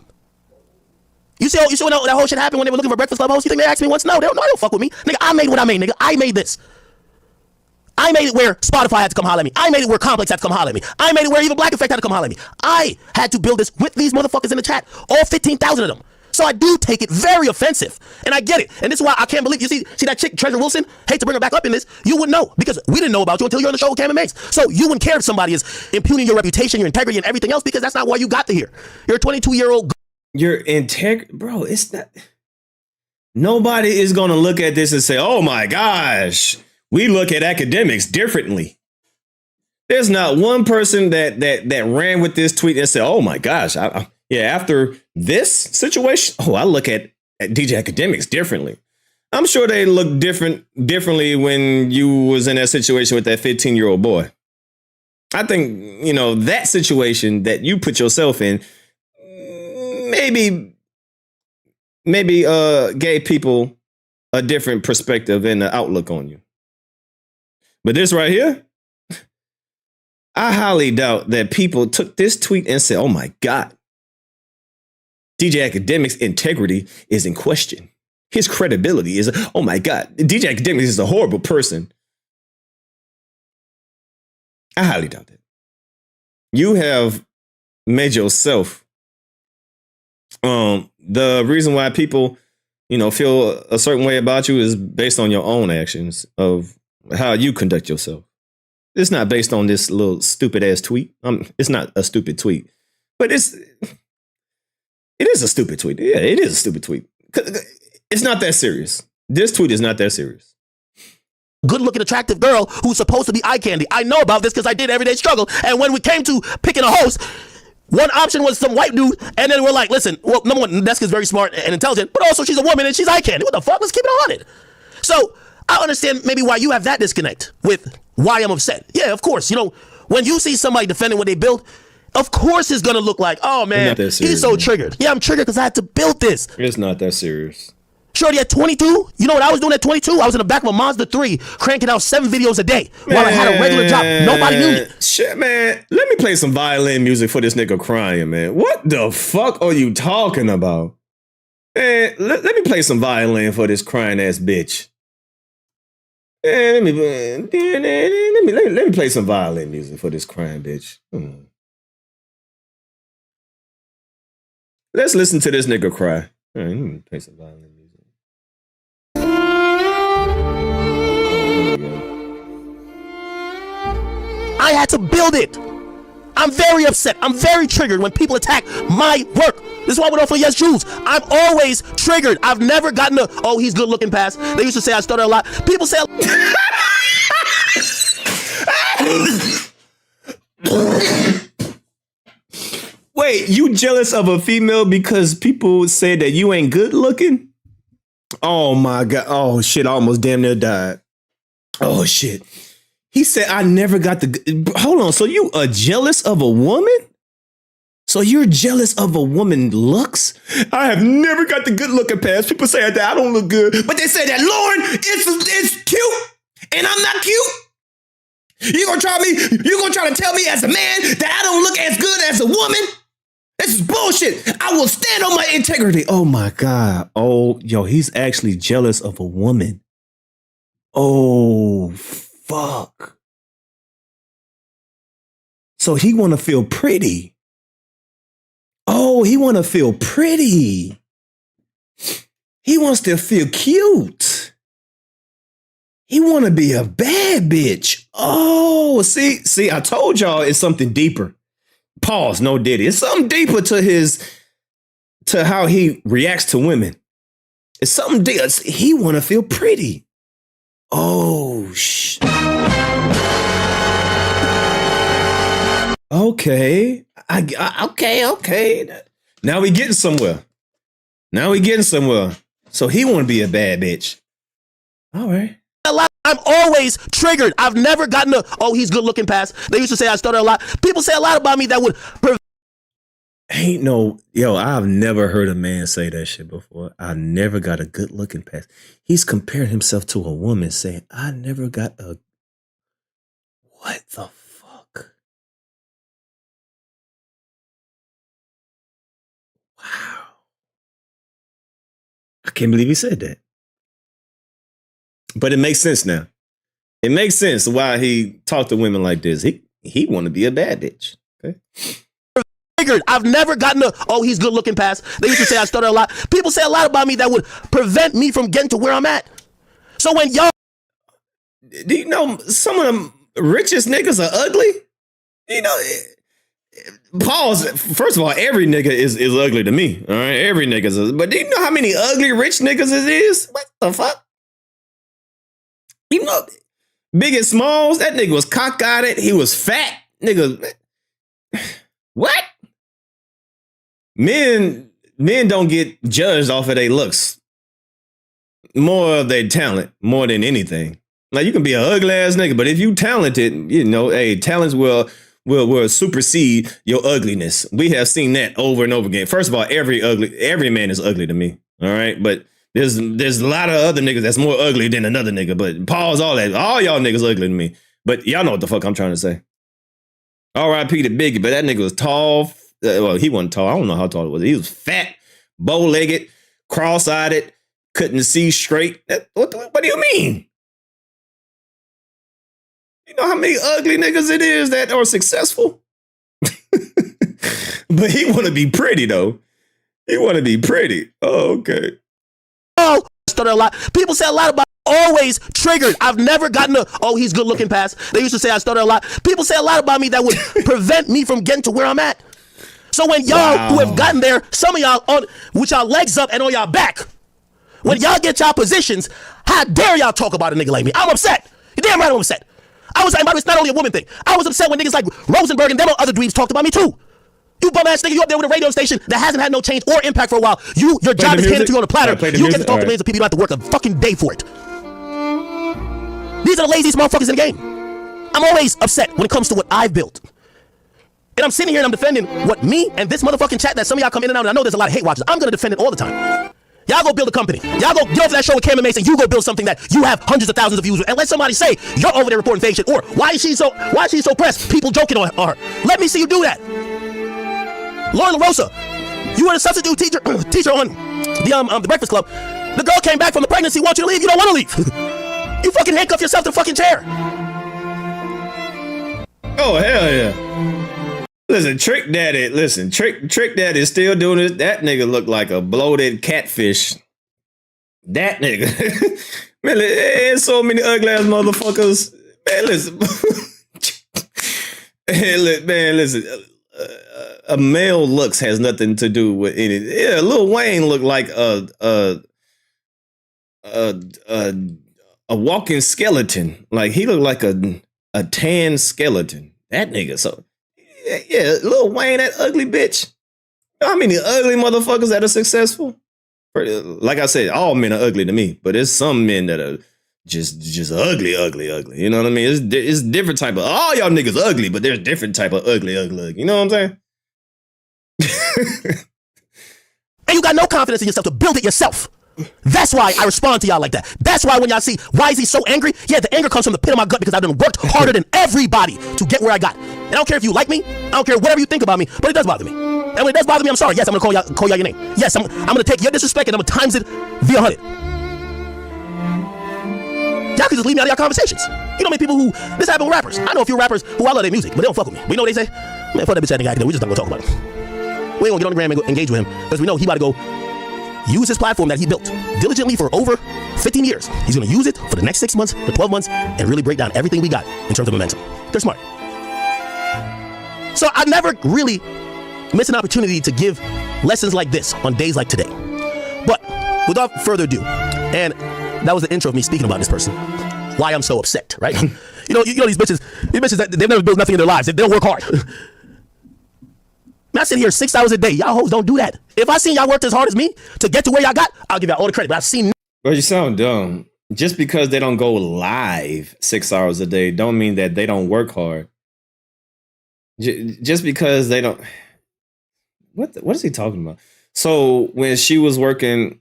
You see when that whole shit happened when they were looking for Breakfast Club hosts? You think they asked me once? No, they don't fuck with me. Nigga, I made what I made, nigga. I made this. I made it where Spotify had to come holler at me. I made it where Complex had to come holler at me. I made it where even Black Effect had to come holler at me. I had to build this with these motherfuckers in the chat. All 15,000 of them. So I do take it very offensive. And I get it. And this is why I can't believe, you see that chick, Treasure Wilson? Hate to bring her back up in this. You wouldn't know, because we didn't know about you until you're on the show with Camron Mase. So you wouldn't care if somebody is impugning your reputation, your integrity, and everything else, because that's not why you got to here. You're a 22-year-old. Your integrity, bro, it's not. Nobody is going to look at this and say, oh my gosh, we look at Akademiks differently. There's not one person that ran with this tweet and said, oh my gosh, after this situation, I look at DJ Akademiks differently. I'm sure they look differently when you was in that situation with that 15-year-old boy. I think, that situation that you put yourself in maybe gave people a different perspective and an outlook on you. But this right here, I highly doubt that people took this tweet and said, oh my God, DJ Akademiks' integrity is in question. His credibility is, oh my God, DJ Akademiks is a horrible person. I highly doubt that. You have made yourself the reason why people, feel a certain way about you is based on your own actions of how you conduct yourself. It's not based on this little stupid ass tweet. It's not a stupid tweet, but it is a stupid tweet. Yeah, it is a stupid tweet. It's not that serious. This tweet is not that serious. good-looking, attractive girl who's supposed to be eye candy. I know about this because I did Everyday Struggle. And when we came to picking a host, one option was some white dude, and then we're like, listen, well, number one, Neska's very smart and intelligent, but also she's a woman and she's eye candy. What the fuck? Let's keep it 100. So I understand maybe why you have that disconnect with why I'm upset. Yeah, of course. You know, when you see somebody defending what they built, of course it's gonna look like, oh man, he's so triggered. Yeah, I'm triggered because I had to build this. It's not that serious. Shorty at 22, you know what I was doing at 22? I was in the back of a Mazda 3 cranking out 7 videos a day while I had a regular job. Nobody knew me. Shit, man. Let me play some violin music for this nigga crying, man. What the fuck are you talking about? Man, let me play some violin for this crying ass bitch. Let me play some violin music for this crying bitch. Let's listen to this nigga cry. All right, let me play some violin music. I had to build it. I'm very upset. I'm very triggered when people attack my work. This is why we don't for Yes Jews. I'm always triggered. I've never gotten a, oh, he's good looking pass. They used to say I stutter a lot. People say Wait, you jealous of a female because people say that you ain't good looking? Oh my God. Oh shit, I almost damn near died. Oh shit. He said I never got the, hold on, so you are jealous of a woman? So you're jealous of a woman's looks? I have never got the good looking pass. People say that I don't look good, but they say that Loren is cute and I'm not cute. You gonna try to tell me as a man that I don't look as good as a woman? This is bullshit. I will stand on my integrity. Oh my God. Oh, yo, he's actually jealous of a woman. Oh, fuck. So he want to feel pretty. Oh, he want to feel pretty. He wants to feel cute. He want to be a bad bitch. Oh, see, I told y'all it's something deeper. Pause, no Diddy. It's something deeper to how he reacts to women. It's something deeper. He want to feel pretty. Oh, shit. Okay. Okay. Now we getting somewhere. So he want to be a bad bitch. All right. I'm always triggered. I've never gotten a, oh, he's good looking pass. They used to say I stutter a lot. People say a lot about me that would ain't no, yo, I've never heard a man say that shit before. I never got a good looking pass. He's comparing himself to a woman saying, I never got a, what the fuck? Wow. I can't believe he said that. But it makes sense now. It makes sense why he talked to women like this. He want to be a bad bitch. Okay. I've never gotten a, oh, he's good looking pass. They used to say I stutter a lot. People say a lot about me that would prevent me from getting to where I'm at. So when y'all, do you know some of them richest niggas are ugly? You know, pause. First of all, every nigga is ugly to me. All right, every nigga's. But do you know how many ugly rich niggas it is? What the fuck? You know, Biggie Smalls, that nigga was cock-eyed. He was fat. Nigga, what? Men don't get judged off of their looks. More of their talent, more than anything. Like, you can be an ugly ass nigga, but if you talented, you know, hey, talents will supersede your ugliness. We have seen that over and over again. First of all, every man is ugly to me. All right, but there's a lot of other niggas that's more ugly than another nigga. But pause all that. All y'all niggas ugly to me. But y'all know what the fuck I'm trying to say. R.I.P. to Biggie, but that nigga was tall. Well, he wasn't tall. I don't know how tall it was. He was fat, bow-legged, cross-eyed, couldn't see straight. What do you mean? You know how many ugly niggas it is that are successful? But he want to be pretty, though. He want to be pretty. Oh, okay. Oh, stutter a lot. People say a lot about always triggered. I've never gotten a, oh, he's good looking pass. They used to say I stutter a lot. People say a lot about me that would prevent me from getting to where I'm at. So when y'all who have gotten there, some of y'all on with y'all legs up and on y'all back, when y'all get y'all positions, how dare y'all talk about a nigga like me? I'm upset. You're damn right I'm upset. I was like, it's not only a woman thing. I was upset when niggas like Rosenberg and them other dweebs talked about me too. You bum ass nigga, you up there with a radio station that hasn't had no change or impact for a while. Your job is handed to you on a platter. You get to talk to millions of people. You don't have to work a fucking day for it. These are the laziest motherfuckers in the game. I'm always upset when it comes to what I've built. And I'm sitting here and I'm defending what me and this motherfucking chat that some of y'all come in and out, and I know there's a lot of hate watchers. I'm gonna defend it all the time. Y'all go build a company. Y'all go get off that show with Camron, Mase, and you go build something that you have hundreds of thousands of views with. And let somebody say you're over there reporting fake shit, or why is she so pressed? People joking on her. Let me see you do that. Loren Lorosa, you were the substitute teacher on the Breakfast Club. The girl came back from the pregnancy, wants you to leave. You don't want to leave. You fucking handcuff yourself to the fucking chair. Oh hell yeah. Listen, Trick Daddy is still doing it. That nigga look like a bloated catfish. That nigga. Man, there's so many ugly ass motherfuckers. Man, listen. Man, listen. A male looks has nothing to do with any. Yeah, Lil Wayne looked like a walking skeleton. Like he looked like a tan skeleton. That nigga. So yeah, Lil Wayne, that ugly bitch. I mean, the ugly motherfuckers that are successful. Like I said, all men are ugly to me, but there's some men that are just ugly. You know what I mean? It's different type of. All y'all niggas ugly, but there's different type of ugly. You know what I'm saying? And you got no confidence in yourself to build it yourself. That's why I respond to y'all like that. That's why when y'all see, why is he so angry? Yeah, the anger comes from the pit of my gut because I've done worked harder than everybody to get where I got. And I don't care if you like me. I don't care whatever you think about me, but it does bother me. And when it does bother me, I'm sorry. Yes, I'm going to call y'all your name. Yes, I'm going to take your disrespect and I'm going to times it via 100. Y'all can just leave me out of your conversations. You know many people who, this happened with rappers. I know a few rappers who I love their music, but they don't fuck with me. We know what they say? Man, fuck that bitch at the guy. We just not going to talk about it. We ain't going to get on the gram and engage with him because we know he about to go use his platform that he built diligently for over 15 years. He's going to use it for the next 6 months to 12 months and really break down everything we got in terms of momentum. They're smart. So I never really miss an opportunity to give lessons like this on days like today. But without further ado, and that was the intro of me speaking about this person, why I'm so upset, right? you know these bitches that they've never built nothing in their lives. They don't work hard. I sit here 6 hours a day. Y'all hoes don't do that. If I seen y'all worked as hard as me to get to where y'all got, I'll give y'all all the credit. But I've seen. Bro, you sound dumb. Just because they don't go live 6 hours a day, don't mean that they don't work hard. Just because they don't. What is he talking about? So when she was working,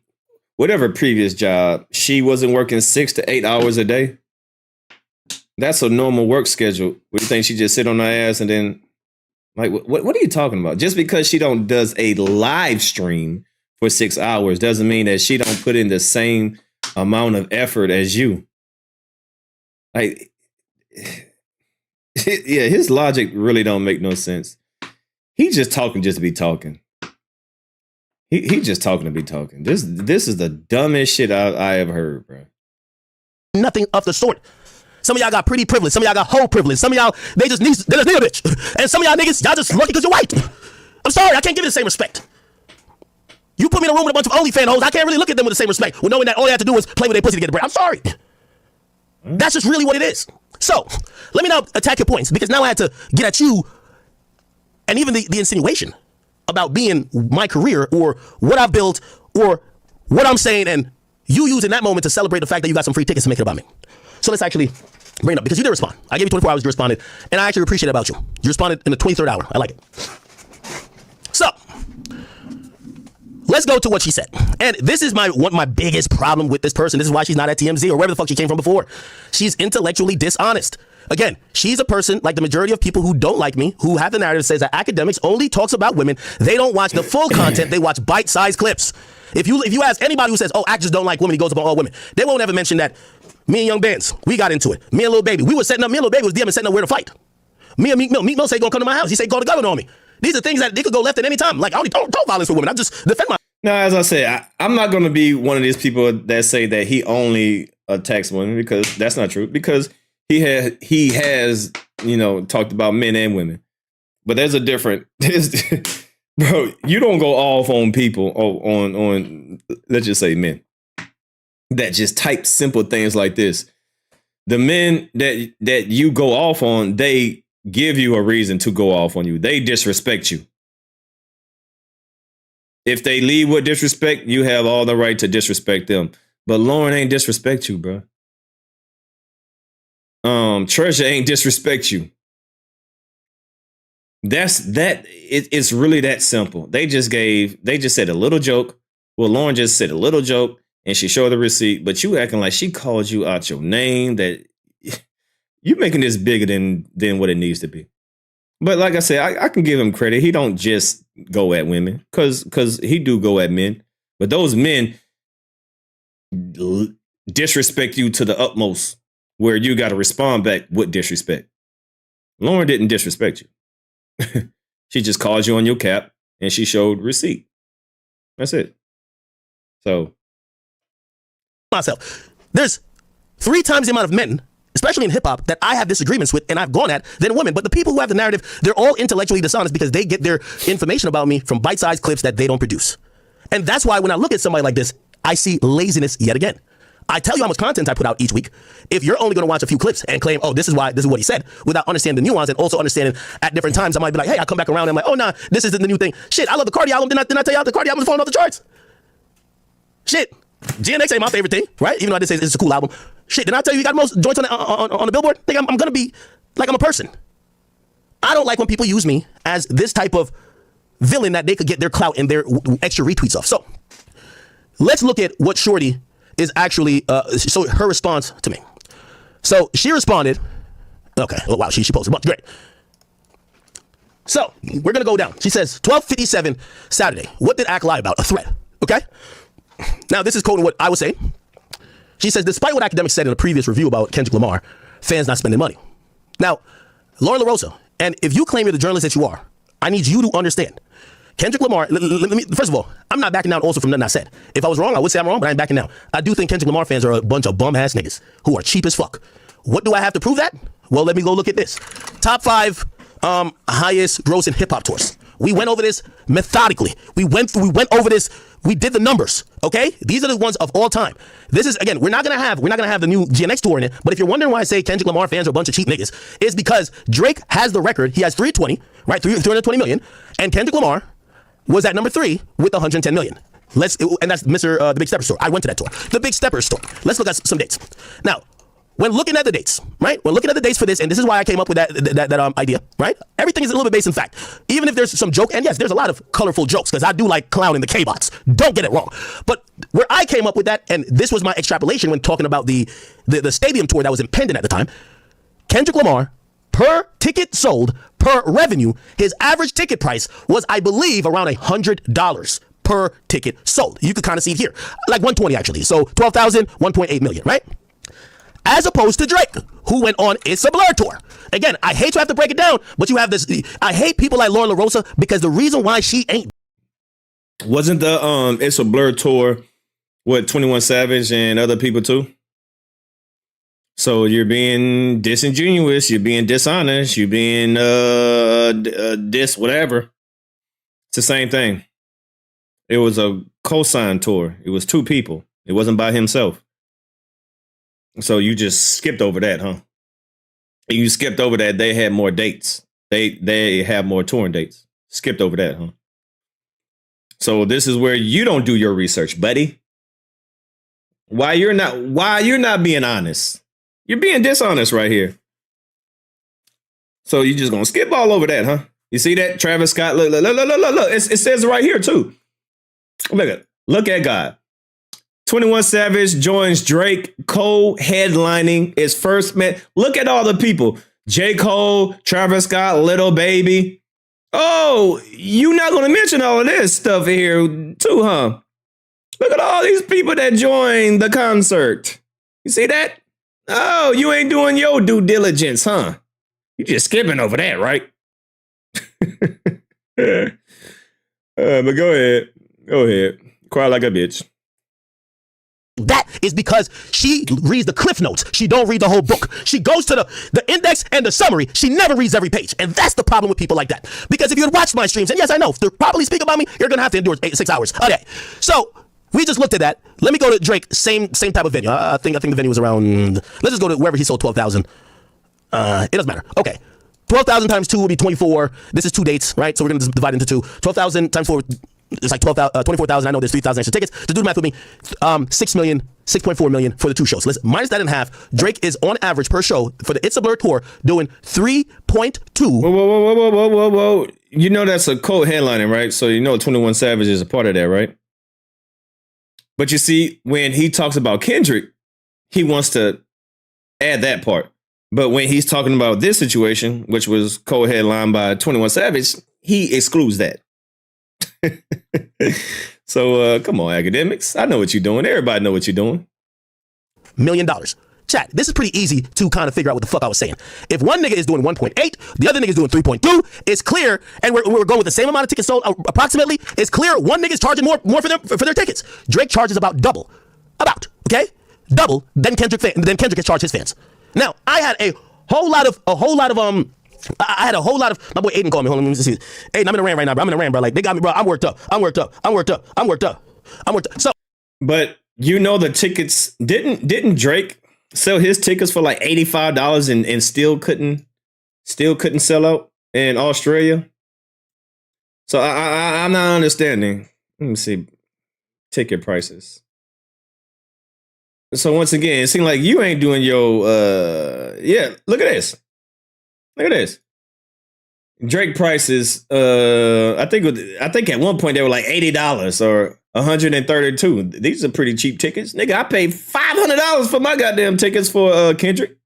whatever previous job, she wasn't working 6 to 8 hours a day. That's a normal work schedule. What do you think? She just sit on her ass and then. Like, what are you talking about? Just because she does a live stream for 6 hours doesn't mean that she don't put in the same amount of effort as you. Like, yeah, his logic really don't make no sense. He's just talking just to be talking. He just talking to be talking. This is the dumbest shit I ever heard, bro. Nothing of the sort. Some of y'all got pretty privilege. Some of y'all got whole privilege. Some of y'all, they just need a bitch. And some of y'all niggas, y'all just lucky because you're white. I'm sorry, I can't give you the same respect. You put me in a room with a bunch of OnlyFans hoes, I can't really look at them with the same respect. Well, knowing that all they have to do is play with their pussy to get a break. I'm sorry. That's just really what it is. So, let me now attack your points because now I had to get at you and even the insinuation about being my career or what I've built or what I'm saying and you using that moment to celebrate the fact that you got some free tickets to make it about me. So let's actually bring it up because you did respond. I gave you 24 hours, you responded, and I actually appreciate it about you. You responded in the 23rd hour. I like it. So let's go to what she said. And this is my biggest problem with this person. This is why she's not at TMZ or wherever the fuck she came from before. She's intellectually dishonest. Again, she's a person like the majority of people who don't like me, who have the narrative that says that Akademiks only talks about women. They don't watch the full content. They watch bite-sized clips. If you ask anybody who says, oh, actors don't like women, he goes about all women, they won't ever mention that me and Young Bands, we got into it. Me and Lil Baby, we were setting up, me and Lil Baby was DMing setting up where to fight. Me and Meek Mill say, gonna come to my house. He say, call the governor on me. These are things that they could go left at any time. Like, I don't violence for women. I just defend my. No, as I said, I'm not going to be one of these people that say that he only attacks women because that's not true. Because he has, talked about men and women. But there's a different, bro, you don't go off on people on let's just say men that just type simple things like this. the men that you go off on, they give you a reason to go off on you. They disrespect you. If they lead with disrespect, you have all the right to disrespect them. But Loren ain't disrespect you, bro. Treasure ain't disrespect you. It's really that simple. They just said a little joke. Well, Loren just said a little joke and she showed the receipt, but you acting like she called you out your name, that you making this bigger than what it needs to be. But like I said, I can give him credit. He don't just go at women because he do go at men. But those men disrespect you to the utmost where you got to respond back with disrespect. Loren didn't disrespect you. She just called you on your cap and she showed receipt. That's it. So. Myself, there's 3 times the amount of men, especially in hip hop, that I have disagreements with and I've gone at than women. But the people who have the narrative, they're all intellectually dishonest because they get their information about me from bite-sized clips that they don't produce. And that's why when I look at somebody like this, I see laziness yet again. I tell you how much content I put out each week. If you're only going to watch a few clips and claim, oh, this is what he said, without understanding the nuance and also understanding at different times, I might be like, hey, I come back around and I'm like, oh, nah, this isn't the new thing. Shit, I love the Cardi album. Didn't I tell you the Cardi album is falling off the charts? Shit. GNX ain't my favorite thing, right? Even though I did say it's a cool album. Shit, didn't I tell you got the most joints on the Billboard? Think I'm going to be like I'm a person. I don't like when people use me as this type of villain that they could get their clout and their extra retweets off. So let's look at what Shorty is actually, so her response to me. So she responded, okay, oh wow, she posted a bunch, great. So we're gonna go down. She says, 12:57 Saturday. What did Ak lie about? A threat, okay? Now this is quoting what I was saying. She says, despite what Akademiks said in a previous review about Kendrick Lamar, fans not spending money. Now, Loren Lorosa, and if you claim you're the journalist that you are, I need you to understand. Kendrick Lamar, first of all, I'm not backing down also from nothing I said. If I was wrong, I would say I'm wrong, but I ain't backing down. I do think Kendrick Lamar fans are a bunch of bum-ass niggas who are cheap as fuck. What do I have to prove that? Well, let me go look at this. Top 5 highest gross in hip-hop tours. We went over this methodically. We went over this. We did the numbers, okay? These are the ones of all time. This is, again, we're not gonna have the new GNX tour in it, but if you're wondering why I say Kendrick Lamar fans are a bunch of cheap niggas, it's because Drake has the record. He has 320, right? 320 million, and Kendrick Lamar was at number 3 with 110 million. And that's Mr. The Big Stepper store. I went to that tour. The Big Stepper store. Let's look at some dates. Now, when looking at the dates, right? When looking at the dates for this, and this is why I came up with that idea, right? Everything is a little bit based in fact. Even if there's some joke, and yes, there's a lot of colorful jokes, because I do like clowning the K-bots. Don't get it wrong. But where I came up with that, and this was my extrapolation when talking about the stadium tour that was impending at the time, Kendrick Lamar, per ticket sold, per revenue, his average ticket price was, I believe, around $100 per ticket sold. You could kind of see it here, like 120 actually. So 12,000, 1.8 million, right? As opposed to Drake, who went on It's a Blur tour. Again, I hate to have to break it down, but you have this. I hate people like Loren Lorosa because the reason why she ain't. Wasn't the It's a Blur tour what 21 Savage and other people too? So you're being disingenuous, you're being dishonest, you're being whatever. It's the same thing. It was a co-sign tour. It was 2 people. It wasn't by himself. So you just skipped over that, huh? You skipped over that. They had more dates. They have more touring dates. Skipped over that, huh? So this is where you don't do your research, buddy. Why you're not being honest? You're being dishonest right here. So you just gonna skip all over that, huh? You see that? Travis Scott, look. It says right here too. Look at God. 21 Savage joins Drake co-headlining his first man. Look at all the people. J. Cole, Travis Scott, Little Baby. Oh, you're not going to mention all of this stuff here too, huh? Look at all these people that joined the concert. You see that? Oh, you ain't doing your due diligence, huh? You just skipping over that, right? But go ahead. Cry like a bitch. That is because she reads the cliff notes. She don't read the whole book. She goes to the index and the summary. She never reads every page. And that's the problem with people like that. Because if you had watched my streams, and yes, I know, if they properly speak about me, you're going to have to endure 6 hours. Okay. So we just looked at that. Let me go to Drake, same type of venue. I think the venue was around, let's just go to wherever he sold 12,000. It doesn't matter. Okay. 12,000 times 2 will be 24. This is 2 dates, right? So we're going to divide into 2. 12,000 times 4, it's like 24,000. I know there's 3,000 extra tickets. To do the math with me, 6 million, 6.4 million for the 2 shows. Let's minus that in half. Drake is on average per show for the It's a Blur tour doing 3.2. Whoa. You know that's a cult headlining, right? So you know 21 Savage is a part of that, right? But you see, when he talks about Kendrick, he wants to add that part. But when he's talking about this situation, which was co-headlined by 21 Savage, he excludes that. So come on, Akademiks. I know what you're doing. Everybody know what you're doing. $1 million. Chat, this is pretty easy to kind of figure out what the fuck I was saying. If one nigga is doing 1.8, the other nigga is doing 3.2, it's clear, and we're going with the same amount of tickets sold approximately, it's clear one nigga is charging more for their tickets. Drake charges about double. Okay? Double than Kendrick has charged his fans. Now, I had a whole lot of my boy Aiden called me. Hold on, let me see. Aiden, I'm in a rant right now, bro. I'm in a rant, bro. Like, they got me, bro. I'm worked up. So, but you know the tickets didn't Drake sell his tickets for like $85 and still couldn't sell out in Australia? So I'm not understanding. Let me see ticket prices. So once again, it seems like you ain't doing your look at this. Drake prices, I think at one point they were like $80 or $132. These are pretty cheap tickets. Nigga, I paid $500 for my goddamn tickets for Kendrick.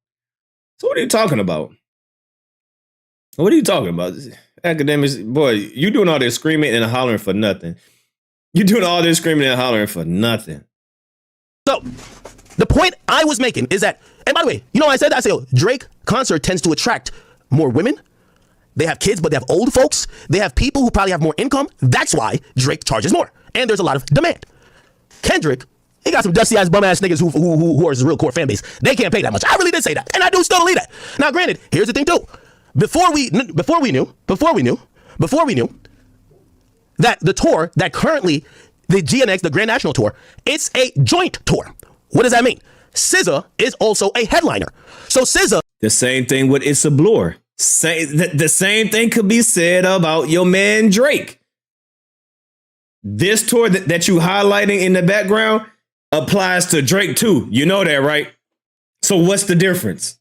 So what are you talking about? Akademiks, boy, you doing all this screaming and hollering for nothing. So, the point I was making is that, and by the way, you know what I said? I said, Drake concert tends to attract more women. They have kids, but they have old folks. They have people who probably have more income. That's why Drake charges more. And there's a lot of demand. Kendrick, he got some dusty-ass, bum-ass niggas who are his real core fan base. They can't pay that much. I really did say that. And I do still believe that. Now, granted, here's the thing, too. Before we knew that the tour that currently, the GNX, the Grand National Tour, it's a joint tour. What does that mean? SZA is also a headliner. So SZA... The same thing with It's a Blur. The same thing could be said about your man Drake. This tour that you highlighting in the background applies to Drake too. You know that, right? So what's the difference?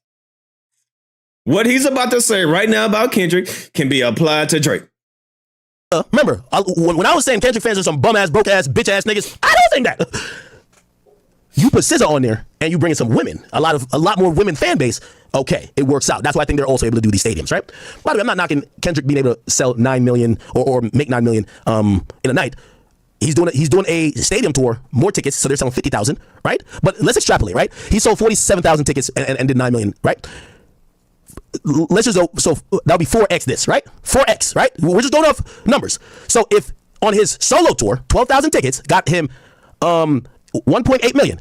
What he's about to say right now about Kendrick can be applied to Drake. Remember, when I was saying Kendrick fans are some bum-ass, broke-ass, bitch-ass niggas, I don't think that. You put SZA on there and you bring in some women, a lot more women fan base. Okay, it works out. That's why I think they're also able to do these stadiums, right? By the way, I'm not knocking Kendrick being able to sell 9 million or make 9 million in a night. He's doing a stadium tour, more tickets, so they're selling 50,000, right? But let's extrapolate, right? He sold 47,000 tickets and did 9 million, right? Let's just go, so that'll be 4x this, right? 4x, right? We're just going off numbers. So if on his solo tour, 12,000 tickets got him 1.8 million.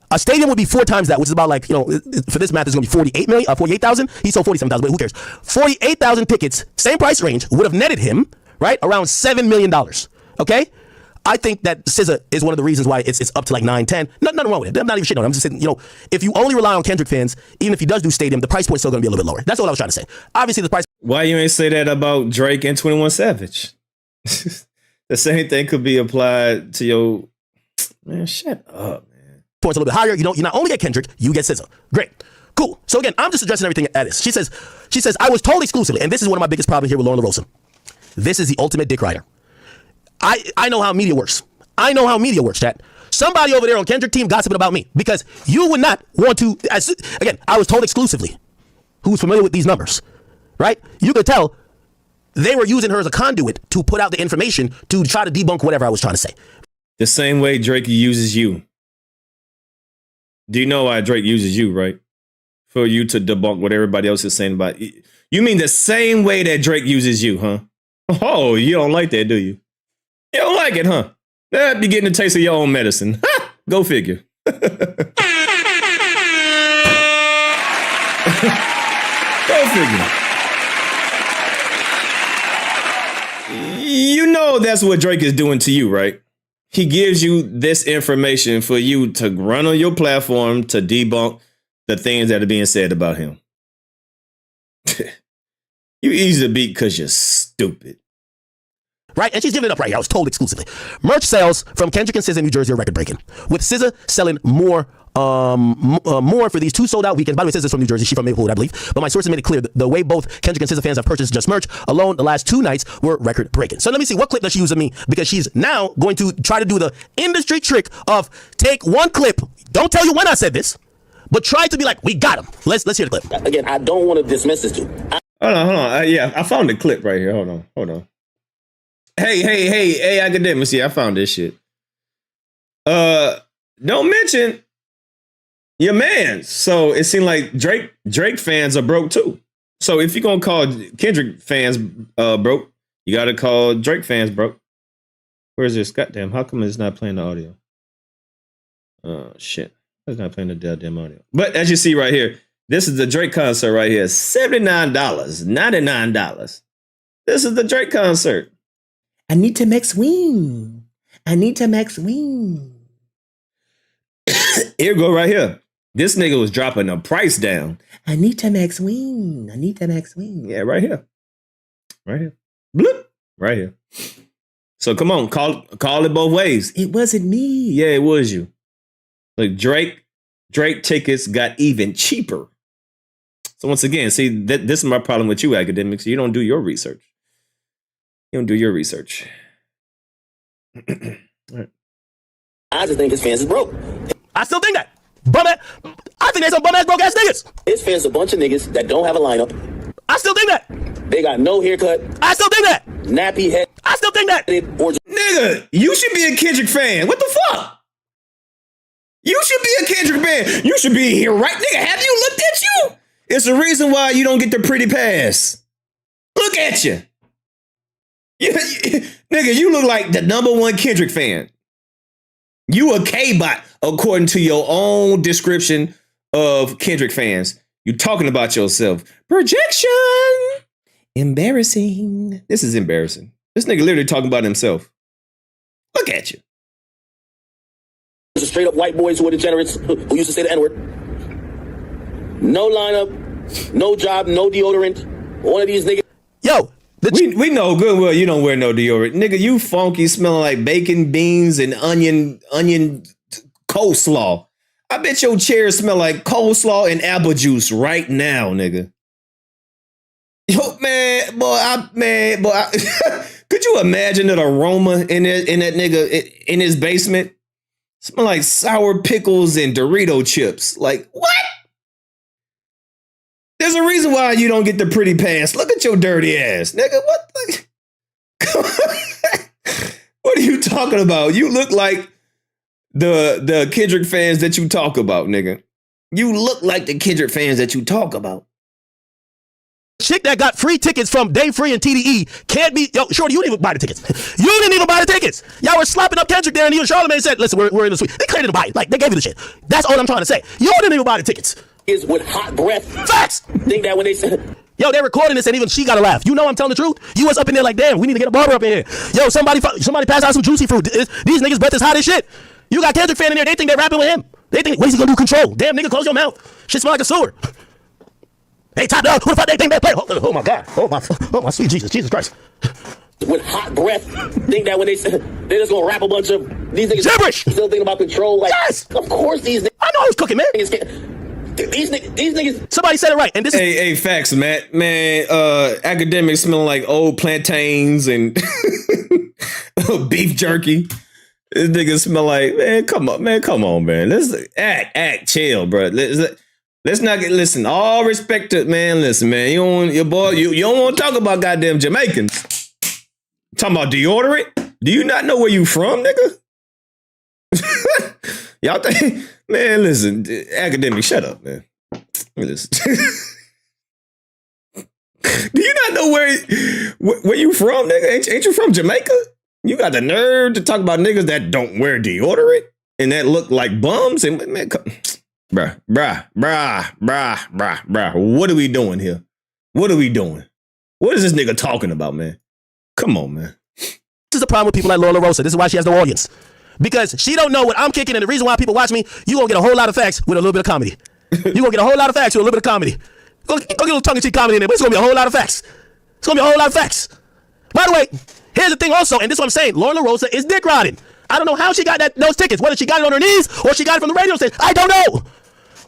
A stadium would be 4 times that, which is about like, for this math, it's going to be 48,000. He sold 47,000, but who cares? 48,000 tickets, same price range, would have netted him, right, around $7 million, okay? I think that SZA is one of the reasons why it's up to like 9, 10. Nothing wrong with it. I'm not even shitting on it. I'm just saying, if you only rely on Kendrick fans, even if he does do stadium, the price point's still going to be a little bit lower. That's all I was trying to say. Obviously, the price... Why you ain't say that about Drake and 21 Savage? The same thing could be applied to your... Man, shut up, man. Points a little bit higher. You not only get Kendrick, you get SZA. Great. Cool. So again, I'm just addressing everything at this. She says, I was told exclusively, and this is one of my biggest problems here with Loren Lorosa. This is the ultimate dick rider. I know how media works. Chat. Somebody over there on Kendrick team gossiping about me because you would not want to, again, I was told exclusively, who's familiar with these numbers, right? You could tell they were using her as a conduit to put out the information to try to debunk whatever I was trying to say. The same way Drake uses you. Do you know why Drake uses you, right? For you to debunk what everybody else is saying about you. You mean the same way that Drake uses you, huh? Oh, you don't like that, do you? You don't like it, huh? You're getting a taste of your own medicine. Go figure. Go figure. You know that's what Drake is doing to you, right? he gives you this information for you to run on your platform to debunk the things that are being said about him. You easy to beat because you're stupid. Right? And she's giving it up right here. I was told exclusively. Merch sales from Kendrick and SZA in New Jersey are record breaking. With SZA selling more for these 2 sold out weekends. By the way, SZA's from New Jersey. She's from Maplewood, I believe. But my sources made it clear the way both Kendrick and SZA fans have purchased just merch alone the last 2 nights were record breaking. So let me see, what clip does she use of me? Because she's now going to try to do the industry trick of take one clip. Don't tell you when I said this, but try to be like, we got him. Let's hear the clip. Again, I don't want to dismiss this dude. Hold on. Yeah, I found the clip right here. Hold on. Hey, Akademiks. Yeah, I found this shit. Don't mention your man. So it seemed like Drake fans are broke too. So if you're gonna call Kendrick fans broke, you gotta call Drake fans broke. Where's this? Goddamn, how come it's not playing the audio? Shit. It's not playing the goddamn audio. But as you see right here, this is the Drake concert right here. $79, $99. This is the Drake concert. I need to make swing. Here go right here. This nigga was dropping the price down. I need to make swing. Yeah, right here. Bloop. Right here. So come on, call it both ways. It wasn't me. Yeah, it was you. Like Drake tickets got even cheaper. So once again, see, this is my problem with you, Akademiks. You don't do your research. All right. I just think his fans is broke. I still think that. I think there's some bum-ass broke-ass niggas. His fans are a bunch of niggas that don't have a lineup. I still think that. They got no haircut. I still think that. Nappy head. I still think that. Nigga, you should be a Kendrick fan. What the fuck? You should be a Kendrick fan. You should be here, right? Nigga, have you looked at you? It's the reason why you don't get the pretty pass. Look at you. Nigga, you look like the #1 Kendrick fan. You a K-bot, according to your own description of Kendrick fans. You talking about yourself. Projection. Embarrassing. This is embarrassing. This nigga literally talking about himself. Look at you. Straight up white boys who are degenerates who used to say the N-word. No lineup, no job, no deodorant. One of these niggas. Yo, we know good well you don't wear no deodorant. Nigga, you funky, smelling like bacon, beans, and onion coleslaw. I bet your chair smell like coleslaw and apple juice right now, nigga. Yo, man, could you imagine that aroma in that nigga in his basement? Smell like sour pickles and Dorito chips. Like, what? There's a reason why you don't get the pretty pass. Look at your dirty ass, nigga. What the? What are you talking about? You look like the Kendrick fans that you talk about, nigga. You look like the Kendrick fans that you talk about. Chick that got free tickets from Day Free and TDE can't be. Yo, Shorty, you didn't even buy the tickets. Y'all were slapping up Kendrick there, and you and Charlamagne said, listen, we're in the suite. They couldn't buy it. Like, they gave you the shit. That's all I'm trying to say. You didn't even buy the tickets. Is with hot breath. Facts. Think that when they said, yo, they're recording this, and even she got a laugh. You know I'm telling the truth? You was up in there like, damn, we need to get a barber up in here. Yo, somebody pass out some juicy fruit. These niggas' breath is hot as shit. You got Kendrick fan in there. They think they're rapping with him. They think, what is he gonna do? Control. Damn, nigga, close your mouth. Shit smell like a sewer. Hey, top dog, who the fuck they think they play? Oh my God. Oh my sweet Jesus Christ. With hot breath, think that when they said they're just gonna rap a bunch of these niggas gibberish. Still thinking about control. Like, yes, of course these niggas. I know I was cooking, man. These niggas. Somebody said it right, and this hey, facts, Matt. Man, Akademiks smelling like old plantains and beef jerky. This nigga smell like, man. Come on, man. Let's act, chill, bro. Let's not get, listen, all respect to, man, listen, man, you don't want to talk about goddamn Jamaicans. Talking about deodorant? Do you not know where you from, nigga? Y'all think, man, listen, Akademiks, shut up, man. Listen. Do you not know where you from, nigga? Ain't you from Jamaica? You got the nerve to talk about niggas that don't wear deodorant and that look like bums? And man, Bruh. What are we doing here? What is this nigga talking about, man? Come on, man. This is the problem with people like Lorosa. This is why she has no audience. Because she don't know what I'm kicking, and the reason why people watch me, you gonna get a whole lot of facts with a little bit of comedy. You gonna get a whole lot of facts with a little bit of comedy. Go get a little tongue-in-cheek comedy in there, but it's gonna be a whole lot of facts. It's gonna be a whole lot of facts. By the way, here's the thing also, and this is what I'm saying, Loren Lorosa is dick riding. I don't know how she got those tickets, whether she got it on her knees or she got it from the radio station. I don't know.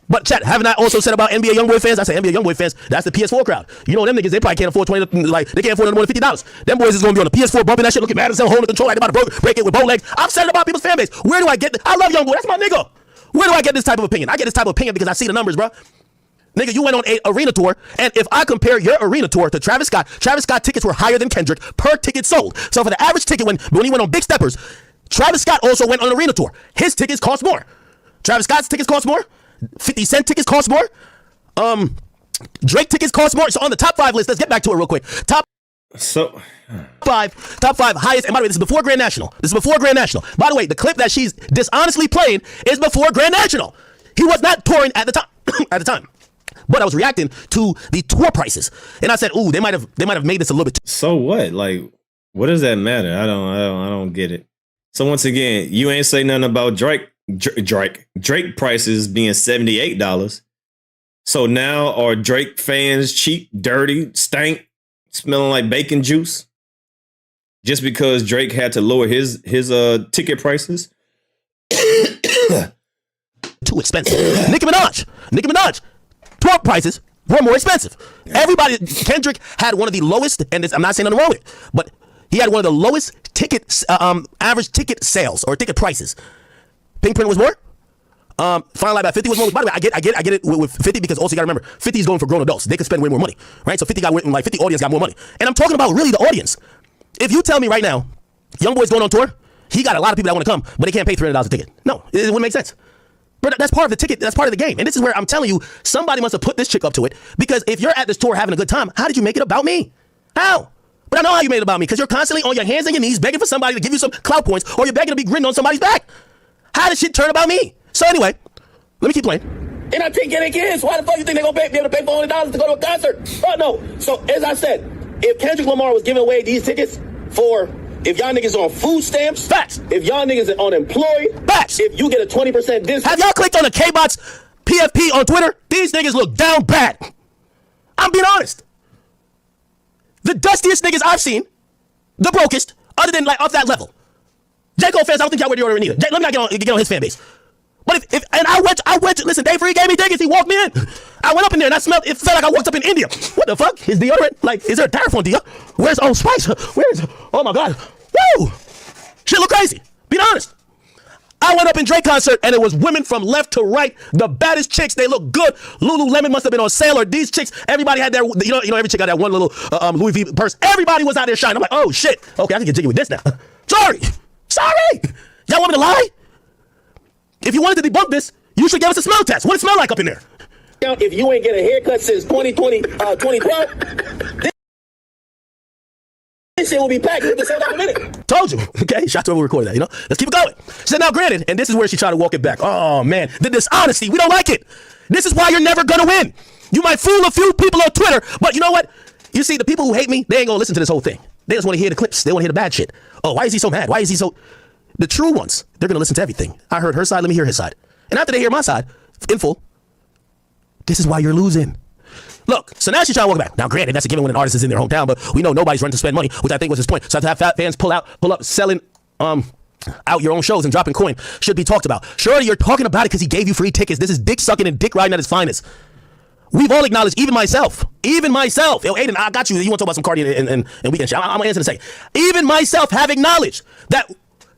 But chat, haven't I also said about NBA YoungBoy fans? I say NBA YoungBoy fans, that's the PS4 crowd. You know them niggas, they probably can't afford they can't afford more than $50. Them boys is gonna be on the PS4 bumping that shit, looking mad as hell, holding the control like they about to break it with bow legs. I'm saying about people's fan base. Where do I get I love YoungBoy, that's my nigga. Where do I get this type of opinion? I get this type of opinion because I see the numbers, bro. Nigga, you went on an arena tour, and if I compare your arena tour to Travis Scott tickets were higher than Kendrick per ticket sold. So for the average ticket, when he went on Big Steppers, Travis Scott also went on an arena tour. His tickets cost more. Travis Scott's tickets cost more. 50 Cent tickets cost more. Drake tickets cost more. So on the top 5 list, let's get back to it real quick. Top five highest. And by the way, this is before Grand National. By the way, the clip that she's dishonestly playing is before Grand National. He was not touring at the time. But I was reacting to the tour prices, and I said, "Ooh, they might have made this a little bit." So what? Like, what does that matter? I don't get it. So once again, you ain't say nothing about Drake prices being $78. So now are Drake fans cheap, dirty, stank, smelling like bacon juice? Just because Drake had to lower his ticket prices? Too expensive. Nicki Minaj. Tour prices were more expensive. Kendrick had one of the lowest, and I'm not saying nothing wrong with it, but he had one of the lowest average ticket sales or ticket prices. Pink Print was more. Final Live at 50 was more. By the way, I get it with 50 because also you gotta remember 50 is going for grown adults. They can spend way more money, right? So 50 audience got more money, and I'm talking about really the audience. If you tell me right now, YoungBoy's going on tour, he got a lot of people that want to come, but they can't pay $300 a ticket. No, it wouldn't make sense. But that's part of the ticket. That's part of the game. And this is where I'm telling you, somebody must have put this chick up to it. Because if you're at this tour having a good time, how did you make it about me? How? But I know how you made it about me. Because you're constantly on your hands and your knees begging for somebody to give you some clout points, or you're begging to be gritting on somebody's back. How did shit turn about me? So anyway, let me keep playing. And I think getting kids. Why the fuck you think they're gonna be able to pay $400 to go to a concert? Oh no. So as I said, if Kendrick Lamar was giving away these tickets for. If y'all niggas on food stamps, facts. If y'all niggas are unemployed, facts. If you get a 20% discount. Have y'all clicked on the K-Bots PFP on Twitter? These niggas look down bad. I'm being honest. The dustiest niggas I've seen, the brokest, other than like off that level. J. Cole fans, I don't think y'all wear deodorant either. Let me not get on his fan base. But if I went, listen, Dave Free gave me tickets, he walked me in. I went up in there and I smelled, it felt like I walked up in India. What the fuck? His deodorant? Like, is there a tariff on deodorant? Where's Old Spice? Oh my God. Woo! Shit look crazy. Be honest. I went up in Drake concert and it was women from left to right, the baddest chicks. They look good. Lululemon must have been on sale, or these chicks. Everybody had their, you know, every chick got that one little Louis V purse. Everybody was out there shining. I'm like, oh shit. Okay, I can get jiggy with this now. Sorry. Y'all want me to lie? If you wanted to debunk this, you should give us a smell test. What it smell like up in there? If you ain't get a haircut since 2012, this shit will be packed in a minute. Told you. Okay, shout out to whoever recorded that, you know? Let's keep it going. She said, now granted, and this is where she tried to walk it back. Oh man, the dishonesty, we don't like it. This is why you're never gonna win. You might fool a few people on Twitter, but you know what? You see, the people who hate me, they ain't gonna listen to this whole thing. They just wanna hear the clips. They wanna hear the bad shit. Oh, why is he so mad? Why is he so... The true ones, they're gonna listen to everything. I heard her side, let me hear his side. And after they hear my side, in full, this is why you're losing. Look, so now she's trying to walk back. Now, granted, that's a given when an artist is in their hometown, but we know nobody's running to spend money, which I think was his point. So to have fans pull up selling out your own shows and dropping coin should be talked about. Sure, you're talking about it because he gave you free tickets. This is dick sucking and dick riding at its finest. We've all acknowledged, even myself. Yo, Aiden, I got you. You want to talk about some Cardi and Weekend shit? I'm going to answer in a second. Even myself have acknowledged that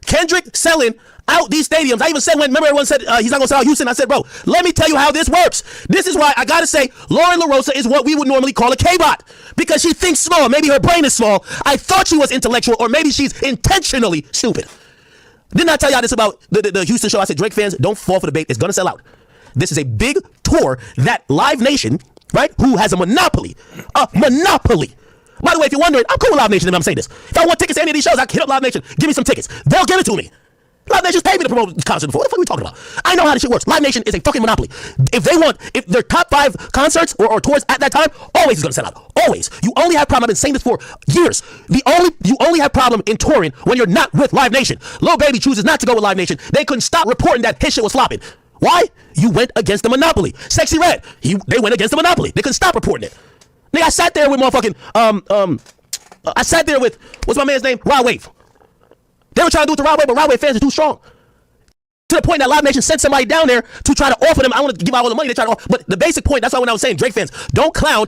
Kendrick selling out these stadiums. I even said, remember everyone said he's not going to sell out Houston? I said, bro, let me tell you how this works. This is why I got to say Loren Lorosa is what we would normally call a K-bot, because she thinks small. Maybe her brain is small. I thought she was intellectual, or maybe she's intentionally stupid. Didn't I tell y'all this about the Houston show? I said, Drake fans, don't fall for the bait. It's going to sell out. This is a big tour that Live Nation, right, who has a monopoly. By the way, if you're wondering, I'm cool with Live Nation if I'm saying this. If I want tickets to any of these shows, I can hit up Live Nation. Give me some tickets. They'll give it to me. Live Nation's paid me to promote the concert before. What the fuck are we talking about? I know how this shit works. Live Nation is a fucking monopoly. If their top 5 concerts or tours at that time, always is gonna sell out. Always. You only have problem. I've been saying this for years. You only have problem in touring when you're not with Live Nation. Lil Baby chooses not to go with Live Nation. They couldn't stop reporting that his shit was flopping. Why? You went against the monopoly. Sexy Red. They went against the monopoly. They couldn't stop reporting it. Nigga, I sat there with motherfucking I sat there with what's my man's name? Rod Wave. They were trying to do it to Rod Wave, but Rod Wave fans are too strong. To the point that Live Nation sent somebody down there to try to offer them. I want to give out all the money. They try to offer, but the basic point. That's why when I was saying Drake fans, don't clown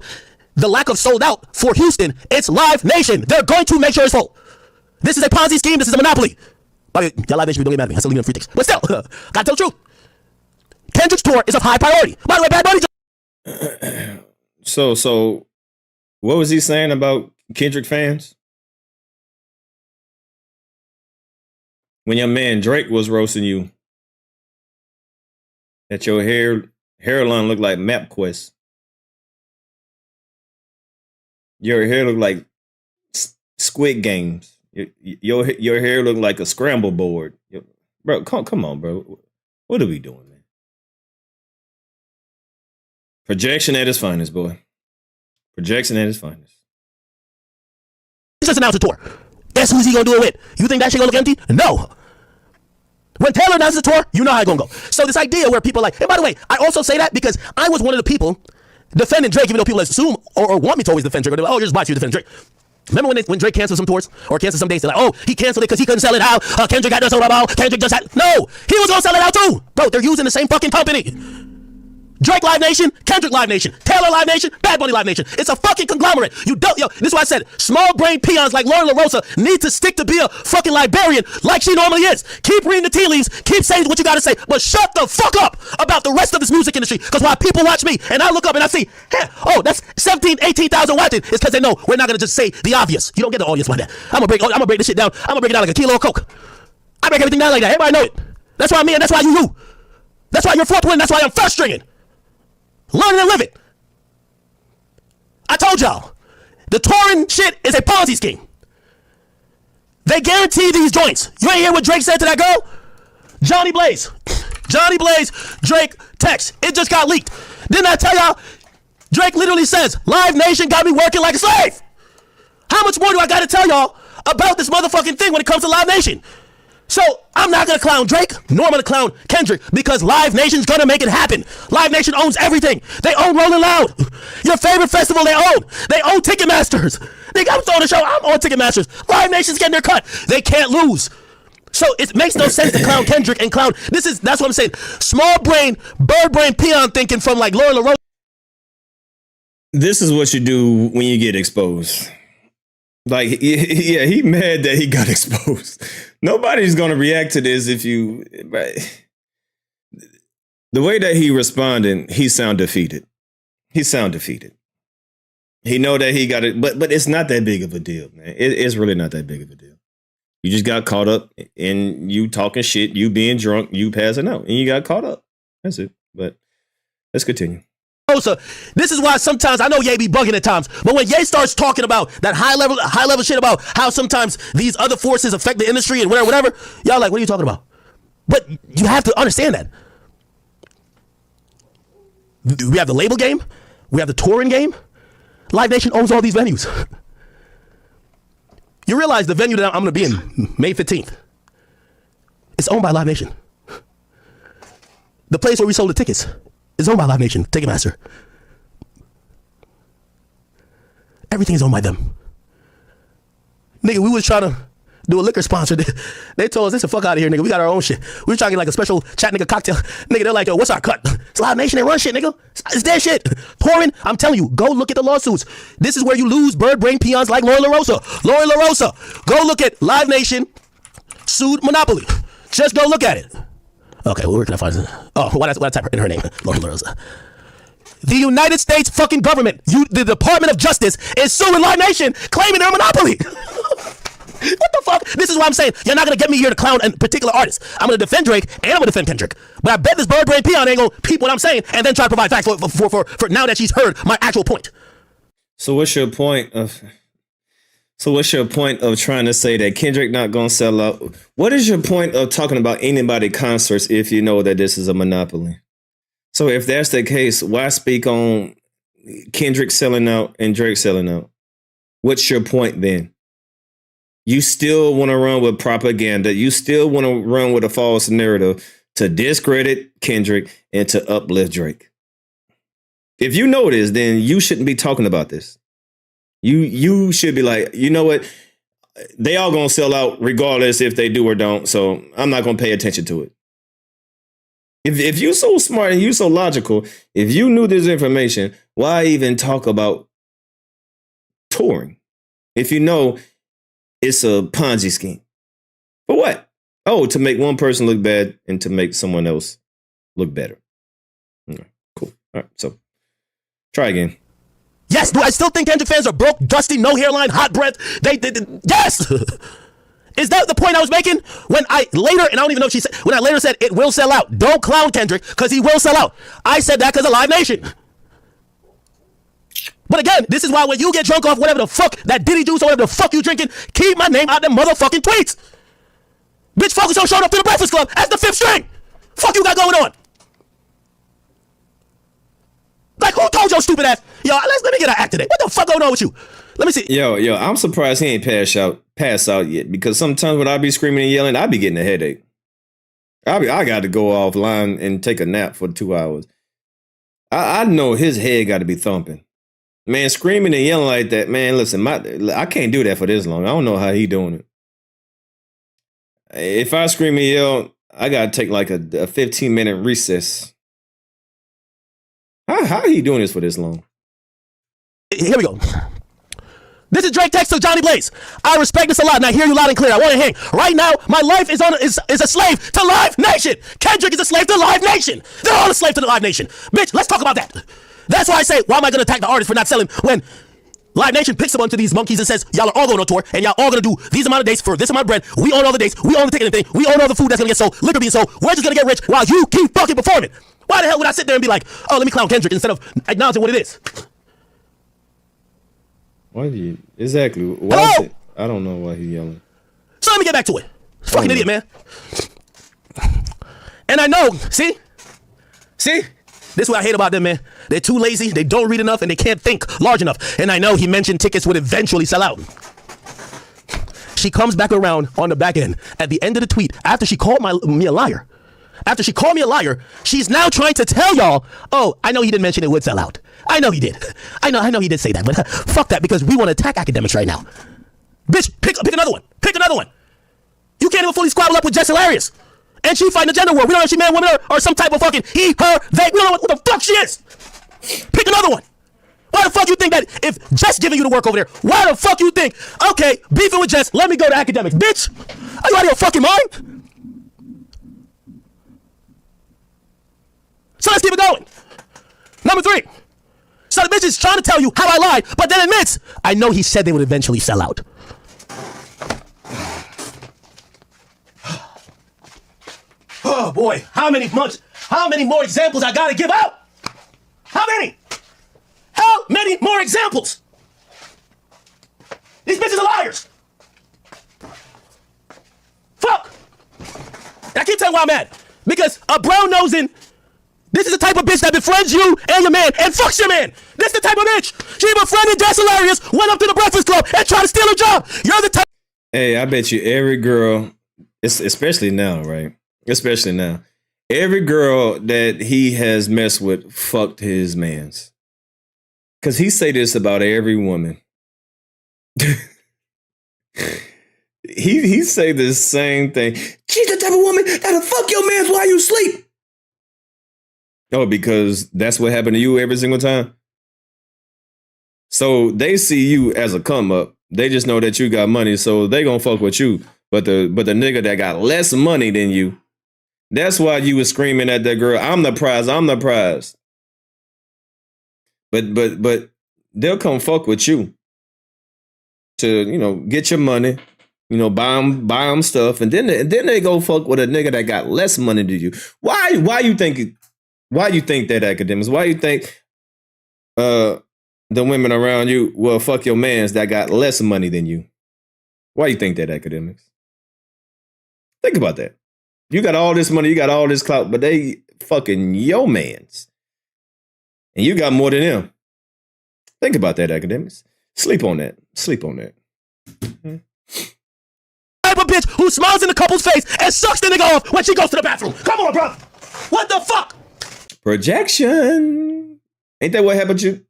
the lack of sold out for Houston. It's Live Nation. They're going to make sure it's full. This is a Ponzi scheme. This is a monopoly. Y'all Live Nation, don't get mad at me. I still leave them free tickets, but still, gotta tell the truth. Kendrick's tour is of high priority. By the way, Bad Bunny. So, what was he saying about Kendrick fans? When your man Drake was roasting you, that your hairline looked like MapQuest. Your hair looked like Squid Games. Your hair looked like a scramble board. Bro, come on, bro. What are we doing, man? Projection at its finest, boy. Projection at its finest. Just announced a tour. Guess who's he gonna do it with? You think that shit gonna look empty? No. When Taylor announces a tour, you know how it's gonna go. So this idea where people are like, and by the way, I also say that because I was one of the people defending Drake, even though people assume or want me to always defend Drake. They're like, oh, you're just biased, you defend Drake. Remember when Drake canceled some tours or canceled some dates? They're like, oh, he canceled it because he couldn't sell it out. Kendrick had to sell it out. Kendrick just had. No, he was gonna sell it out too. Bro, they're using the same fucking company. Drake Live Nation, Kendrick Live Nation, Taylor Live Nation, Bad Bunny Live Nation. It's a fucking conglomerate. You don't, this is why I said small brain peons like Loren Lorosa need to stick to be a fucking librarian like she normally is. Keep reading the tea leaves, keep saying what you gotta say, but shut the fuck up about the rest of this music industry. Because while people watch me and I look up and I see, hey, oh, that's 17,000, 18,000 watching, it's because they know we're not gonna just say the obvious. You don't get the audience like that. I'm gonna break this shit down. I'm gonna break it down like a kilo of coke. I break everything down like that. Everybody know it. That's why me and that's why you. That's why you're fourth win. That's why I'm first stringing. Learn and live it. I told y'all, the touring shit is a Ponzi scheme. They guarantee these joints. You ain't hear what Drake said to that girl? Johnny Blaze, Drake text. It just got leaked. Didn't I tell y'all? Drake literally says, Live Nation got me working like a slave. How much more do I gotta tell y'all about this motherfucking thing when it comes to Live Nation? So I'm not gonna clown Drake, nor I'm gonna clown Kendrick, because Live Nation's gonna make it happen. Live Nation owns everything. They own Rolling Loud. Your favorite festival they own. They own Ticketmasters. They got throwing the show. I'm on Ticketmasters. Live Nation's getting their cut. They can't lose. So it makes no sense to clown Kendrick and clown. That's what I'm saying. Small brain, bird brain, peon thinking from like Loren Lorosa. This is what you do when you get exposed. Like, yeah, he mad that he got exposed. Nobody's gonna react to this if you. Right. The way that he responded, he sound defeated. He know that he got it, but it's not that big of a deal, man. It's really not that big of a deal. You just got caught up in you talking shit, you being drunk, you passing out, and you got caught up. That's it. But let's continue. This is why sometimes I know Ye be bugging at times, but when Ye starts talking about that high level shit about how sometimes these other forces affect the industry and whatever, y'all like, what are you talking about? But you have to understand that. We have the label game, we have the touring game. Live Nation owns all these venues. You realize the venue that I'm gonna be in May 15th, it's owned by Live Nation. The place where we sold the tickets is owned by Live Nation, Ticketmaster. Everything is owned by them. Nigga, we was trying to do a liquor sponsor. They told us, this the fuck out of here, nigga. We got our own shit. We were trying to get like a special chat nigga cocktail. Nigga, they're like, yo, what's our cut? It's Live Nation, they run shit, nigga. It's their shit. Pouring, I'm telling you, go look at the lawsuits. This is where you lose bird brain peons like Loren Lorosa. Loren Lorosa. Go look at Live Nation sued Monopoly. Just go look at it. Okay, well, where can I find it? Oh, why did I type in her name? Loren Lorosa. The United States fucking government, the Department of Justice, is suing Live Nation, claiming their monopoly. What the fuck? This is why I'm saying you're not gonna get me here to clown a particular artist. I'm gonna defend Drake and I'm gonna defend Kendrick. But I bet this bird brain peon ain't gonna peep what I'm saying and then try to provide facts for now that she's heard my actual point. So what's your point of? So what's your point of trying to say that Kendrick not gonna sell out? What is your point of talking about anybody concerts if you know that this is a monopoly? So if that's the case, why speak on Kendrick selling out and Drake selling out? What's your point then? You still want to run with propaganda. You still want to run with a false narrative to discredit Kendrick and to uplift Drake. If you know this, then you shouldn't be talking about this. You should be like, you know what? They all gonna sell out regardless if they do or don't. So I'm not gonna pay attention to it. If you're so smart and you're so logical, if you knew this information, why even talk about touring? If you know it's a Ponzi scheme. For what? Oh, to make one person look bad and to make someone else look better. Okay, cool. All right, so try again. Yes, do I still think Kendrick fans are broke, dusty, no hairline, hot breath? Yes! Is that the point I was making? When I later, and I don't even know if she said, when I later said it will sell out. Don't clown Kendrick, because he will sell out. I said that because of Live Nation. But again, this is why when you get drunk off whatever the fuck, that Diddy juice or whatever the fuck you drinking, keep my name out them motherfucking tweets. Bitch, focus on showing up to the Breakfast Club as the fifth string. Fuck you got going on? Like, who told your stupid ass? Yo, let me get an act today. What the fuck going on with you? Let me see. Yo, I'm surprised he ain't pass out yet, because sometimes when I be screaming and yelling, I be getting a headache. I got to go offline and take a nap for 2 hours. I know his head got to be thumping. Man, screaming and yelling like that, man, listen, I can't do that for this long. I don't know how he doing it. If I scream and yell, I got to take like a 15-minute recess. How are you doing this for this long? Here we go. This is Drake text to Johnny Blaze. I respect this a lot, and I hear you loud and clear. I want to hang. Right now, my life is a slave to Live Nation. Kendrick is a slave to Live Nation. They're all a slave to the Live Nation. Bitch, let's talk about that. That's why I say, why am I going to attack the artist for not selling when Live Nation picks a bunch of these monkeys and says, y'all are all going on tour, and y'all all going to do these amount of dates for this amount of bread. We own all the dates. We own the ticket and thing. We own all the food that's going to get sold, liquor being sold. We're just going to get rich while you keep fucking performing. Why the hell would I sit there and be like, oh, let me clown Kendrick instead of acknowledging what it is? Why do you exactly? Why is it? I don't know why he's yelling. So let me get back to it. Fucking idiot, man. And I know, see, this is what I hate about them, man. They're too lazy, they don't read enough, and they can't think large enough. And I know he mentioned tickets would eventually sell out. She comes back around on the back end at the end of the tweet after she called me a liar. After she called me a liar, she's now trying to tell y'all, oh, I know he didn't mention it would sell out. I know he did. I know he did say that, but fuck that, because we want to attack Akademiks right now. Bitch, pick another one. Pick another one. You can't even fully squabble up with Jess Hilarious. And she fighting the gender war. We don't know if she man, woman, or some type of fucking he, her, they. We don't know what the fuck she is. Pick another one. Why the fuck you think that if Jess giving you the work over there, why the fuck you think, okay, beefing with Jess, let me go to Akademiks. Bitch, are you out of your fucking mind? So let's keep it going. Number 3. So the bitch is trying to tell you how I lied, but then admits, I know he said they would eventually sell out. Oh boy, how many more examples I gotta give out? How many? How many more examples? These bitches are liars. Fuck. And I keep telling you why I'm mad. Because a brown-nosing, this is the type of bitch that befriends you and your man and fucks your man. This is the type of bitch. She befriended Jess Hilarious, went up to the Breakfast Club and tried to steal her job. You're the type. Hey, I bet you every girl, especially now, right? Especially now. Every girl that he has messed with fucked his mans. Because he say this about every woman. he say the same thing. She's the type of woman that'll fuck your mans while you sleep. Oh, because that's what happened to you every single time? So they see you as a come up. They just know that you got money, so they gonna fuck with you. But the nigga that got less money than you, that's why you was screaming at that girl, I'm the prize, I'm the prize. But they'll come fuck with you to, get your money, buy them stuff, and then they go fuck with a nigga that got less money than you. Why you think that, Akademiks? Why you think the women around you will fuck your mans that got less money than you? Why you think that, Akademiks? Think about that. You got all this money, you got all this clout, but they fucking your mans. And you got more than them. Think about that, Akademiks. Sleep on that. Sleep on that. Type of bitch who smiles in the couple's face and sucks the nigga off when she goes to the bathroom. Come on, bro. What the fuck? Projection. Ain't that what happened to you?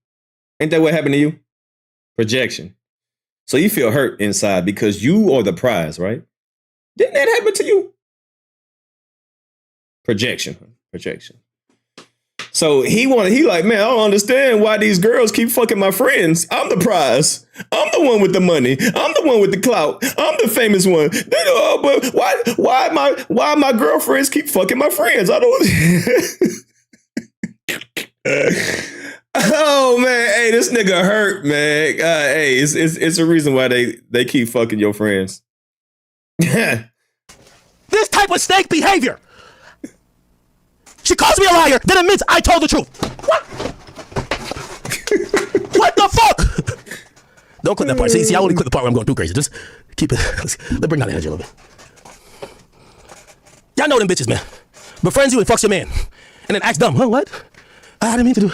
Ain't that what happened to you? Projection. So you feel hurt inside because you are the prize, right? Didn't that happen to you? Projection. Projection. So he like, man, I don't understand why these girls keep fucking my friends. I'm the prize. I'm the one with the money. I'm the one with the clout. I'm the famous one. But why my girlfriends keep fucking my friends? I don't. Oh man, hey, this nigga hurt, man. Hey, it's a reason why they keep fucking your friends. This type of snake behavior. She calls me a liar, then admits I told the truth. What? What the fuck? Don't click that part. See, I only click the part where I'm going too crazy. Just keep it. Let's bring down the energy a little bit. Y'all know them bitches, man. Befriends you and fucks your man. And then acts dumb. Huh, what? I didn't mean to do.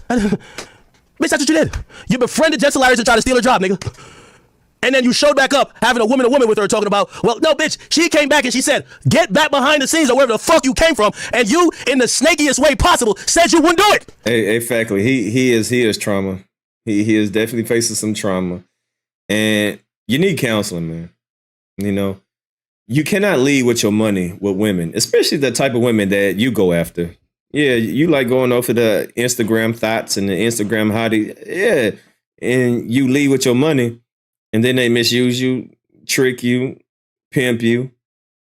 Bitch, that's what you did. You befriended Jessica Lyers and tried to steal her job, nigga. And then you showed back up having a woman with her talking about, well, no, bitch, she came back and she said, get back behind the scenes or wherever the fuck you came from. And you, in the snakiest way possible, said you wouldn't do it. Hey, factly, he is trauma. He is definitely facing some trauma. And you need counseling, man. You know, you cannot lead with your money with women, especially the type of women that you go after. Yeah, you like going off of the Instagram thoughts and the Instagram hottie. Yeah, and you lead with your money. And then they misuse you, trick you, pimp you.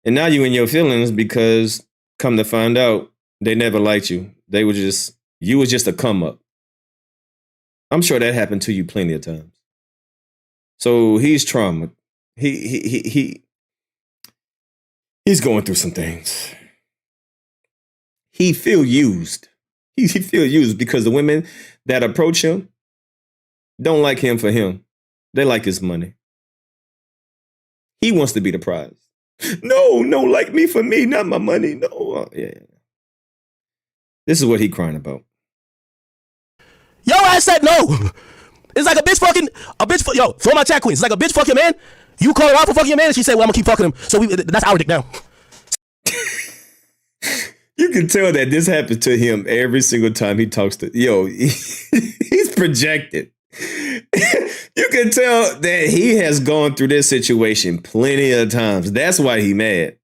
And now you in your feelings because come to find out, they never liked you. You was just a come up. I'm sure that happened to you plenty of times. So he's trauma. He's going through some things. He feel used. He feel used because the women that approach him don't like him for him. They like his money. He wants to be the prize. No, like me for me, not my money. No, yeah. This is what he crying about. Yo, I said no. It's like a bitch, yo, throw my chat queens. It's like a bitch fuck your man. You call her out for fucking your man, and she said, well, I'm gonna keep fucking him. So that's our dick now. You can tell that this happens to him every single time he talks to, he's projected. You can tell that he has gone through this situation plenty of times. That's why he mad.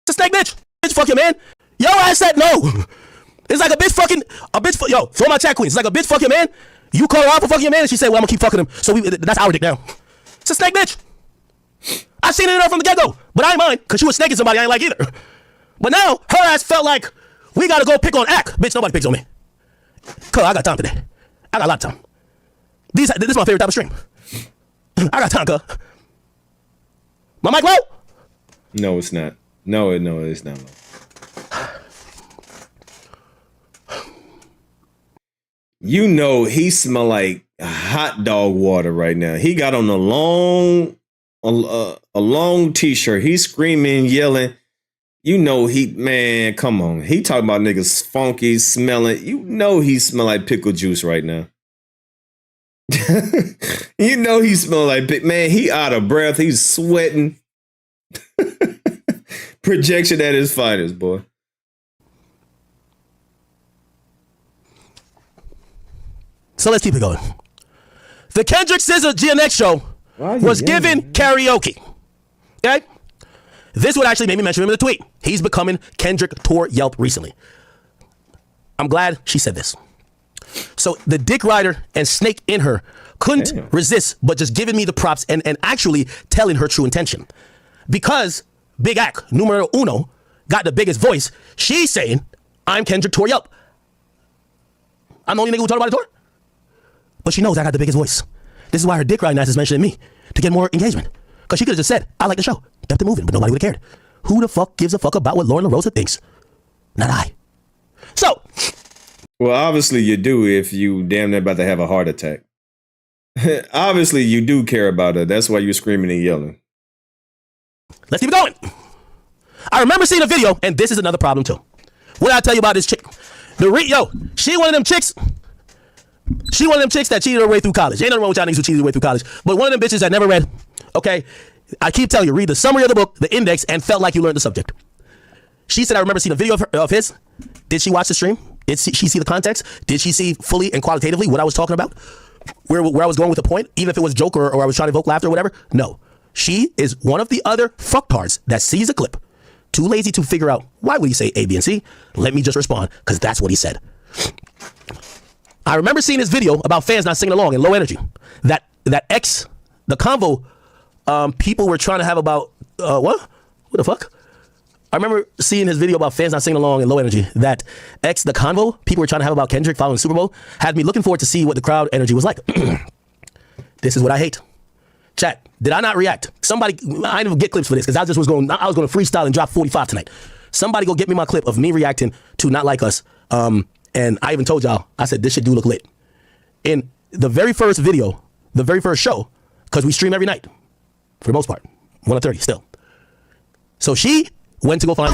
It's a snake bitch. Bitch fuck your man. Yo, I said no. It's like a bitch, yo, throw my chat queens. It's like a bitch fuck your man. You call her out for fucking your man, and she said, well, I'm gonna keep fucking him. So that's our dick now. It's a snake bitch. I seen it in her from the get-go, but I ain't mind, because she was snaking somebody I ain't like either. But now, her ass felt like, we gotta go pick on Ak. Bitch, nobody picks on me. Cuz, I got time today. I got a lot of time. This is my favorite type of stream. I got time, cuz. My mic low? No, it's not. No, it's not low. You know he smell like hot dog water right now. He got on a long t-shirt. He's screaming, yelling. You know man, come on. He talking about niggas funky, smelling. You know he smell like pickle juice right now. You know he smell like, man, he out of breath. He's sweating. Projection at his finest, boy. So let's keep it going. The Kendrick SZA GNX show was given karaoke. Okay? This would actually make me mention him in the tweet. He's becoming Kendrick Tour Yelp recently. I'm glad she said this. So the dick rider and snake in her couldn't resist but just giving me the props and actually telling her true intention. Because Big Ak, numero uno, got the biggest voice, she's saying, I'm Kendrick Tour Yelp. I'm the only nigga who talked about the tour. But she knows I got the biggest voice. This is why her dick riding ass is mentioning me, to get more engagement. Because she could have just said, I like the show, kept it moving, but nobody would have cared. Who the fuck gives a fuck about what Loren Lorosa thinks? Not I. So. Well, obviously you do if you damn near about to have a heart attack. Obviously, you do care about her. That's why you're screaming and yelling. Let's keep it going. I remember seeing a video, and this is another problem too. What did I tell you about this chick? She one of them chicks. She one of them chicks that cheated her way through college. Ain't nothing wrong with y'all niggas who cheated their way through college. But one of them bitches that never read, okay? I keep telling you, read the summary of the book, the index, and felt like you learned the subject. She said, I remember seeing a video of his. Did she watch the stream? Did she see the context? Did she see fully and qualitatively what I was talking about? Where I was going with the point? Even if it was a joke or I was trying to evoke laughter or whatever? No. She is one of the other fucktards that sees a clip, too lazy to figure out why would he say A, B, and C. Let me just respond, because that's what he said. I remember seeing this video about fans not singing along in Low Energy. The convo people were trying to have about, what the fuck? I remember seeing his video about fans not singing along in Low Energy. The convo people were trying to have about Kendrick following the Super Bowl had me looking forward to see what the crowd energy was like. This is what I hate. Chat, did I not react? Somebody, I didn't get clips for this because I was going to freestyle and drop 45 tonight. Somebody go get me my clip of me reacting to Not Like Us. And I even told y'all, I said, this shit do look lit. In the very first video, the very first show, because we stream every night, for the most part, 1:30 still. So she went to go find...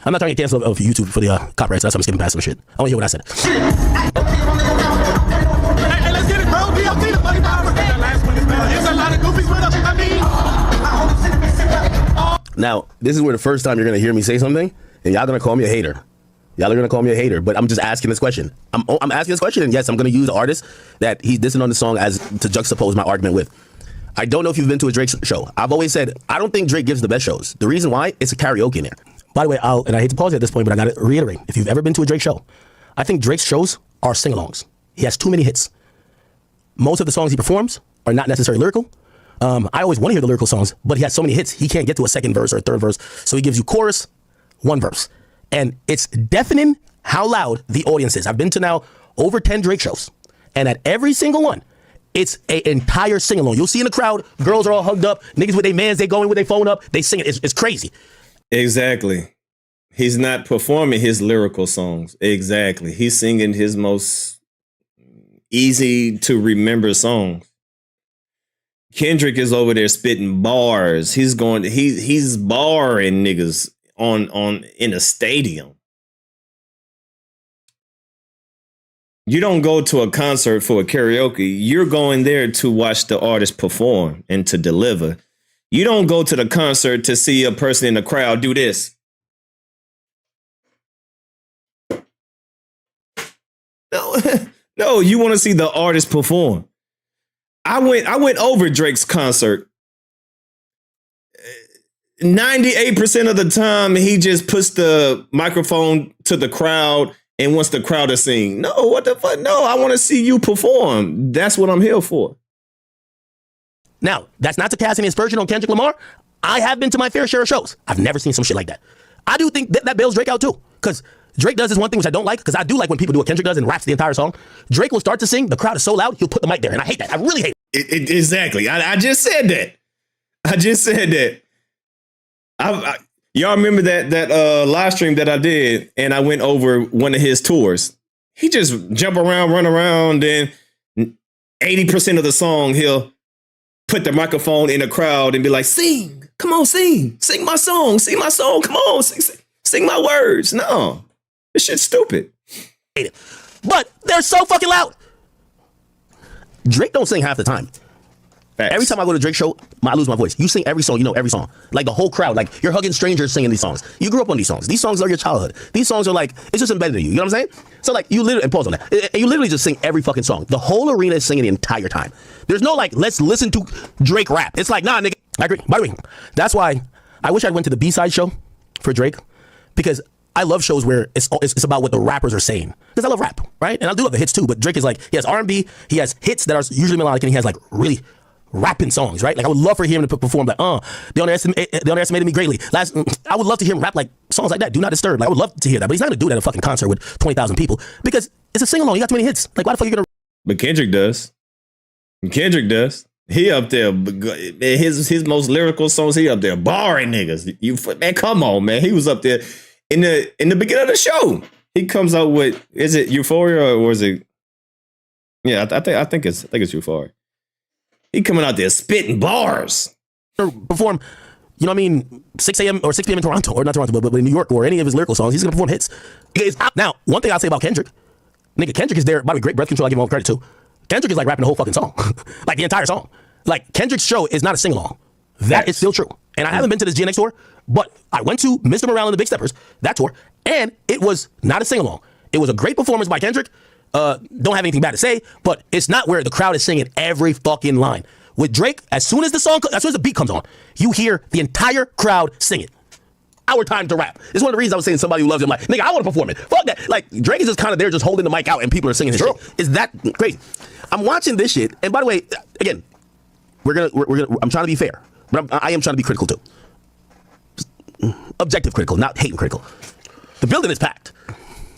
I'm not trying to get canceled of YouTube for the copyrights. That's why I'm skipping past some shit. I want to hear what I said. Hey, let's get it, bro. DLT the funny power. That last one is better. There's a lot of goofies with us. Now, this is where the first time you're going to hear me say something, and y'all going to call me a hater. Y'all are going to call me a hater, but I'm just asking this question. I'm asking this question, and yes, I'm going to use the artist that he's dissing on the song as to juxtapose my argument with. I don't know if you've been to a Drake show. I've always said, I don't think Drake gives the best shows. The reason why, it's a karaoke in there. By the way, and I hate to pause you at this point, but I got to reiterate. If you've ever been to a Drake show, I think Drake's shows are sing-alongs. He has too many hits. Most of the songs he performs are not necessarily lyrical. I always want to hear the lyrical songs, but he has so many hits, he can't get to a second verse or a third verse. So he gives you chorus, one verse. And it's deafening how loud the audience is. I've been to now over 10 Drake shows. And at every single one, it's an entire sing-along. You'll see in the crowd, girls are all hugged up. Niggas with their mans, they go in with their phone up. They sing it. It's crazy. Exactly. He's not performing his lyrical songs. Exactly. He's singing his most easy to remember songs. Kendrick is over there spitting bars. He's barring niggas on in a stadium. You don't go to a concert for a karaoke. You're going there to watch the artist perform and to deliver. You don't go to the concert to see a person in the crowd do this. No, you want to see the artist perform. I went over Drake's concert. 98% of the time, he just puts the microphone to the crowd and wants the crowd to sing. No, what the fuck? No, I want to see you perform. That's what I'm here for. Now, that's not to cast any aspersion on Kendrick Lamar. I have been to my fair share of shows. I've never seen some shit like that. I do think that bails Drake out too, because Drake does this one thing which I don't like, because I do like when people do what Kendrick does and raps the entire song. Drake will start to sing, the crowd is so loud, he'll put the mic there, and I hate that. I really hate it. Exactly. I just said that. Y'all remember that live stream that I did, and I went over one of his tours. He just jump around, run around, and 80% of the song, he'll put the microphone in the crowd and be like, sing, come on, sing my song, come on, sing my words. No, this shit's stupid. But they're so fucking loud. Drake don't sing half the time. Facts. Every time I go to a Drake show, I lose my voice. You sing every song, you know every song. Like the whole crowd, like you're hugging strangers singing these songs. You grew up on these songs. These songs are your childhood. These songs are like, it's just embedded in you. You know what I'm saying? So like you literally, and pause on that. And you literally just sing every fucking song. The whole arena is singing the entire time. There's no like, let's listen to Drake rap. It's like, nah, nigga. I agree. By the way, that's why I wish I went to the B-side show for Drake, because I love shows where it's about what the rappers are saying. Because I love rap, right? And I do love the hits too, but Drake is like, he has R&B, he has hits that are usually melodic, and he has like really rapping songs, right? Like I would love for him to perform like, they underestimated me greatly. I would love to hear him rap like songs like that. Do Not Disturb. Like I would love to hear that, but he's not gonna do that at a fucking concert with 20,000 people because it's a sing-along. You got too many hits. Like why the fuck are you gonna? But Kendrick does. He up there. His most lyrical songs. He up there barring niggas. Man, come on, man. He was up there. in the beginning of the show, he comes out with, is it Euphoria or is it? Yeah, I think it's Euphoria. He coming out there spitting bars. Perform, you know what I mean, 6 a.m. or 6 p.m. in Toronto, or not Toronto, but in New York, or any of his lyrical songs, he's gonna perform hits. Now, one thing I'll say about Kendrick, nigga, Kendrick is there, by the way, great breath control, I give him all the credit to. Kendrick is like rapping the whole fucking song. Like the entire song. Like Kendrick's show is not a sing-along. That is still true. And I haven't been to this GNX tour, but I went to Mr. Morale and the Big Steppers, that tour, and it was not a sing-along. It was a great performance by Kendrick. Don't have anything bad to say, but it's not where the crowd is singing every fucking line. With Drake, as soon as the beat comes on, you hear the entire crowd sing it. Our time to rap. It's one of the reasons I was saying somebody who loves him, like, nigga, I want to perform it. Fuck that. Like, Drake is just kind of there, just holding the mic out, and people are singing his shit. Is that crazy? I'm watching this shit, and by the way, again, I'm trying to be fair, but I am trying to be critical too. Objective critical, not hating critical. The building is packed,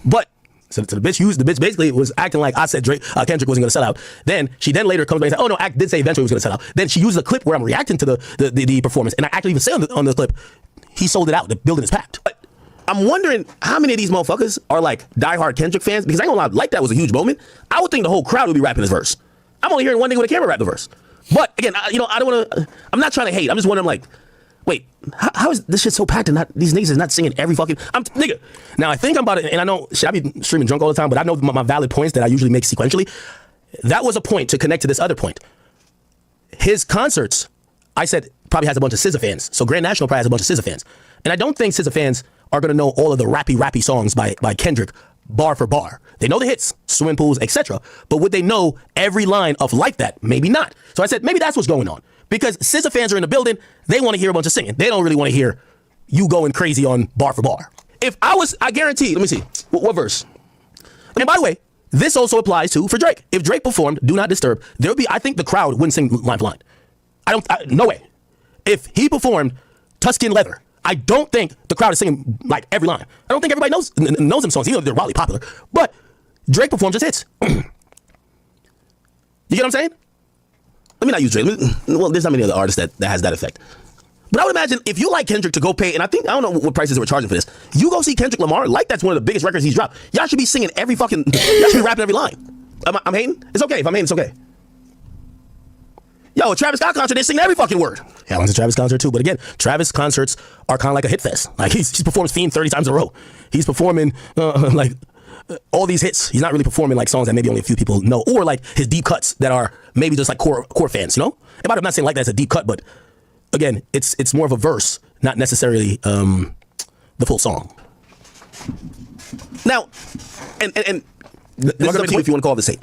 but so the bitch basically was acting like I said Kendrick wasn't going to sell out. Then she later comes back and says, oh no, I did say eventually he was going to sell out. Then she uses a clip where I'm reacting to the performance, and I actually even say on the clip, he sold it out. The building is packed. But I'm wondering how many of these motherfuckers are like diehard Kendrick fans, because I ain't gonna lie, like that was a huge moment. I would think the whole crowd would be rapping his verse. I'm only hearing one nigga with a camera rap the verse. But again, I don't want to. I'm not trying to hate. I'm just wondering, like, wait, how is this shit so packed and these niggas is not singing every fucking nigga? Now I think I'm about it, and I know shit, I be streaming drunk all the time, but I know my valid points that I usually make sequentially. That was a point to connect to this other point. His concerts, I said, probably has a bunch of SZA fans. So Grand National probably has a bunch of SZA fans, and I don't think SZA fans are gonna know all of the rappy songs by Kendrick bar for bar. They know the hits, swimming pools, etc. But would they know every line of Like That? Maybe not. So I said maybe that's what's going on. Because SZA fans are in the building, they want to hear a bunch of singing. They don't really want to hear you going crazy on bar for bar. If I guarantee, let me see, what verse? And by the way, this also applies for Drake. If Drake performed Do Not Disturb, there would be, I think the crowd wouldn't sing line for line. No way. If he performed Tuscan Leather, I don't think the crowd is singing like every line. I don't think everybody knows them songs, even though they're wildly popular. But Drake performs his hits. You get what I'm saying? Let me not use Drake. Well, there's not many other artists that has that effect. But I would imagine if you like Kendrick to go pay, and I don't know what prices they were charging for this. You go see Kendrick Lamar, like that's one of the biggest records he's dropped. Y'all should be singing every fucking, y'all should be rapping every line. I'm hating? It's okay. If I'm hating, it's okay. Yo, a Travis Scott concert, they sing every fucking word. Yeah, I went to Travis concert too, but again, Travis concerts are kind of like a hit fest. Like he's performed Theme 30 times in a row. He's performing all these hits. He's not really performing like songs that maybe only a few people know, or like his deep cuts that are maybe just like core fans, you know? And I'm not saying like that's a deep cut, but again, it's more of a verse, not necessarily the full song. Now, and this is up to you if you want to call this hate.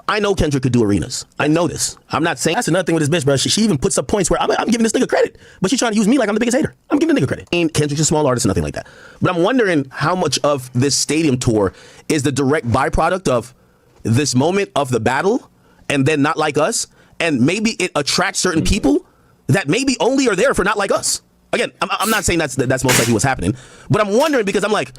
I know Kendrick could do arenas. I know this. I'm not saying that's another thing with this bitch, bro. She even puts up points where I'm giving this nigga credit, but she's trying to use me like I'm the biggest hater. I'm giving the nigga credit. And Kendrick's a small artist and nothing like that. But I'm wondering how much of this stadium tour is the direct byproduct of this moment of the battle, and then Not Like Us, and maybe it attracts certain people that maybe only are there for Not Like Us. Again, I'm not saying that's most likely what's happening, but I'm wondering because I'm like,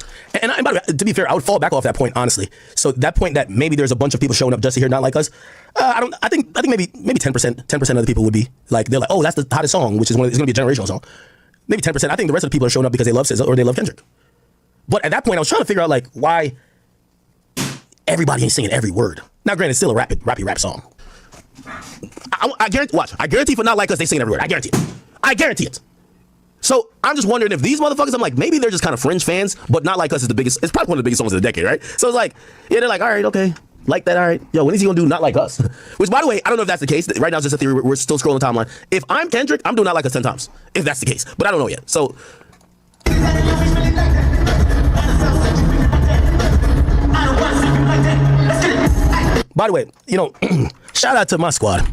and by the way, to be fair, I would fall back off that point, honestly. So that point that maybe there's a bunch of people showing up just to hear Not Like Us, I think maybe 10% of the people would be like, they're like, oh, that's the hottest song, which is it's going to be a generational song. Maybe 10%. I think the rest of the people are showing up because they love SZA or they love Kendrick. But at that point, I was trying to figure out like why everybody ain't singing every word. Now, granted, it's still a rappy rap song. I guarantee. Watch. I guarantee for Not Like Us, they sing every word. I guarantee it. So I'm just wondering if these motherfuckers, I'm like, maybe they're just kind of fringe fans, but Not Like Us is the biggest, it's probably one of the biggest songs of the decade, right? So it's like, yeah, they're like, all right, okay, like that, all right. Yo, when is he gonna do Not Like Us? Which, by the way, I don't know if that's the case. Right now it's just a theory. We're still scrolling the timeline. If I'm Kendrick, I'm doing Not Like Us 10 times, if that's the case. But I don't know yet. So. By the way, shout out to my squad.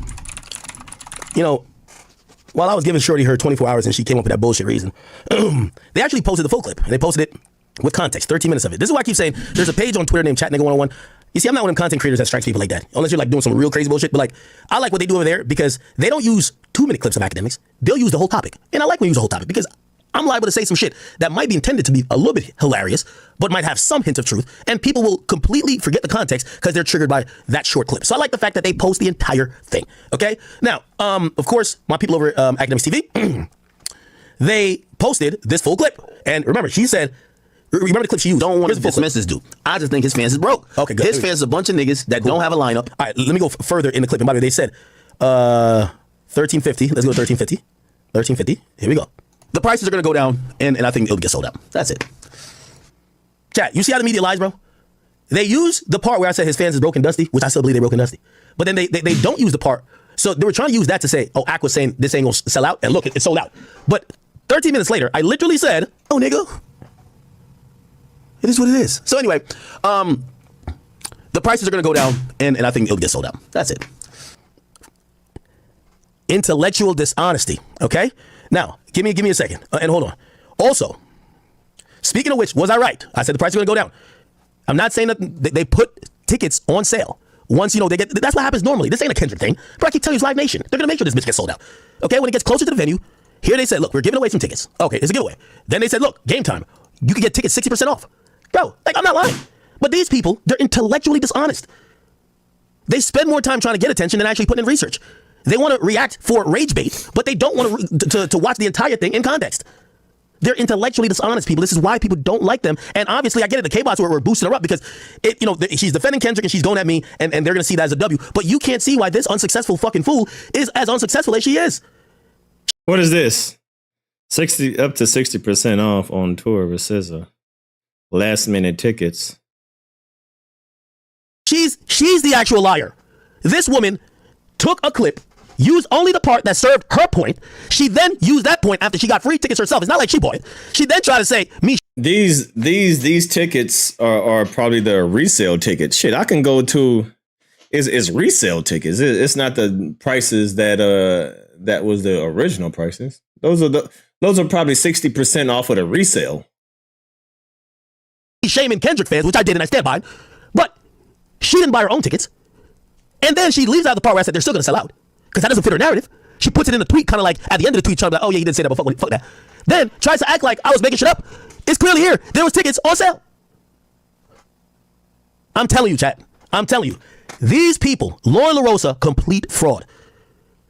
While I was giving Shorty her 24 hours and she came up with that bullshit reason, they actually posted the full clip, and they posted it with context, 13 minutes of it. This is why I keep saying there's a page on Twitter named Chat Nigga 101. You see, I'm not one of them content creators that strikes people like that, unless you're like doing some real crazy bullshit. But like, I like what they do over there because they don't use 2 minute clips of Akademiks. They'll use the whole topic, and I like when you use the whole topic because I'm liable to say some shit that might be intended to be a little bit hilarious, but might have some hint of truth, and people will completely forget the context because they're triggered by that short clip. So I like the fact that they post the entire thing. Okay, now, of course, my people over at Akademiks TV, they posted this full clip, and remember, she said Remember the clip she used? Don't want to dismiss this dude. I just think his fans is broke. Okay, good. His fans is a bunch of niggas that don't have a lineup. All right, let me go further in the clip. And by the way, they said 1350. Let's go 1350. 1350. Here we go. The prices are going to go down, and I think it'll get sold out. That's it. Chat, you see how the media lies, bro? They use the part where I said his fans is broke and dusty, which I still believe they're broke and dusty. But then they don't use the part. So they were trying to use that to say, oh, Ak was saying this ain't going to sell out. And look, it sold out. But 13 minutes later, I literally said, oh, nigga, it is what it is. So anyway, the prices are going to go down, and I think it'll get sold out. That's it. Intellectual dishonesty, okay? Now, give me a second, and hold on. Also, speaking of which, was I right? I said the price is going to go down. I'm not saying that they put tickets on sale. Once, they get, that's what happens normally. This ain't a Kendrick thing. But I keep telling you, it's Live Nation. They're going to make sure this bitch gets sold out. Okay, when it gets closer to the venue, here they said, look, we're giving away some tickets. Okay, it's a giveaway. Then they said, look, game time. You can get tickets 60% off. Bro, I'm not lying. But these people, they're intellectually dishonest. They spend more time trying to get attention than actually putting in research. They want to react for rage bait, but they don't want to watch the entire thing in context. They're intellectually dishonest people. This is why people don't like them. And obviously, I get it. The K-bots were boosting her up because she's defending Kendrick and she's going at me, and they're going to see that as a W. But you can't see why this unsuccessful fucking fool is as unsuccessful as she is. What is this? Up to 60% off on tour with SZA. Last minute tickets. She's the actual liar. This woman took a clip, used only the part that served her point. She then used that point after she got free tickets herself. It's not like she bought it. She then tried to say, me. These tickets are probably the resale tickets. Shit, I can go to is resale tickets. It's not the prices that was the original prices. Those are probably 60% off of the resale. Shaming Kendrick fans, which I did and I stand by, but she didn't buy her own tickets. And then she leaves out the part where I said they're still going to sell out because that doesn't fit her narrative. She puts it in the tweet, kind of like at the end of the tweet, trying to be like, oh yeah, he didn't say that, but fuck that. Then tries to act like I was making shit up. It's clearly here. There was tickets on sale. I'm telling you, chat. I'm telling you. These people, Loren Lorosa, complete fraud.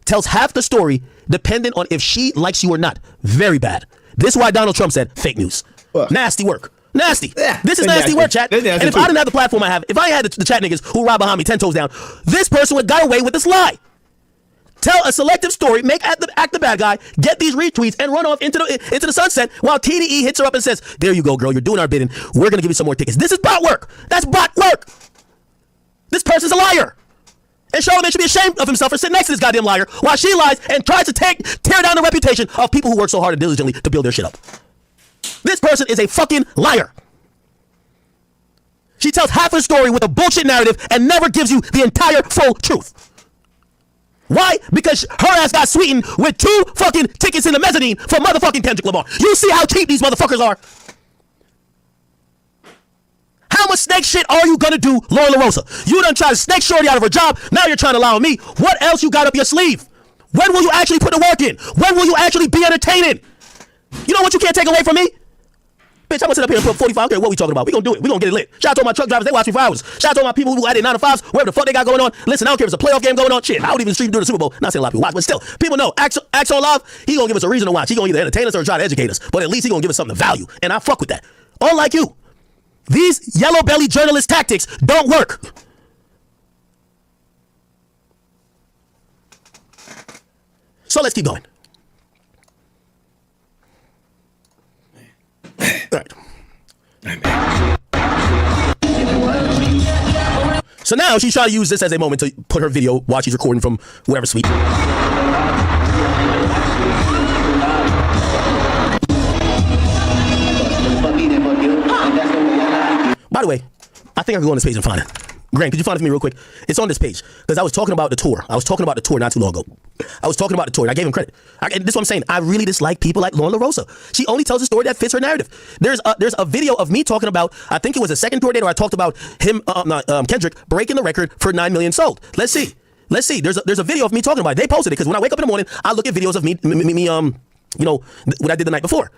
Tells half the story dependent on if she likes you or not. Very bad. This is why Donald Trump said fake news. Nasty work. Nasty. Yeah, this is nasty work, chat. And if I didn't have the platform I have, if I had the chat niggas who ride behind me 10 toes down, this person would got away with this lie. Tell a selective story, act the bad guy, get these retweets, and run off into the sunset while TDE hits her up and says, there you go, girl, you're doing our bidding. We're going to give you some more tickets. This is bot work. That's bot work. This person's a liar. And Charlamagne should be ashamed of himself for sitting next to this goddamn liar while she lies and tries to tear down the reputation of people who work so hard and diligently to build their shit up. This person is a fucking liar. She tells half her story with a bullshit narrative and never gives you the entire full truth. Why? Because her ass got sweetened with 2 fucking tickets in the mezzanine for motherfucking Kendrick Lamar. You see how cheap these motherfuckers are? How much snake shit are you gonna do, Loren Lorosa? You done try to snake shorty out of her job. Now you're trying to lie on me. What else you got up your sleeve? When will you actually put the work in? When will you actually be entertaining? You know what you can't take away from me? Bitch, I'm gonna sit up here and put 45. Okay, what we talking about? We gonna do it. We gonna get it lit. Shout out to all my truck drivers. They watch me for hours. Shout out to all my people who had their 9 to 5s, wherever the fuck they got going on. Listen, I don't care if it's a playoff game going on. Shit, I would even stream during the Super Bowl. Not saying a lot of people watch, but still, people know. Axe on Live, he gonna give us a reason to watch. He gonna either entertain us or try to educate us. But at least he gonna give us something to value. And I fuck with that. Unlike you, these yellow belly journalist tactics don't work. So let's keep going. All right. So now she's trying to use this as a moment to put her video while she's recording from wherever suite. By the way, I think I can go on this page and find it. Grant, could you find it for me real quick? It's on this page because I was talking about the tour. I was talking about the tour not too long ago. I was talking about the tour. And I gave him credit. This is what I'm saying. I really dislike people like Loren Lorosa. She only tells a story that fits her narrative. There's a video of me talking about, I think it was a second tour date, where I talked about him, Kendrick, breaking the record for 9 million sold. Let's see. There's a video of me talking about it. They posted it because when I wake up in the morning, I look at videos of me, what I did the night before.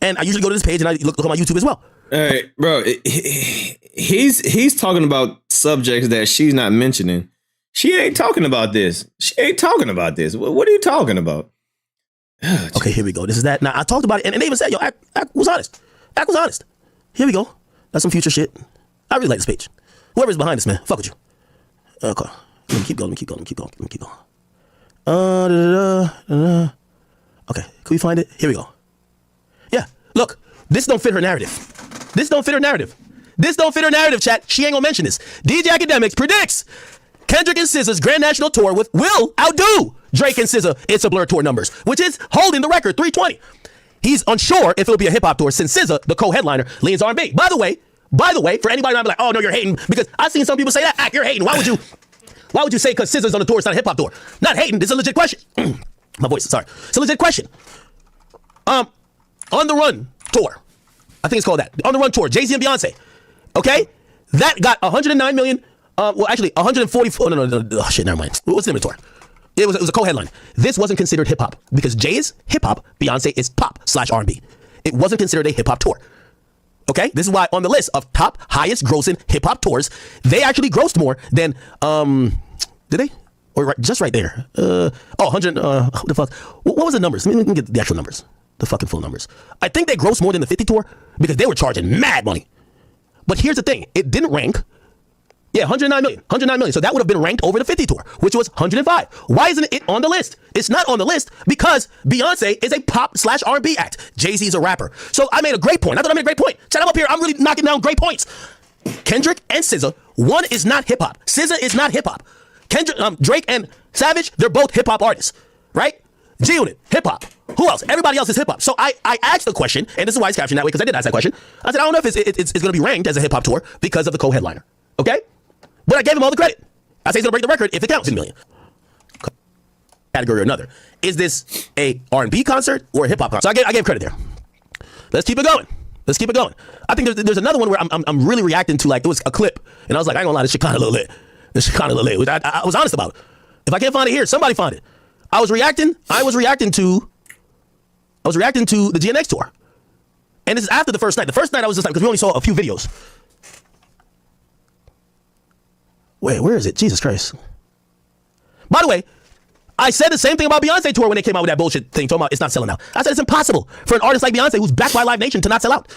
And I usually go to this page and I look on my YouTube as well. All right, bro. He's talking about subjects that she's not mentioning. She ain't talking about this. What are you talking about? Okay, here we go. This is that. Now, I talked about it, and they even said, yo, Ak was honest. Ak was honest. Here we go. That's some future shit. I really like this page. Whoever's behind this, man, fuck with you. Okay. Let me keep going. Okay, can we find it? Here we go. Yeah, look, this don't fit her narrative. Chat. She ain't gonna mention this. DJ Akademiks predicts Kendrick and SZA's Grand National Tour will outdo Drake and SZA It's a Blur tour numbers, which is holding the record, 320. He's unsure if it'll be a hip hop tour since SZA, the co-headliner, leans R&B. By the way, for anybody who'd be like, oh no, you're hating, because I've seen some people say that, you're hating. Why would you say because SZA's on the tour, it's not a hip hop tour? Not hating, this is a legit question. My voice, sorry. It's a legit question. On the Run tour, I think it's called that. On the Run tour, Jay-Z and Beyonce. Okay? That got 109 million, 144, oh shit, never mind. What's the name of the tour? It was a co-headline. This wasn't considered hip hop because Jay is hip hop, Beyonce is pop/R&B. It wasn't considered a hip hop tour. Okay, this is why on the list of top highest grossing hip hop tours, they actually grossed more than did they? Or just right there. 100. What the fuck? What was the numbers? Let me get the actual numbers. The fucking full numbers. I think they grossed more than the 50 tour because they were charging mad money. But here's the thing: it didn't rank. Yeah, 109 million. So that would have been ranked over the 50 tour, which was 105. Why isn't it on the list? It's not on the list because Beyonce is a pop/R&B act. Jay-Z is a rapper. So I made a great point. I thought I made a great point. Chat, I'm up here. I'm really knocking down great points. Kendrick and SZA, one is not hip hop. SZA is not hip hop. Kendrick, Drake and Savage, they're both hip hop artists, right? G-Unit, hip hop. Who else? Everybody else is hip hop. So I asked the question, and this is why it's captioned that way because I did ask that question. I said I don't know if it's going to be ranked as a hip hop tour because of the co-headliner. Okay? But I gave him all the credit. I say he's gonna break the record if it counts in million. Category or another. Is this a R&B concert or a hip hop concert? So I gave credit there. Let's keep it going. I think there's another one where I'm really reacting to, like, it was a clip, and I was like, I ain't gonna lie, this shit kind of a little lit. Which I was honest about it. If I can't find it here, somebody find it. I was reacting to the GNX tour, and this is after the first night. The first night I was just like, because we only saw a few videos. Wait, where is it? Jesus Christ. By the way, I said the same thing about Beyonce tour when they came out with that bullshit thing, talking about it's not selling out. I said it's impossible for an artist like Beyonce who's backed by Live Nation to not sell out.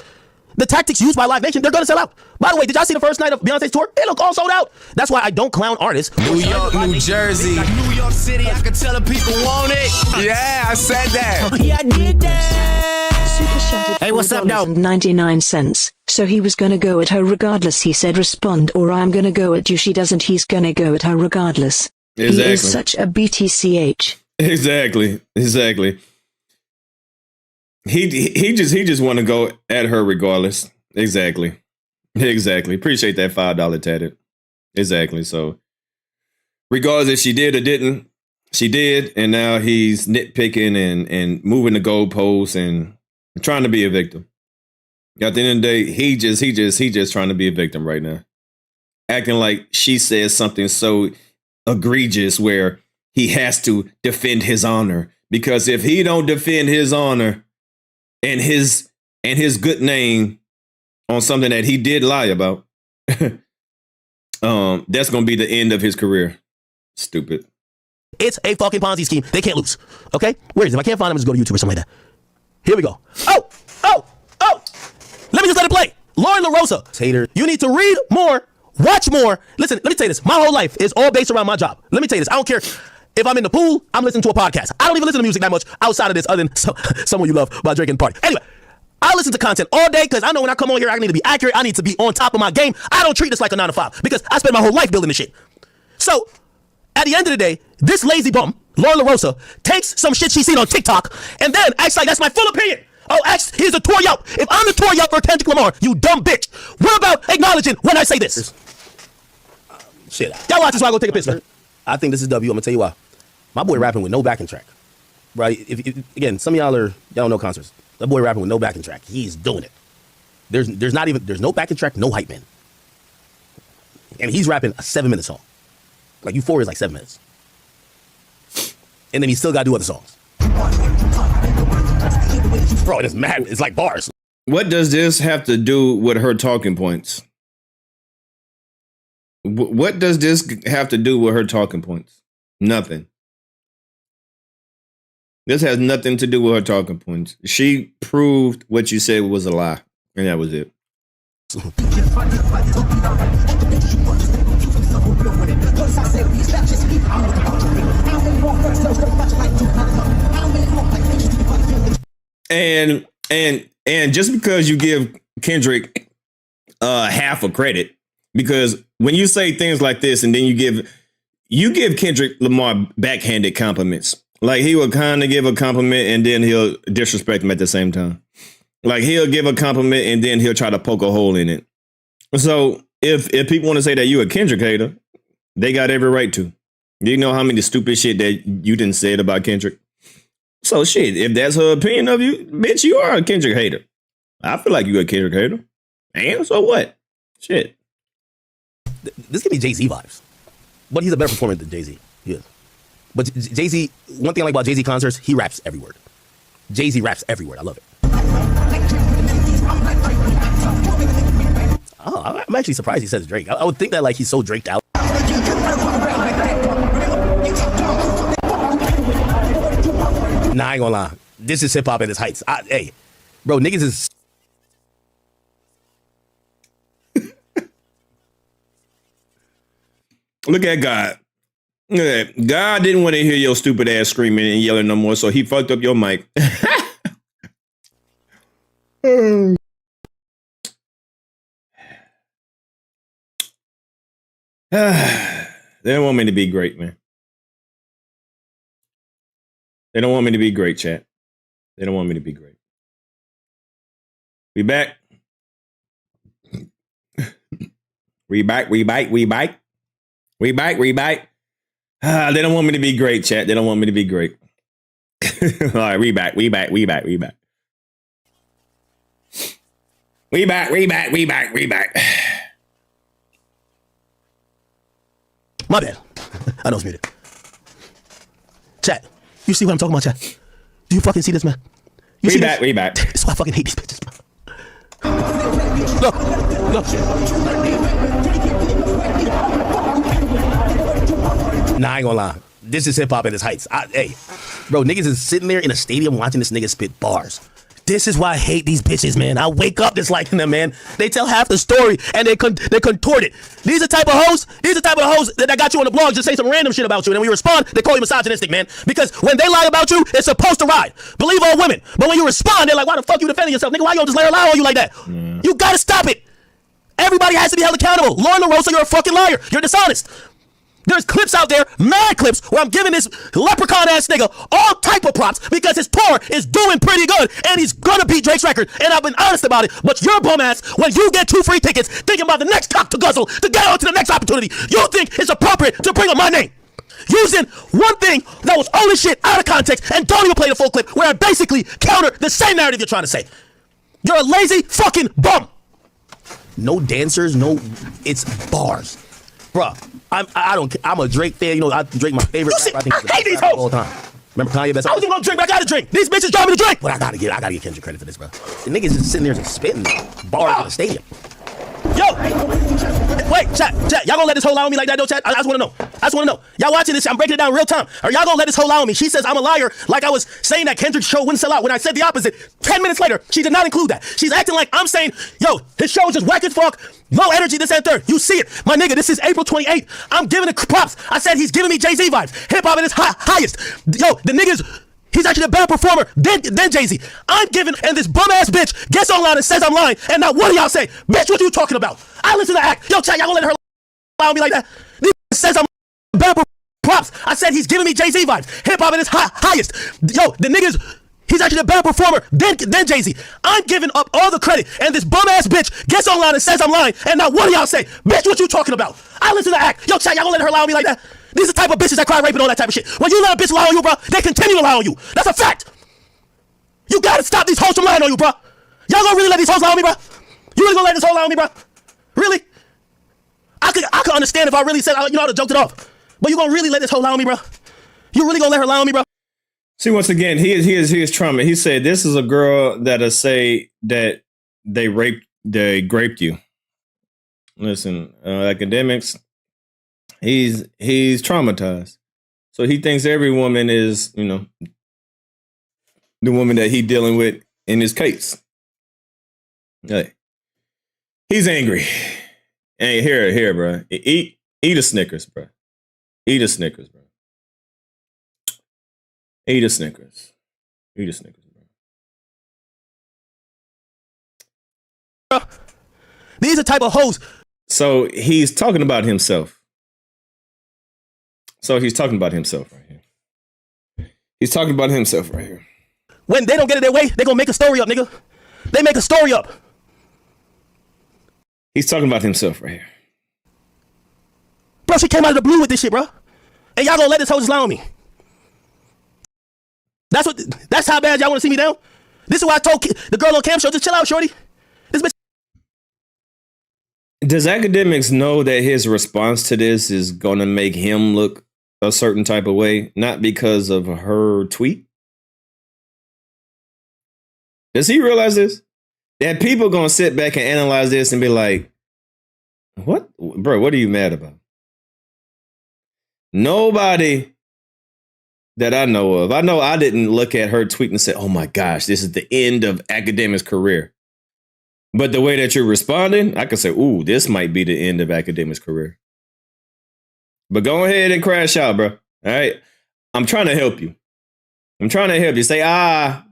The tactics used by Live Nation, they're gonna sell out. By the way, did y'all see the first night of Beyonce's tour? It looked all sold out. That's why I don't clown artists. New York, New Jersey. New York City, I can tell the people want it. Yeah, I said that. Yeah, I did that. Hey, what's up, now? 99 cents. So he was gonna go at her regardless. He said, respond or I'm gonna go at you. She doesn't. He's gonna go at her regardless. Exactly. He is such a BTCH. Exactly. He just want to go at her regardless. Exactly. Appreciate that $5 tatted. Exactly. So regardless if she did or didn't, she did, and now he's nitpicking and moving the goalposts and trying to be a victim. At the end of the day, he just trying to be a victim right now. Acting like she says something so egregious where he has to defend his honor. Because if he don't defend his honor and his good name on something that he did lie about, that's gonna be the end of his career. Stupid. It's a fucking Ponzi scheme. They can't lose. Okay? Where is it? If I can't find him, just go to YouTube or something like that. Here we go. Oh! Let me just let it play. Loren Lorosa. Hater. You need to read more, watch more. Listen, let me tell you this. My whole life is all based around my job. Let me tell you this. I don't care if I'm in the pool, I'm listening to a podcast. I don't even listen to music that much outside of this, other than someone you love by drinking party. Anyway, I listen to content all day because I know when I come on here, I need to be accurate. I need to be on top of my game. I don't treat this like a 9 to 5 because I spent my whole life building this shit. So, at the end of the day, this lazy bum, Loren Lorosa, takes some shit she's seen on TikTok and then acts like that's my full opinion. Oh, here's a tour yelp. If I'm the tour yelp for Kendrick Lamar, you dumb bitch. What about acknowledging when I say this? Shit. Y'all watch this while I go take a piss, man. I think this is W. I'm gonna tell you why. My boy rapping with no backing track. Right? If again, some of y'all don't know concerts. That boy rapping with no backing track. He's doing it. There's no backing track, no hype man. And he's rapping a 7-minute song. Like Euphoria is like 7 minutes. And then he still gotta do other songs. Bro, it's mad. It's like bars. What does this have to do with her talking points? What does this have to do with her talking points? Nothing. This has nothing to do with her talking points. She proved what you said was a lie, and that was it. And just because you give Kendrick half a credit, because when you say things like this and then you give Kendrick Lamar backhanded compliments. Like he will kind of give a compliment and then he'll disrespect him at the same time. Like he'll give a compliment and then he'll try to poke a hole in it. So if people want to say that you a Kendrick hater, they got every right to. You know how many stupid shit that you didn't say about Kendrick? So shit, if that's her opinion of you, bitch, you are a Kendrick hater. I feel like you a Kendrick hater. And so what? Shit. This give me Jay-Z vibes. But he's a better performer than Jay-Z. He is. But Jay-Z, one thing I like about Jay-Z concerts, he raps every word. Jay-Z raps every word. I love it. Oh, I'm actually surprised he says Drake. I would think that like he's so draked out. Nah, I ain't gonna lie. This is hip hop at its heights. Hey, bro, niggas is. Look at God. God didn't want to hear your stupid ass screaming and yelling no more, so he fucked up your mic. They don't want me to be great, man. They don't want me to be great, chat. They don't want me to be great. We back. We back. They don't want me to be great, chat. They don't want me to be great. All right, we back. My bad. I know it's muted. Chat, you see what I'm talking about, chat? Do you fucking see this, man? We back. That's why I fucking hate these bitches, bro. Look. Nah, I ain't gonna lie. This is hip hop at its heights. Hey, bro, niggas is sitting there in a stadium watching this nigga spit bars. This is why I hate these bitches, man. I wake up disliking them, man. They tell half the story and they contort it. These are the type of hoes that got you on the blog just say some random shit about you, and then when you respond, they call you misogynistic, man. Because when they lie about you, it's supposed to ride. Believe all women. But when you respond, they're like, why the fuck you defending yourself? Nigga, why you don't just let her lie on you like that? You gotta stop it. Everybody has to be held accountable. Loren Lorosa, you're a fucking liar. You're dishonest. There's clips out there, mad clips, where I'm giving this leprechaun ass nigga all type of props because his tour is doing pretty good and he's gonna beat Drake's record. And I've been honest about it. But your bum ass, when you get 2 free tickets, thinking about the next cock to guzzle to get on to the next opportunity, you think it's appropriate to bring up my name. Using one thing that was only shit out of context and don't even play the full clip where I basically counter the same narrative you're trying to say. You're a lazy fucking bum. No dancers, it's bars. Bruh, I'm a Drake fan. You know, Drake my favorite. I hate these hoes all the time. Remember Kanye best? I was even gonna drink, but I gotta drink. These bitches drive me to drink. But I gotta get Kendrick credit for this, bro. The niggas is sitting there just spitting bars in the stadium. Yo, wait, chat, y'all gonna let this hoe lie on me like that, though, chat? I just wanna know. Y'all watching this? I'm breaking it down real time. Are y'all gonna let this hoe lie on me? She says I'm a liar, like I was saying that Kendrick's show wouldn't sell out. When I said the opposite, 10 minutes later, she did not include that. She's acting like I'm saying, yo, his show is just whack as fuck, low energy, this and third. You see it, my nigga. This is April 28th. I'm giving it props. I said he's giving me Jay-Z vibes. Hip hop at its highest. Yo, the niggas. He's actually a better performer than Jay-Z. I'm giving, and this bum-ass bitch gets online and says I'm lying, and now what do y'all say? Bitch, what you talking about? I listen to Act. Yo, chat, y'all gonna let her lie on me like that? This says I'm better props. I said he's giving me Jay-Z vibes. Hip-hop at its highest. Yo, the niggas, he's actually a better performer than Jay-Z. I'm giving up all the credit, and this bum-ass bitch gets online and says I'm lying, and now what do y'all say? Bitch, what you talking about? I listen to Act. Yo, chat, y'all gonna let her lie on me like that? These are the type of bitches that cry rape and all that type of shit. When you let a bitch lie on you, bro, they continue to lie on you. That's a fact. You gotta stop these hoes from lying on you, bro. Y'all gonna really let these hoes lie on me, bro? You really gonna let this hoe lie on me, bro? Really? I could understand if I really said, you know, I would've joked it off. But you gonna really let this hoe lie on me, bro? You really gonna let her lie on me, bro? See, once again, he is trauma. He said this is a girl that'll say that they graped you. Listen, Akademiks. He's traumatized. So he thinks every woman is, you know, the woman that he's dealing with in his case. Hey. He's angry. Hey, here, bro. Eat a Snickers, bro. Eat a Snickers, bro. Eat a Snickers. Eat a Snickers, bro. These are type of hoes. So he's talking about himself. Right here. He's talking about himself right here. When they don't get it their way, they gonna make a story up, nigga. They make a story up. He's talking about himself right here. Bro, she came out of the blue with this shit, bro. And y'all gonna let this hoe just lie on me. That's how bad y'all wanna see me down? This is why I told the girl on cam show, just chill out, shorty. This bitch. Does Akademiks know that his response to this is gonna make him look a certain type of way, not because of her tweet? Does he realize this? That people gonna sit back and analyze this and be like, what? Bro, what are you mad about? Nobody that I know of. I know I didn't look at her tweet and say, oh my gosh, this is the end of Akademiks' career. But the way that you're responding, I could say, ooh, this might be the end of Akademiks' career. But go ahead and crash out, bro. All right? I'm trying to help you. Say,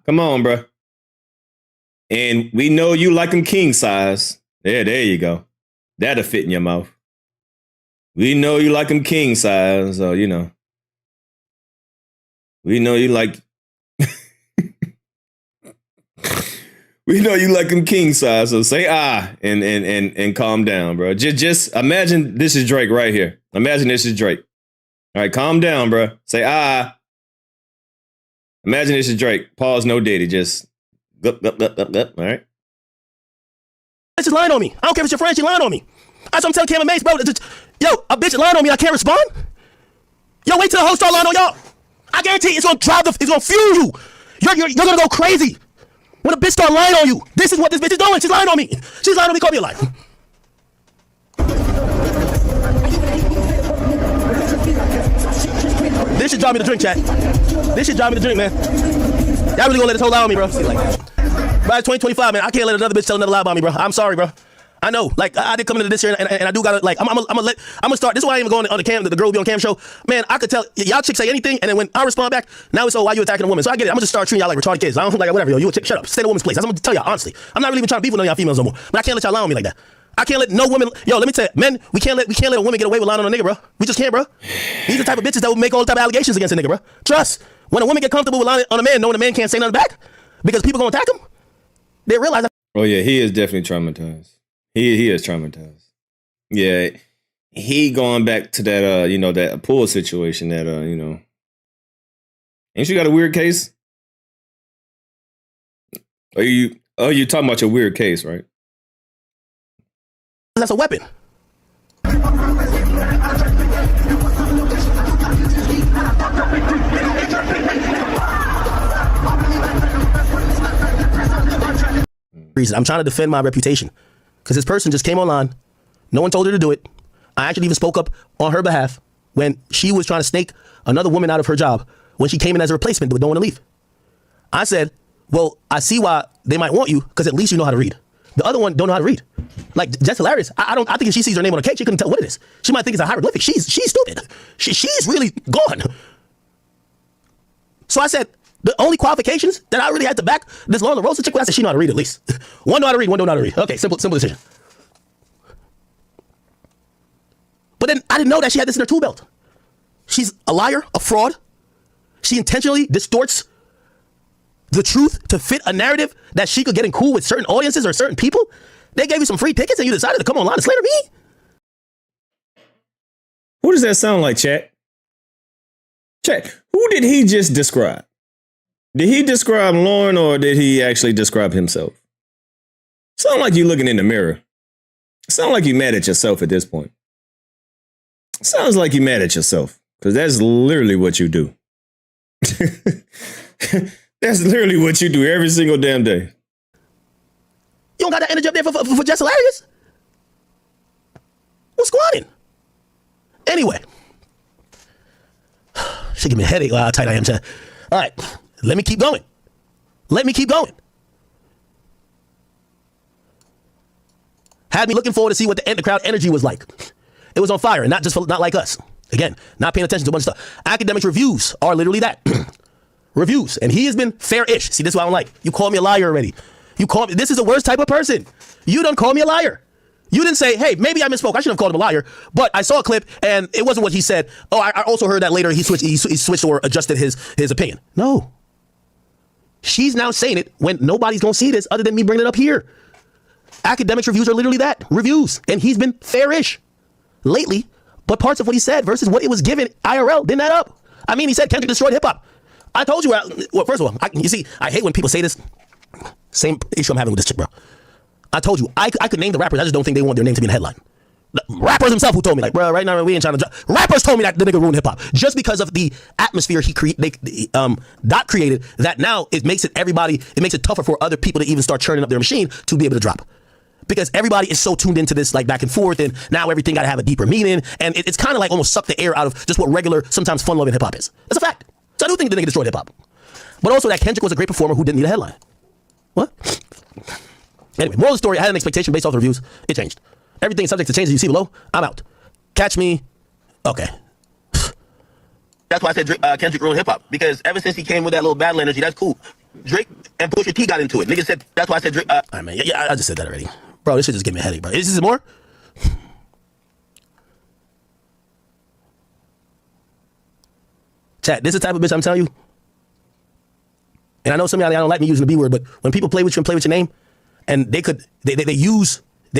come on, bro. And we know you like them king size. There you go. That'll fit in your mouth. We know you like them king size, so you know. We know you like we know you like them king size, so say and calm down, bro. Just imagine this is Drake right here. Imagine this is Drake. All right, calm down, bro. Say Imagine this is Drake. Pause, no Diddy. Just all right. Bitch is lying on me. I don't care if it's your friend, she lying on me. That's what I'm telling Camron Mase, bro. Yo, a bitch is lying on me, I can't respond? Yo, wait till the host start lying on y'all. I guarantee it's gonna it's gonna fuel you. You're gonna go crazy. When a bitch start lying on you, this is what this bitch is doing. She's lying on me. She's lying on me, call me a liar. This should drive me to drink, chat. This should drive me to drink, man. Y'all really gonna let this whole lie on me, bro? By 2025, man, I can't let another bitch tell another lie about me, bro. I'm sorry, bro. I know, like, I did come into this year, and I do gotta, like, I'm gonna start. This is why I ain't even going on the cam, the girl will be on cam show. Man, I could tell y'all chicks say anything, and then when I respond back, now it's why you attacking a woman. So I get it. I'm gonna just start treating y'all like retarded kids. I don't like whatever. Yo, you a chick, shut up. Stay in a woman's place. That's what I'm gonna tell y'all honestly. I'm not really even trying to beef with none of y'all females no more. But I can't let y'all lie on me like that. I can't let no women. Yo, let me tell you, men, we can't let a woman get away with lying on a nigga, bro. We just can't, bro. These are the type of bitches that will make all the type of allegations against a nigga, bro. Trust. When a woman get comfortable with lying on a man, knowing a man can't say nothing back because people gonna attack him, they realize that. Oh yeah, he is definitely traumatized. He is traumatized. Yeah, he going back to that that pool situation that Ain't you got a weird case? Are you talking about your weird case, right? That's a weapon. I'm trying to defend my reputation because this person just came online. No one told her to do it. I actually even spoke up on her behalf when she was trying to snake another woman out of her job when she came in as a replacement but don't want to leave. I said, well, I see why they might want you because at least you know how to read. The other one don't know how to read. Like, that's hilarious. I think if she sees her name on a cake, she couldn't tell what it is. She might think it's a hieroglyphic. She's stupid. She's really gone. So I said, the only qualifications that I really had to back this Loren Lorosa chick with, I said she know how to read at least. One know how to read, one don't know how to read. Okay, simple decision. But then I didn't know that she had this in her tool belt. She's a liar, a fraud. She intentionally distorts the truth to fit a narrative that she could get in cool with certain audiences or certain people. They gave you some free tickets and you decided to come online and slander me? Who does that sound like, chat? Chat, who did he just describe? Did he describe Loren or did he actually describe himself? Sound like you looking in the mirror. Sound like you mad at yourself at this point. Sounds like you mad at yourself because that's literally what you do. That's literally what you do every single damn day. You don't got that energy up there for just hilarious? What's going on? Anyway. She give me a headache. How tight I am. All right. Let me keep going. had me looking forward to see what the crowd energy was like. It was on fire, and not like us. Again, not paying attention to a bunch of stuff. Akademiks reviews are literally that. Reviews. And he has been fair-ish. See, this is what I don't like. You called me a liar already. You called me. This is the worst type of person. You done called me a liar. You didn't say, hey, maybe I misspoke. I shouldn't have called him a liar. But I saw a clip, and it wasn't what he said. Oh, I also heard that later he switched or adjusted his opinion. No. She's now saying it when nobody's going to see this other than me bringing it up here. Akademiks reviews are literally that. Reviews. And he's been fair-ish lately. But parts of what he said versus what it was given IRL didn't add up. I mean, he said Kendrick destroyed hip-hop. I told you, well, first of all, you see, I hate when people say this. Same issue I'm having with this chick, bro. I told you, I could name the rappers. I just don't think they want their name to be in the headline. The rappers themselves who told me, like, bro, right now we ain't trying to. Rappers told me that the nigga ruined hip-hop. Just because of the atmosphere Dot created, that now it makes it tougher for other people to even start churning up their machine to be able to drop. Because everybody is so tuned into this, like, back and forth, and now everything got to have a deeper meaning, and it's kind of like almost suck the air out of just what regular, sometimes fun-loving hip-hop is. That's a fact. So I do think the nigga destroyed hip-hop. But also that Kendrick was a great performer who didn't need a headline. What? Anyway, moral of the story, I had an expectation based off the reviews. It changed. Everything subject to change as you see below, I'm out. Catch me. Okay. That's why I said Kendrick ruined hip-hop, because ever since he came with that little battle energy, that's cool. Drake and Pusha T got into it. Nigga said, that's why I said Drake. I mean, yeah, I just said that already. Bro, this shit just gave me a headache, bro. Is this more? Chat, this is the type of bitch I'm telling you. And I know some of y'all don't like me using the B word, but when people play with you and play with your name, and they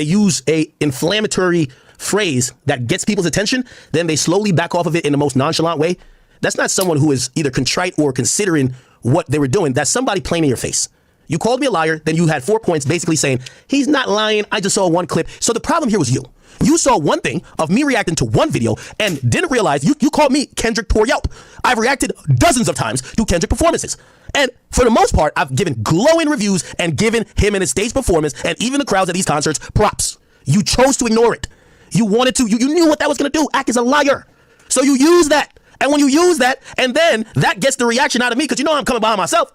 use a inflammatory phrase that gets people's attention, then they slowly back off of it in the most nonchalant way. That's not someone who is either contrite or considering what they were doing. That's somebody playing in your face. You called me a liar, then you had 4 points basically saying, he's not lying, I just saw one clip. So the problem here was you. You saw one thing of me reacting to one video and didn't realize you called me Kendrick tore Yelp. I've reacted dozens of times to Kendrick performances. And for the most part, I've given glowing reviews and given him and his stage performance and even the crowds at these concerts props. You chose to ignore it. You wanted to, you knew what that was going to do. Act as a liar. So you use that. And when you use that, and then that gets the reaction out of me because you know I'm coming behind myself.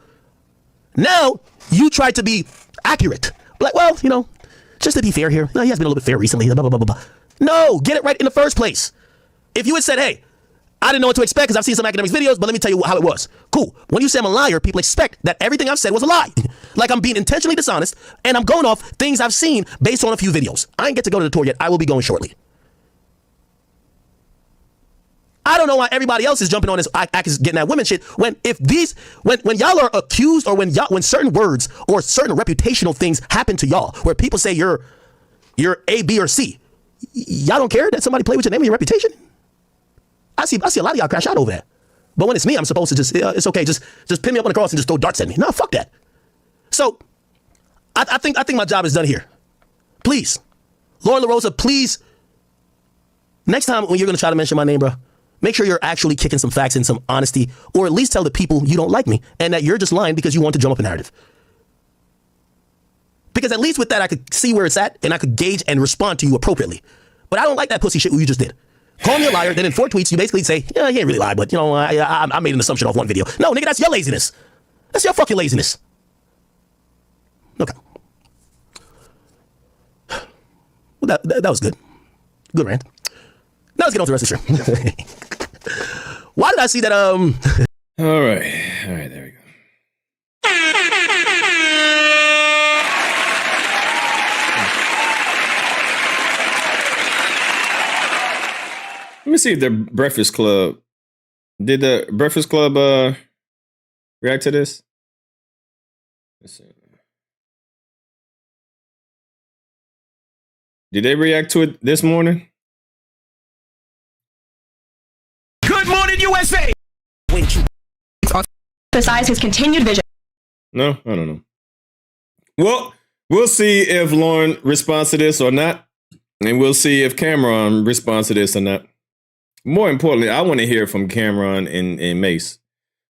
Now, you try to be accurate. Like, well, you know, just to be fair here. No, he has been a little bit fair recently. Blah, blah, blah, blah. No, get it right in the first place. If you had said, hey, I didn't know what to expect because I've seen some Akademiks videos, but let me tell you how it was. Cool. When you say I'm a liar, people expect that everything I've said was a lie. Like I'm being intentionally dishonest, and I'm going off things I've seen based on a few videos. I ain't get to go to the tour yet. I will be going shortly. I don't know why everybody else is jumping on this act is getting at women shit when y'all are accused or when certain words or certain reputational things happen to y'all where people say you're A, B, or C. Y'all don't care that somebody play with your name and your reputation? I see a lot of y'all crash out over that. But when it's me, I'm supposed to just, it's okay, just pin me up on the cross and just throw darts at me. No, fuck that. So I think my job is done here. Please, Loren Lorosa, please, next time when you're gonna try to mention my name, bro, make sure you're actually kicking some facts and some honesty, or at least tell the people you don't like me and that you're just lying because you want to drum up a narrative. Because at least with that, I could see where it's at and I could gauge and respond to you appropriately. But I don't like that pussy shit you just did. Call me a liar, then in 4 tweets, you basically say, yeah, he ain't really lied, but you know, I made an assumption off one video. No, nigga, that's your laziness. That's your fucking laziness. Okay. Well, that was good. Good rant. Now let's get on to the rest of the show. Why did I see that? All right, there we go. Let me see if the Breakfast Club did the Breakfast Club react to this. Let's see. Did they react to it this morning? Good morning, USA! Emphasize his continued vision. No, I don't know. Well, we'll see if Loren responds to this or not. And we'll see if Camron responds to this or not. More importantly, I want to hear from Camron and Mase.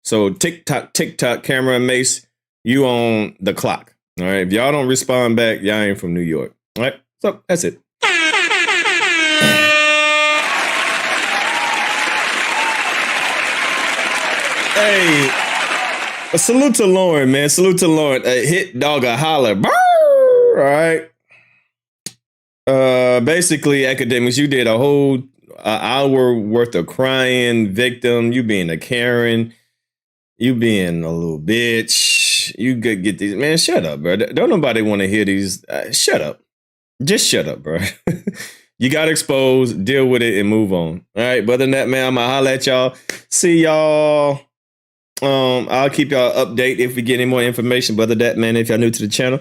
So TikTok, Camron, Mase, you on the clock. All right. If y'all don't respond back, y'all ain't from New York. All right. So that's it. Hey, a salute to Loren, man. Salute to Loren. A hit dog, a holler. Brr! All right. Basically, Akademiks, you did a whole hour worth of crying, victim. You being a Karen. You being a little bitch. You could get these. Man, shut up, bro. Don't nobody want to hear these. Shut up. Just shut up, bro. You got exposed. Deal with it and move on. All right. But other than that, man, I'm going to holler at y'all. See y'all. I'll keep y'all update if we get any more information. But other than that, man, if y'all new to the channel,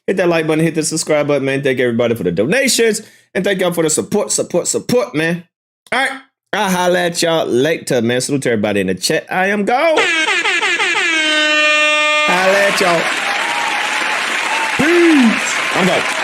hit that like button, hit the subscribe button, man. Thank everybody for the donations. And thank y'all for the support, man. All right. I'll holler at y'all later, man. Salute to everybody in the chat. I am gone. Holla at y'all. Peace. I'm out.